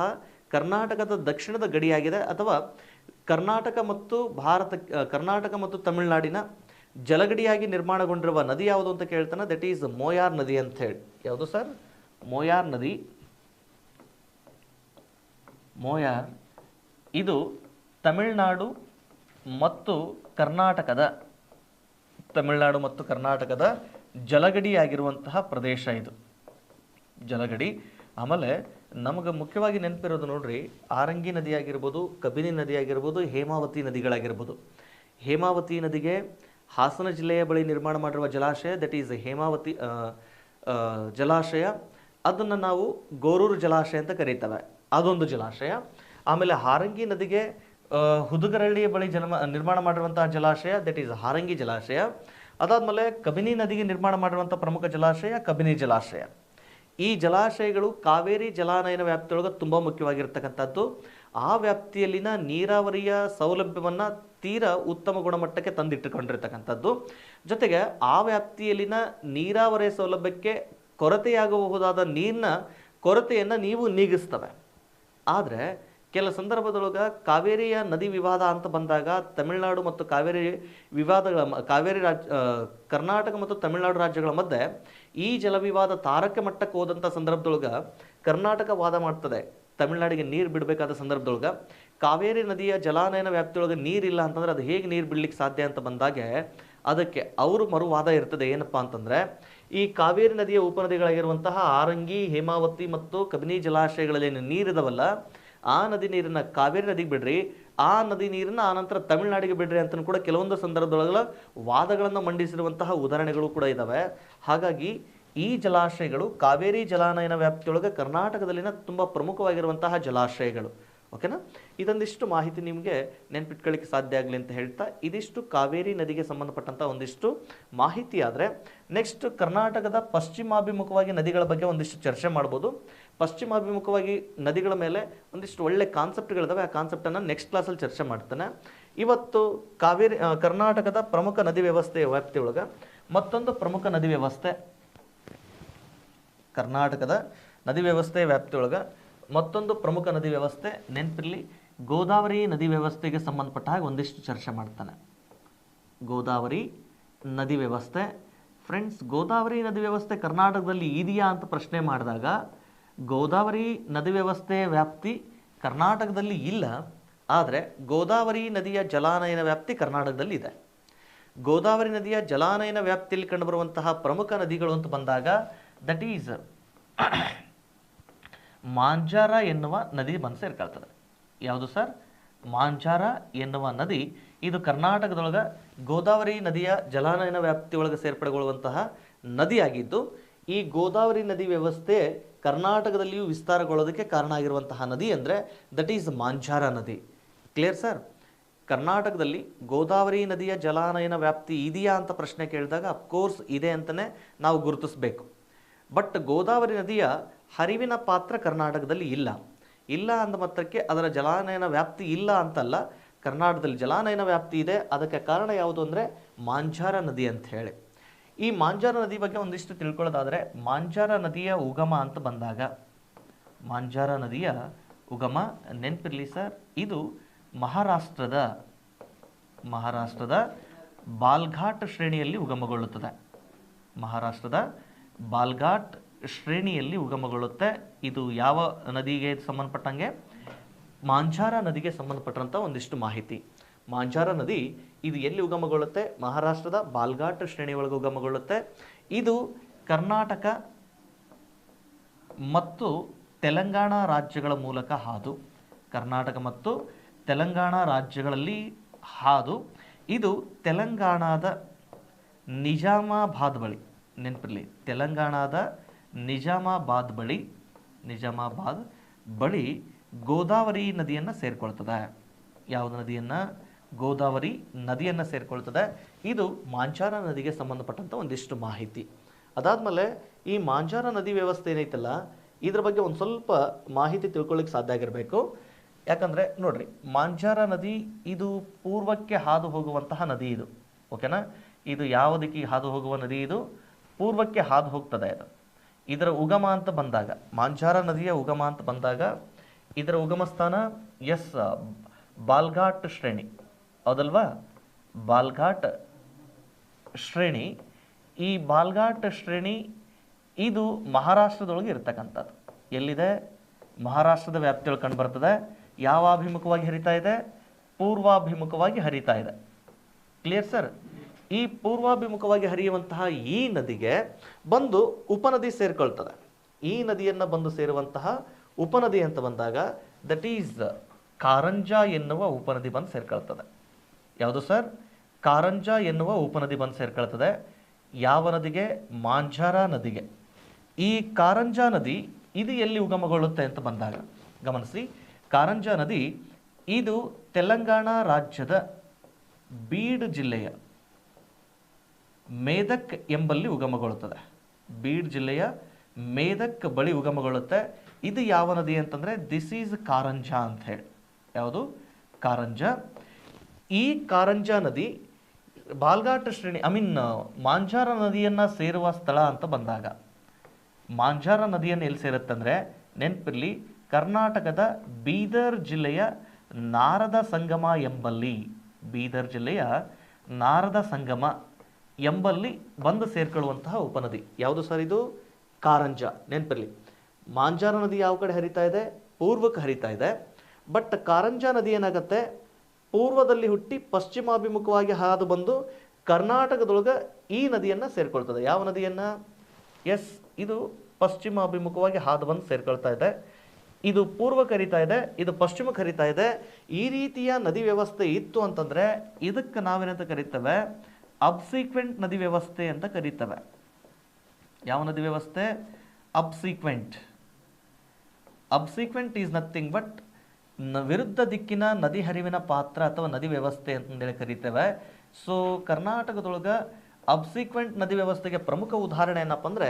ಕರ್ನಾಟಕದ ದಕ್ಷಿಣದ ಗಡಿಯಾಗಿದೆ. ಅಥವಾ ಕರ್ನಾಟಕ ಮತ್ತು ತಮಿಳುನಾಡಿನ ಜಲಗಡಿಯಾಗಿ ನಿರ್ಮಾಣಗೊಂಡಿರುವ ನದಿ ಯಾವುದು ಅಂತ ಕೇಳ್ತಾನೆ, ದಟ್ ಈಸ್ ಮೋಯಾರ್ ನದಿ ಅಂತ ಹೇಳಿ. ಯಾವುದು ಸರ್? ಮೋಯಾರ್ ನದಿ. ಮೋಯಾರ್ ಇದು ತಮಿಳುನಾಡು ಮತ್ತು ಕರ್ನಾಟಕದ ಜಲಗಡಿಯಾಗಿರುವಂತಹ ಪ್ರದೇಶ ಇದು, ಜಲಗಡಿ. ಆಮೇಲೆ ನಮಗೆ ಮುಖ್ಯವಾಗಿ ನೆನಪಿರೋದು ನೋಡ್ರಿ, ಆರಂಗಿ ನದಿ ಆಗಿರ್ಬೋದು, ಕಬಿನಿ ನದಿ ಆಗಿರ್ಬೋದು, ಹೇಮಾವತಿ ನದಿಗಳಾಗಿರ್ಬೋದು. ಹೇಮಾವತಿ ನದಿಗೆ ಹಾಸನ ಜಿಲ್ಲೆಯ ಬಳಿ ನಿರ್ಮಾಣ ಮಾಡಿರುವ ಜಲಾಶಯ ದಟ್ ಈಸ್ ಹೇಮಾವತಿ ಜಲಾಶಯ. ಅದನ್ನು ನಾವು ಗೋರೂರು ಜಲಾಶಯ ಅಂತ ಕರೀತೇವೆ, ಅದೊಂದು ಜಲಾಶಯ. ಆಮೇಲೆ ಹಾರಂಗಿ ನದಿಗೆ ಹುದುಗರಳ್ಳಿಯ ಬಳಿ ನಿರ್ಮಾಣ ಮಾಡಿರುವಂತಹ ಜಲಾಶಯ ದಟ್ ಈಸ್ ಹಾರಂಗಿ ಜಲಾಶಯ. ಅದಾದಮೇಲೆ ಕಬಿನಿ ನದಿಗೆ ನಿರ್ಮಾಣ ಮಾಡಿರುವಂಥ ಪ್ರಮುಖ ಜಲಾಶಯ ಕಬಿನಿ ಜಲಾಶಯ. ಈ ಜಲಾಶಯಗಳು ಕಾವೇರಿ ಜಲಾನಯನ ವ್ಯಾಪ್ತಿಯೊಳಗೆ ತುಂಬ ಮುಖ್ಯವಾಗಿರ್ತಕ್ಕಂಥದ್ದು. ಆ ವ್ಯಾಪ್ತಿಯಲ್ಲಿನ ನೀರಾವರಿಯ ಸೌಲಭ್ಯವನ್ನು ತೀರಾ ಉತ್ತಮ ಗುಣಮಟ್ಟಕ್ಕೆ ತಂದಿಟ್ಟುಕೊಂಡಿರ್ತಕ್ಕಂಥದ್ದು. ಜೊತೆಗೆ ಆ ವ್ಯಾಪ್ತಿಯಲ್ಲಿನ ನೀರಾವರಿಯ ಸೌಲಭ್ಯಕ್ಕೆ ಕೊರತೆಯಾಗಬಹುದಾದ ನೀರಿನ ಕೊರತೆಯನ್ನು ನೀವು ನೀಗಿಸ್ತವೆ. ಆದರೆ ಕೆಲ ಸಂದರ್ಭದೊಳಗೆ ಕಾವೇರಿಯ ನದಿ ವಿವಾದ ಅಂತ ಬಂದಾಗ ತಮಿಳುನಾಡು ಮತ್ತು ಕಾವೇರಿ ವಿವಾದಗಳ ಕರ್ನಾಟಕ ಮತ್ತು ತಮಿಳುನಾಡು ರಾಜ್ಯಗಳ ಮಧ್ಯೆ ಈ ಜಲವಿವಾದ ತಾರಕ ಮಟ್ಟಕ್ಕೆ ಹೋದಂಥ ಸಂದರ್ಭದೊಳಗೆ ಕರ್ನಾಟಕ ವಾದ ಮಾಡ್ತದೆ, ತಮಿಳುನಾಡಿಗೆ ನೀರು ಬಿಡಬೇಕಾದ ಸಂದರ್ಭದೊಳಗೆ ಕಾವೇರಿ ನದಿಯ ಜಲಾನಯನ ವ್ಯಾಪ್ತಿಯೊಳಗೆ ನೀರಿಲ್ಲ ಅಂತಂದ್ರೆ ಅದು ಹೇಗೆ ನೀರು ಬಿಡ್ಲಿಕ್ಕೆ ಸಾಧ್ಯ ಅಂತ ಬಂದಾಗೆ ಅದಕ್ಕೆ ಅವರು ಮರುವಾದ ಇರ್ತದೆ. ಏನಪ್ಪಾ ಅಂತಂದ್ರೆ ಈ ಕಾವೇರಿ ನದಿಯ ಉಪನದಿಗಳಾಗಿರುವಂತಹ ಆರಂಗಿ, ಹೇಮಾವತಿ ಮತ್ತು ಕಬಿನಿ ಜಲಾಶಯಗಳಲ್ಲಿ ನೀರಿದವಲ್ಲ, ಆ ನದಿ ನೀರನ್ನ ಕಾವೇರಿ ನದಿಗೆ ಬಿಡ್ರಿ, ಆ ನದಿ ನೀರನ್ನ ಆನಂತರ ತಮಿಳುನಾಡಿಗೆ ಬಿಡ್ರಿ ಅಂತ ಕೂಡ ಕೆಲವೊಂದು ಸಂದರ್ಭದೊಳಗೆ ವಾದಗಳನ್ನು ಮಂಡಿಸಿರುವಂತಹ ಉದಾಹರಣೆಗಳು ಕೂಡ ಇದ್ದಾವೆ. ಹಾಗಾಗಿ ಈ ಜಲಾಶಯಗಳು ಕಾವೇರಿ ಜಲಾನಯನ ವ್ಯಾಪ್ತಿಯೊಳಗೆ ಕರ್ನಾಟಕದಲ್ಲಿನ ತುಂಬ ಪ್ರಮುಖವಾಗಿರುವಂತಹ ಜಲಾಶಯಗಳು. ಓಕೆನಾ, ಇದೊಂದಿಷ್ಟು ಮಾಹಿತಿ ನಿಮಗೆ ನೆನ್ಪಿಟ್ಕೊಳ್ಳಿಕ್ಕೆ ಸಾಧ್ಯ ಆಗಲಿ ಅಂತ ಹೇಳ್ತಾ ಇದಿಷ್ಟು ಕಾವೇರಿ ನದಿಗೆ ಸಂಬಂಧಪಟ್ಟಂಥ ಒಂದಿಷ್ಟು ಮಾಹಿತಿ. ಆದರೆ ನೆಕ್ಸ್ಟ್ ಕರ್ನಾಟಕದ ಪಶ್ಚಿಮಾಭಿಮುಖವಾಗಿ ನದಿಗಳ ಬಗ್ಗೆ ಒಂದಿಷ್ಟು ಚರ್ಚೆ ಮಾಡ್ಬೋದು. ಪಶ್ಚಿಮಾಭಿಮುಖವಾಗಿ ನದಿಗಳ ಮೇಲೆ ಒಂದಿಷ್ಟು ಒಳ್ಳೆ ಕಾನ್ಸೆಪ್ಟ್ಗಳಿದಾವೆ, ಆ ಕಾನ್ಸೆಪ್ಟನ್ನು ನೆಕ್ಸ್ಟ್ ಕ್ಲಾಸಲ್ಲಿ ಚರ್ಚೆ ಮಾಡ್ತಾನೆ. ಇವತ್ತು ಕರ್ನಾಟಕದ ಪ್ರಮುಖ ನದಿ ವ್ಯವಸ್ಥೆಯ ವ್ಯಾಪ್ತಿಯೊಳಗೆ ಮತ್ತೊಂದು ಪ್ರಮುಖ ನದಿ ವ್ಯವಸ್ಥೆ, ಕರ್ನಾಟಕದ ನದಿ ವ್ಯವಸ್ಥೆಯ ವ್ಯಾಪ್ತಿಯೊಳಗೆ ಮತ್ತೊಂದು ಪ್ರಮುಖ ನದಿ ವ್ಯವಸ್ಥೆ ನೆನಪಿರಲಿ, ಗೋದಾವರಿ ನದಿ ವ್ಯವಸ್ಥೆಗೆ ಸಂಬಂಧಪಟ್ಟ ಹಾಗೆ ಒಂದಿಷ್ಟು ಚರ್ಚೆ ಮಾಡ್ತಾನೆ. ಗೋದಾವರಿ ನದಿ ವ್ಯವಸ್ಥೆ ಫ್ರೆಂಡ್ಸ್, ಗೋದಾವರಿ ನದಿ ವ್ಯವಸ್ಥೆ ಕರ್ನಾಟಕದಲ್ಲಿ ಇದೆಯಾ ಅಂತ ಪ್ರಶ್ನೆ ಮಾಡಿದಾಗ ಗೋದಾವರಿ ನದಿ ವ್ಯವಸ್ಥೆಯ ವ್ಯಾಪ್ತಿ ಕರ್ನಾಟಕದಲ್ಲಿ ಇಲ್ಲ, ಆದರೆ ಗೋದಾವರಿ ನದಿಯ ಜಲಾನಯನ ವ್ಯಾಪ್ತಿ ಕರ್ನಾಟಕದಲ್ಲಿ ಇದೆ. ಗೋದಾವರಿ ನದಿಯ ಜಲಾನಯನ ವ್ಯಾಪ್ತಿಯಲ್ಲಿ ಕಂಡುಬರುವಂತಹ ಪ್ರಮುಖ ನದಿಗಳು ಅಂತ ಬಂದಾಗ ದಟ್ ಈಸ್ ಮಾಂಜಾರ ಎನ್ನುವ ನದಿ ಬಂದು ಸೇರ್ಕೊಳ್ತದೆ. ಯಾವುದು ಸರ್? ಮಾಂಜಾರ ಎನ್ನುವ ನದಿ ಇದು ಕರ್ನಾಟಕದೊಳಗೆ ಗೋದಾವರಿ ನದಿಯ ಜಲಾನಯನ ವ್ಯಾಪ್ತಿಯೊಳಗೆ ಸೇರ್ಪಡೆಗೊಳ್ಳುವಂತಹ ನದಿಯಾಗಿದ್ದು, ಈ ಗೋದಾವರಿ ನದಿ ವ್ಯವಸ್ಥೆ ಕರ್ನಾಟಕದಲ್ಲಿಯೂ ವಿಸ್ತಾರಗೊಳ್ಳೋದಕ್ಕೆ ಕಾರಣ ಆಗಿರುವಂತಹ ನದಿ ಅಂದರೆ ದಟ್ ಈಸ್ ಮಾಂಜಾರ ನದಿ. Clear sir? ಕರ್ನಾಟಕದಲ್ಲಿ ಗೋದಾವರಿ ನದಿಯ ಜಲಾನಯನ ವ್ಯಾಪ್ತಿ ಇದೆಯಾ ಅಂತ ಪ್ರಶ್ನೆ ಕೇಳಿದಾಗ ಅಫ್ಕೋರ್ಸ್ ಇದೆ ಅಂತಲೇ ನಾವು ಗುರುತಿಸಬೇಕು. ಬಟ್ ಗೋದಾವರಿ ನದಿಯ ಹರಿವಿನ ಪಾತ್ರ ಕರ್ನಾಟಕದಲ್ಲಿ ಇಲ್ಲ ಅಂದ ಮಾತ್ರಕ್ಕೆ ಅದರ ಜಲಾನಯನ ವ್ಯಾಪ್ತಿ ಇಲ್ಲ ಅಂತಲ್ಲ, ಕರ್ನಾಟಕದಲ್ಲಿ ಜಲಾನಯನ ವ್ಯಾಪ್ತಿ ಇದೆ. ಅದಕ್ಕೆ ಕಾರಣ ಯಾವುದು ಅಂದರೆ ಮಾಂಜಾರ ನದಿ ಅಂತ ಹೇಳಿ. ಈ ಮಾಂಜಾರ ನದಿ ಬಗ್ಗೆ ಒಂದಿಷ್ಟು ತಿಳ್ಕೊಳ್ಳೋದಾದರೆ, ಮಾಂಜಾರ ನದಿಯ ಉಗಮ ಅಂತ ಬಂದಾಗ, ಮಾಂಜಾರ ನದಿಯ ಉಗಮ ನೆನಪಿರಲಿ ಸರ್, ಇದು ಮಹಾರಾಷ್ಟ್ರದ ಬಾಲ್ಘಾಟ್ ಶ್ರೇಣಿಯಲ್ಲಿ ಉಗಮಗೊಳ್ಳುತ್ತದೆ. ಮಹಾರಾಷ್ಟ್ರದ ಬಾಲ್ಘಾಟ್ ಶ್ರೇಣಿಯಲ್ಲಿ ಉಗಮಗೊಳ್ಳುತ್ತೆ. ಇದು ಯಾವ ನದಿಗೆ ಸಂಬಂಧಪಟ್ಟಂಗೆ? ಮಾಂಜಾರ ನದಿಗೆ ಸಂಬಂಧಪಟ್ಟಂಥ ಒಂದಿಷ್ಟು ಮಾಹಿತಿ. ಮಾಂಜಾರ ನದಿ ಇದು ಎಲ್ಲಿ ಉಗಮಗೊಳ್ಳುತ್ತೆ? ಮಹಾರಾಷ್ಟ್ರದ ಬಾಲ್ಘಾಟ್ ಶ್ರೇಣಿ ಒಳಗೆ ಉಗಮಗೊಳ್ಳುತ್ತೆ. ಇದು ಕರ್ನಾಟಕ ಮತ್ತು ತೆಲಂಗಾಣ ರಾಜ್ಯಗಳ ಮೂಲಕ ಹಾದು, ಕರ್ನಾಟಕ ಮತ್ತು ತೆಲಂಗಾಣ ರಾಜ್ಯಗಳಲ್ಲಿ ಹಾದು, ಇದು ತೆಲಂಗಾಣದ ನಿಜಾಮಾಬಾದ್ ಬಳಿ, ನೆನಪಿರಲಿ, ತೆಲಂಗಾಣದ ನಿಜಾಮಾಬಾದ್ ಬಳಿ ಗೋದಾವರಿ ನದಿಯನ್ನು ಸೇರಿಕೊಳ್ತದೆ. ಯಾವುದು ನದಿಯನ್ನು? ಗೋದಾವರಿ ನದಿಯನ್ನು ಸೇರಿಕೊಳ್ತದೆ. ಇದು ಮಾಂಜಾರ ನದಿಗೆ ಸಂಬಂಧಪಟ್ಟಂಥ ಒಂದಿಷ್ಟು ಮಾಹಿತಿ. ಅದಾದಮೇಲೆ ಈ ಮಾಂಜಾರ ನದಿ ವ್ಯವಸ್ಥೆ ಏನೈತಲ್ಲ, ಇದ್ರ ಬಗ್ಗೆ ಒಂದು ಸ್ವಲ್ಪ ಮಾಹಿತಿ ತಿಳ್ಕೊಳ್ಳಿಕ್ಕೆ ಸಾಧ್ಯ ಆಗಿರಬೇಕು. ಯಾಕಂದರೆ ನೋಡ್ರಿ, ಮಾಂಜಾರ ನದಿ ಇದು ಪೂರ್ವಕ್ಕೆ ಹಾದು ಹೋಗುವಂತಹ ನದಿ ಇದು. ಓಕೆನಾ? ಇದು ಯಾವ ದಿಕ್ಕಿಗೆ ಹಾದು ಹೋಗುವ ನದಿ? ಇದು ಪೂರ್ವಕ್ಕೆ ಹಾದು ಹೋಗ್ತದೆ. ಇದರ ಉಗಮ ಅಂತ ಬಂದಾಗ, ಮಾಂಜಾರ ನದಿಯ ಉಗಮ ಅಂತ ಬಂದಾಗ ಇದರ ಉಗಮ ಸ್ಥಾನ ಬಾಲ್ಘಾಟ್ ಶ್ರೇಣಿ, ಹೌದಲ್ವಾ? ಬಾಲ್ಘಾಟ್ ಶ್ರೇಣಿ. ಈ ಬಾಲ್ಘಾಟ್ ಶ್ರೇಣಿ ಇದು ಮಹಾರಾಷ್ಟ್ರದೊಳಗೆ ಇರ್ತಕ್ಕಂಥದ್ದು. ಎಲ್ಲಿದೆ? ಮಹಾರಾಷ್ಟ್ರದ ವ್ಯಾಪ್ತಿಯೊಳಗೆ ಕಂಡು ಬರ್ತದೆ. ಯಾವ ಅಭಿಮುಖವಾಗಿ ಹರಿತಾ ಇದೆ? ಪೂರ್ವಾಭಿಮುಖವಾಗಿ ಹರಿತಾ ಇದೆ. Clear sir? ಈ ಪೂರ್ವಾಭಿಮುಖವಾಗಿ ಹರಿಯುವಂತಹ ಈ ನದಿಗೆ ಬಂದು ಉಪನದಿ ಸೇರ್ಕೊಳ್ತದೆ. ಈ ನದಿಯನ್ನು ಬಂದು ಸೇರುವಂತಹ ಉಪನದಿ ಅಂತ ಬಂದಾಗ ದಟ್ ಈಸ್ ಕಾರಂಜ ಎನ್ನುವ ಉಪನದಿ ಬಂದು ಸೇರ್ಕೊಳ್ತದೆ. ಯಾವುದು ಸರ್? ಕಾರಂಜ ಎನ್ನುವ ಉಪನದಿ ಬಂದು ಸೇರ್ಕೊಳ್ತದೆ. ಯಾವ ನದಿಗೆ? ಮಾಂಜಾರ ನದಿಗೆ. ಈ ಕಾರಂಜ ನದಿ ಇದು ಎಲ್ಲಿ ಉಗಮಗೊಳ್ಳುತ್ತೆ ಅಂತ ಬಂದಾಗ ಗಮನಿಸಿ, ಕಾರಂಜ ನದಿ ಇದು ತೆಲಂಗಾಣ ರಾಜ್ಯದ ಬೀಡ್ ಜಿಲ್ಲೆಯ ಮೇದಕ್ ಎಂಬಲ್ಲಿ ಉಗಮಗೊಳ್ಳುತ್ತದೆ. ಬೀಡ್ ಜಿಲ್ಲೆಯ ಮೇದಕ್ ಬಳಿ ಉಗಮಗೊಳ್ಳುತ್ತೆ. ಇದು ಯಾವ ನದಿ ಅಂತಂದರೆ ದಿಸ್ ಈಸ್ ಕಾರಂಜ ಅಂತ ಹೇಳಿ. ಯಾವುದು? ಕಾರಂಜ. ಈ ಕಾರಂಜ ನದಿ ಬಾಲ್ಘಾಟ್ ಶ್ರೇಣಿ ಮಾಂಜಾರ ನದಿಯನ್ನು ಸೇರುವ ಸ್ಥಳ ಅಂತ ಬಂದಾಗ, ಮಾಂಜಾರ ನದಿಯನ್ನು ಎಲ್ಲಿ ಸೇರುತ್ತಂದರೆ ನೆನಪಿರಲಿ, ಕರ್ನಾಟಕದ ಬೀದರ್ ಜಿಲ್ಲೆಯ ನಾರದ ಸಂಗಮ ಎಂಬಲ್ಲಿ, ಬೀದರ್ ಜಿಲ್ಲೆಯ ನಾರದ ಸಂಗಮ ಎಂಬಲ್ಲಿ ಬಂದು ಸೇರ್ಕೊಳ್ಳುವಂತಹ ಉಪನದಿ ಯಾವುದು ಸರ್? ಇದು ಕಾರಂಜ. ನೆನಪಿರಲಿ, ಮಾಂಜಾರ ನದಿ ಯಾವ ಕಡೆ ಹರಿತಾ ಇದೆ? ಪೂರ್ವಕ್ಕೆ ಹರಿತಾ ಇದೆ. ಬಟ್ ಕಾರಂಜ ನದಿ ಏನಾಗುತ್ತೆ, ಪೂರ್ವದಲ್ಲಿ ಹುಟ್ಟಿ ಪಶ್ಚಿಮಾಭಿಮುಖವಾಗಿ ಹಾದು ಬಂದು ಕರ್ನಾಟಕದೊಳಗೆ ಈ ನದಿಯನ್ನು ಸೇರ್ಕೊಳ್ತದೆ. ಯಾವ ನದಿಯನ್ನು? ಎಸ್, ಇದು ಪಶ್ಚಿಮಾಭಿಮುಖವಾಗಿ ಹಾದು ಬಂದು ಸೇರ್ಕೊಳ್ತಾ ಇದೆ. ಇದು ಪೂರ್ವಕ್ಕೆ ಹರಿತಾ ಇದೆ, ಇದು ಪಶ್ಚಿಮಕ್ಕೆ ಹರಿತಾ ಇದೆ. ಈ ರೀತಿಯ ನದಿ ವ್ಯವಸ್ಥೆ ಇತ್ತು ಅಂತಂದರೆ ಇದಕ್ಕೆ ನಾವೇನಂತ ಕರಿತೇವೆ? ಅಬ್ಸಿಕ್ವೆಂಟ್ ನದಿ ವ್ಯವಸ್ಥೆ ಅಂತ ಕರೀತೇವೆ. ಯಾವ ನದಿ ವ್ಯವಸ್ಥೆ? ಅಬ್ಸಿಕ್ವೆಂಟ್. ಅಬ್ಸಿಕ್ವೆಂಟ್ ಈಸ್ ನಥಿಂಗ್ ಬಟ್ ವಿರುದ್ಧ ದಿಕ್ಕಿನ ನದಿ ಹರಿವಿನ ಪಾತ್ರ ಅಥವಾ ನದಿ ವ್ಯವಸ್ಥೆ ಅಂತಂದೇಳಿ ಕರಿತೇವೆ. ಸೊ ಕರ್ನಾಟಕದೊಳಗೆ ಅಬ್ಸಿಕ್ವೆಂಟ್ ನದಿ ವ್ಯವಸ್ಥೆಗೆ ಪ್ರಮುಖ ಉದಾಹರಣೆ ಏನಪ್ಪ ಅಂದರೆ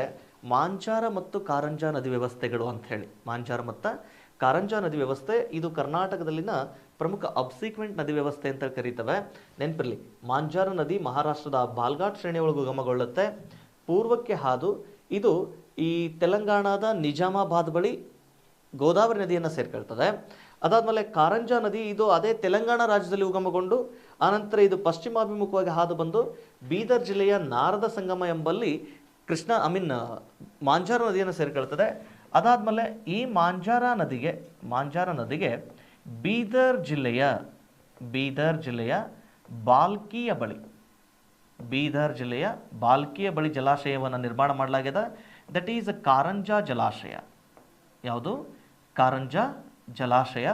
ಮಾಂಜಾರ ಮತ್ತು ಕಾರಂಜ ನದಿ ವ್ಯವಸ್ಥೆಗಳು ಅಂತ ಹೇಳಿ. ಮಾಂಜಾರ ಮತ್ತು ಕಾರಂಜ ನದಿ ವ್ಯವಸ್ಥೆ ಇದು ಕರ್ನಾಟಕದಲ್ಲಿನ ಪ್ರಮುಖ ಅಬ್ಸಿಕ್ವೆಂಟ್ ನದಿ ವ್ಯವಸ್ಥೆ ಅಂತ ಕರೀತೇವೆ. ನೆನಪಿರಲಿ, ಮಾಂಜಾರ ನದಿ ಮಹಾರಾಷ್ಟ್ರದ ಬಾಲ್ಘಾಟ್ ಶ್ರೇಣಿಯೊಳಗೆ ಉಗಮಗೊಳ್ಳುತ್ತೆ. ಪೂರ್ವಕ್ಕೆ ಹಾದು ಇದು ಈ ತೆಲಂಗಾಣದ ನಿಜಾಮಾಬಾದ್ ಬಳಿ ಗೋದಾವರಿ ನದಿಯನ್ನು ಸೇರ್ಕೊಳ್ತದೆ. ಅದಾದಮೇಲೆ ಕಾರಂಜ ನದಿ ಇದು ಅದೇ ತೆಲಂಗಾಣ ರಾಜ್ಯದಲ್ಲಿ ಉಗಮಗೊಂಡು ಆನಂತರ ಇದು ಪಶ್ಚಿಮಾಭಿಮುಖವಾಗಿ ಹಾದು ಬಂದು ಬೀದರ್ ಜಿಲ್ಲೆಯ ನಾರದ ಸಂಗಮ ಎಂಬಲ್ಲಿ ಮಾಂಜಾರ ನದಿಯನ್ನು ಸೇರ್ಕೊಳ್ತದೆ. ಅದಾದಮೇಲೆ ಈ ಮಾಂಜಾರ ನದಿಗೆ ಬೀದರ್ ಜಿಲ್ಲೆಯ ಬಾಲ್ಕಿಯ ಬಳಿ ಜಲಾಶಯವನ್ನು ನಿರ್ಮಾಣ ಮಾಡಲಾಗಿದೆ. ದಟ್ ಈಸ್ ಕಾರಂಜ ಜಲಾಶಯ. ಯಾವುದು? ಕಾರಂಜ ಜಲಾಶಯ.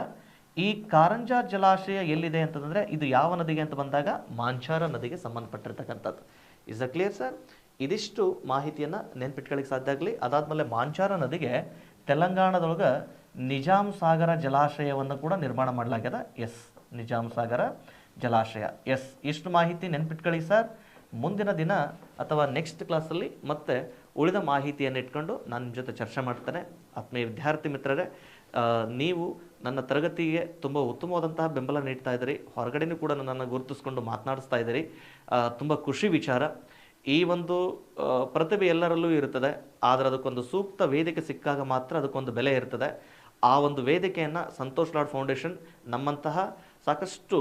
ಈ ಕಾರಂಜ ಜಲಾಶಯ ಎಲ್ಲಿದೆ ಅಂತಂದರೆ ಇದು ಯಾವ ನದಿಗೆ ಅಂತ ಬಂದಾಗ ಮಾಂಜಾರ ನದಿಗೆ ಸಂಬಂಧಪಟ್ಟಿರ್ತಕ್ಕಂಥದ್ದು. Is a clear sir? ಇದಿಷ್ಟು ಮಾಹಿತಿಯನ್ನು ನೆನ್ಪಿಟ್ಕೊಳ್ಳಿಕ್ಕೆ ಸಾಧ್ಯ ಆಗಲಿ. ಅದಾದಮೇಲೆ ಮಾಂಜಾರ ನದಿಗೆ ತೆಲಂಗಾಣದೊಳಗೆ ನಿಜಾಂ ಸಾಗರ ಜಲಾಶಯವನ್ನು ಕೂಡ ನಿರ್ಮಾಣ ಮಾಡಲಾಗಿದೆ. ಎಸ್, ನಿಜಾಂ ಸಾಗರ ಜಲಾಶಯ. ಎಸ್, ಇಷ್ಟು ಮಾಹಿತಿ ನೆನ್ಪಿಟ್ಕೊಳ್ಳಿ ಸರ್. ಮುಂದಿನ ದಿನ ಅಥವಾ ನೆಕ್ಸ್ಟ್ ಕ್ಲಾಸಲ್ಲಿ ಮತ್ತೆ ಉಳಿದ ಮಾಹಿತಿಯನ್ನು ಇಟ್ಕೊಂಡು ನಾನು ನಿಮ್ಮ ಜೊತೆ ಚರ್ಚೆ ಮಾಡ್ತೇನೆ. ಆತ್ಮೀಯ ವಿದ್ಯಾರ್ಥಿ ಮಿತ್ರರೇ, ನೀವು ನನ್ನ ತರಗತಿಗೆ ತುಂಬ ಉತ್ತಮವಾದಂತಹ ಬೆಂಬಲ ನೀಡ್ತಾ ಇದ್ದೀರಿ. ಹೊರಗಡೆನೂ ಕೂಡ ನನ್ನನ್ನು ಗುರುತಿಸ್ಕೊಂಡು ಮಾತನಾಡಿಸ್ತಾ ಇದ್ದೀರಿ. ತುಂಬ ಖುಷಿ ವಿಚಾರ. ಈ ಒಂದು ಪ್ರತಿಭೆ ಎಲ್ಲರಲ್ಲೂ ಇರುತ್ತದೆ, ಆದರೆ ಅದಕ್ಕೊಂದು ಸೂಕ್ತ ವೇದಿಕೆ ಸಿಕ್ಕಾಗ ಮಾತ್ರ ಅದಕ್ಕೊಂದು ಬೆಲೆ ಇರ್ತದೆ. ಆ ಒಂದು ವೇದಿಕೆಯನ್ನು ಸಂತೋಷ್ ಲಾಡ್ ಫೌಂಡೇಶನ್ ನಮ್ಮಂತಹ ಸಾಕಷ್ಟು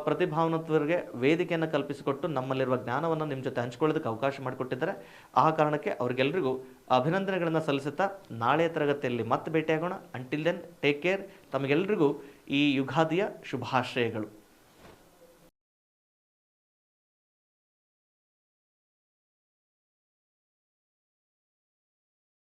ಪ್ರತಿಭಾವಂತರಿಗೆ ವೇದಿಕೆಯನ್ನು ಕಲ್ಪಿಸಿಕೊಟ್ಟು ನಮ್ಮಲ್ಲಿರುವ ಜ್ಞಾನವನ್ನು ನಿಮ್ಮ ಜೊತೆ ಹಂಚಿಕೊಳ್ಳೋದಕ್ಕೆ ಅವಕಾಶ ಮಾಡಿಕೊಟ್ಟಿದ್ದಾರೆ. ಆ ಕಾರಣಕ್ಕೆ ಅವರಿಗೆಲ್ಲರಿಗೂ ಅಭಿನಂದನೆಗಳನ್ನು ಸಲ್ಲಿಸುತ್ತಾ ನಾಳೆಯ ತರಗತಿಯಲ್ಲಿ ಮತ್ತೆ ಭೇಟಿಯಾಗೋಣ. Until then take care. ತಮಗೆಲ್ಲರಿಗೂ ಈ ಯುಗಾದಿಯ ಶುಭಾಶಯಗಳು.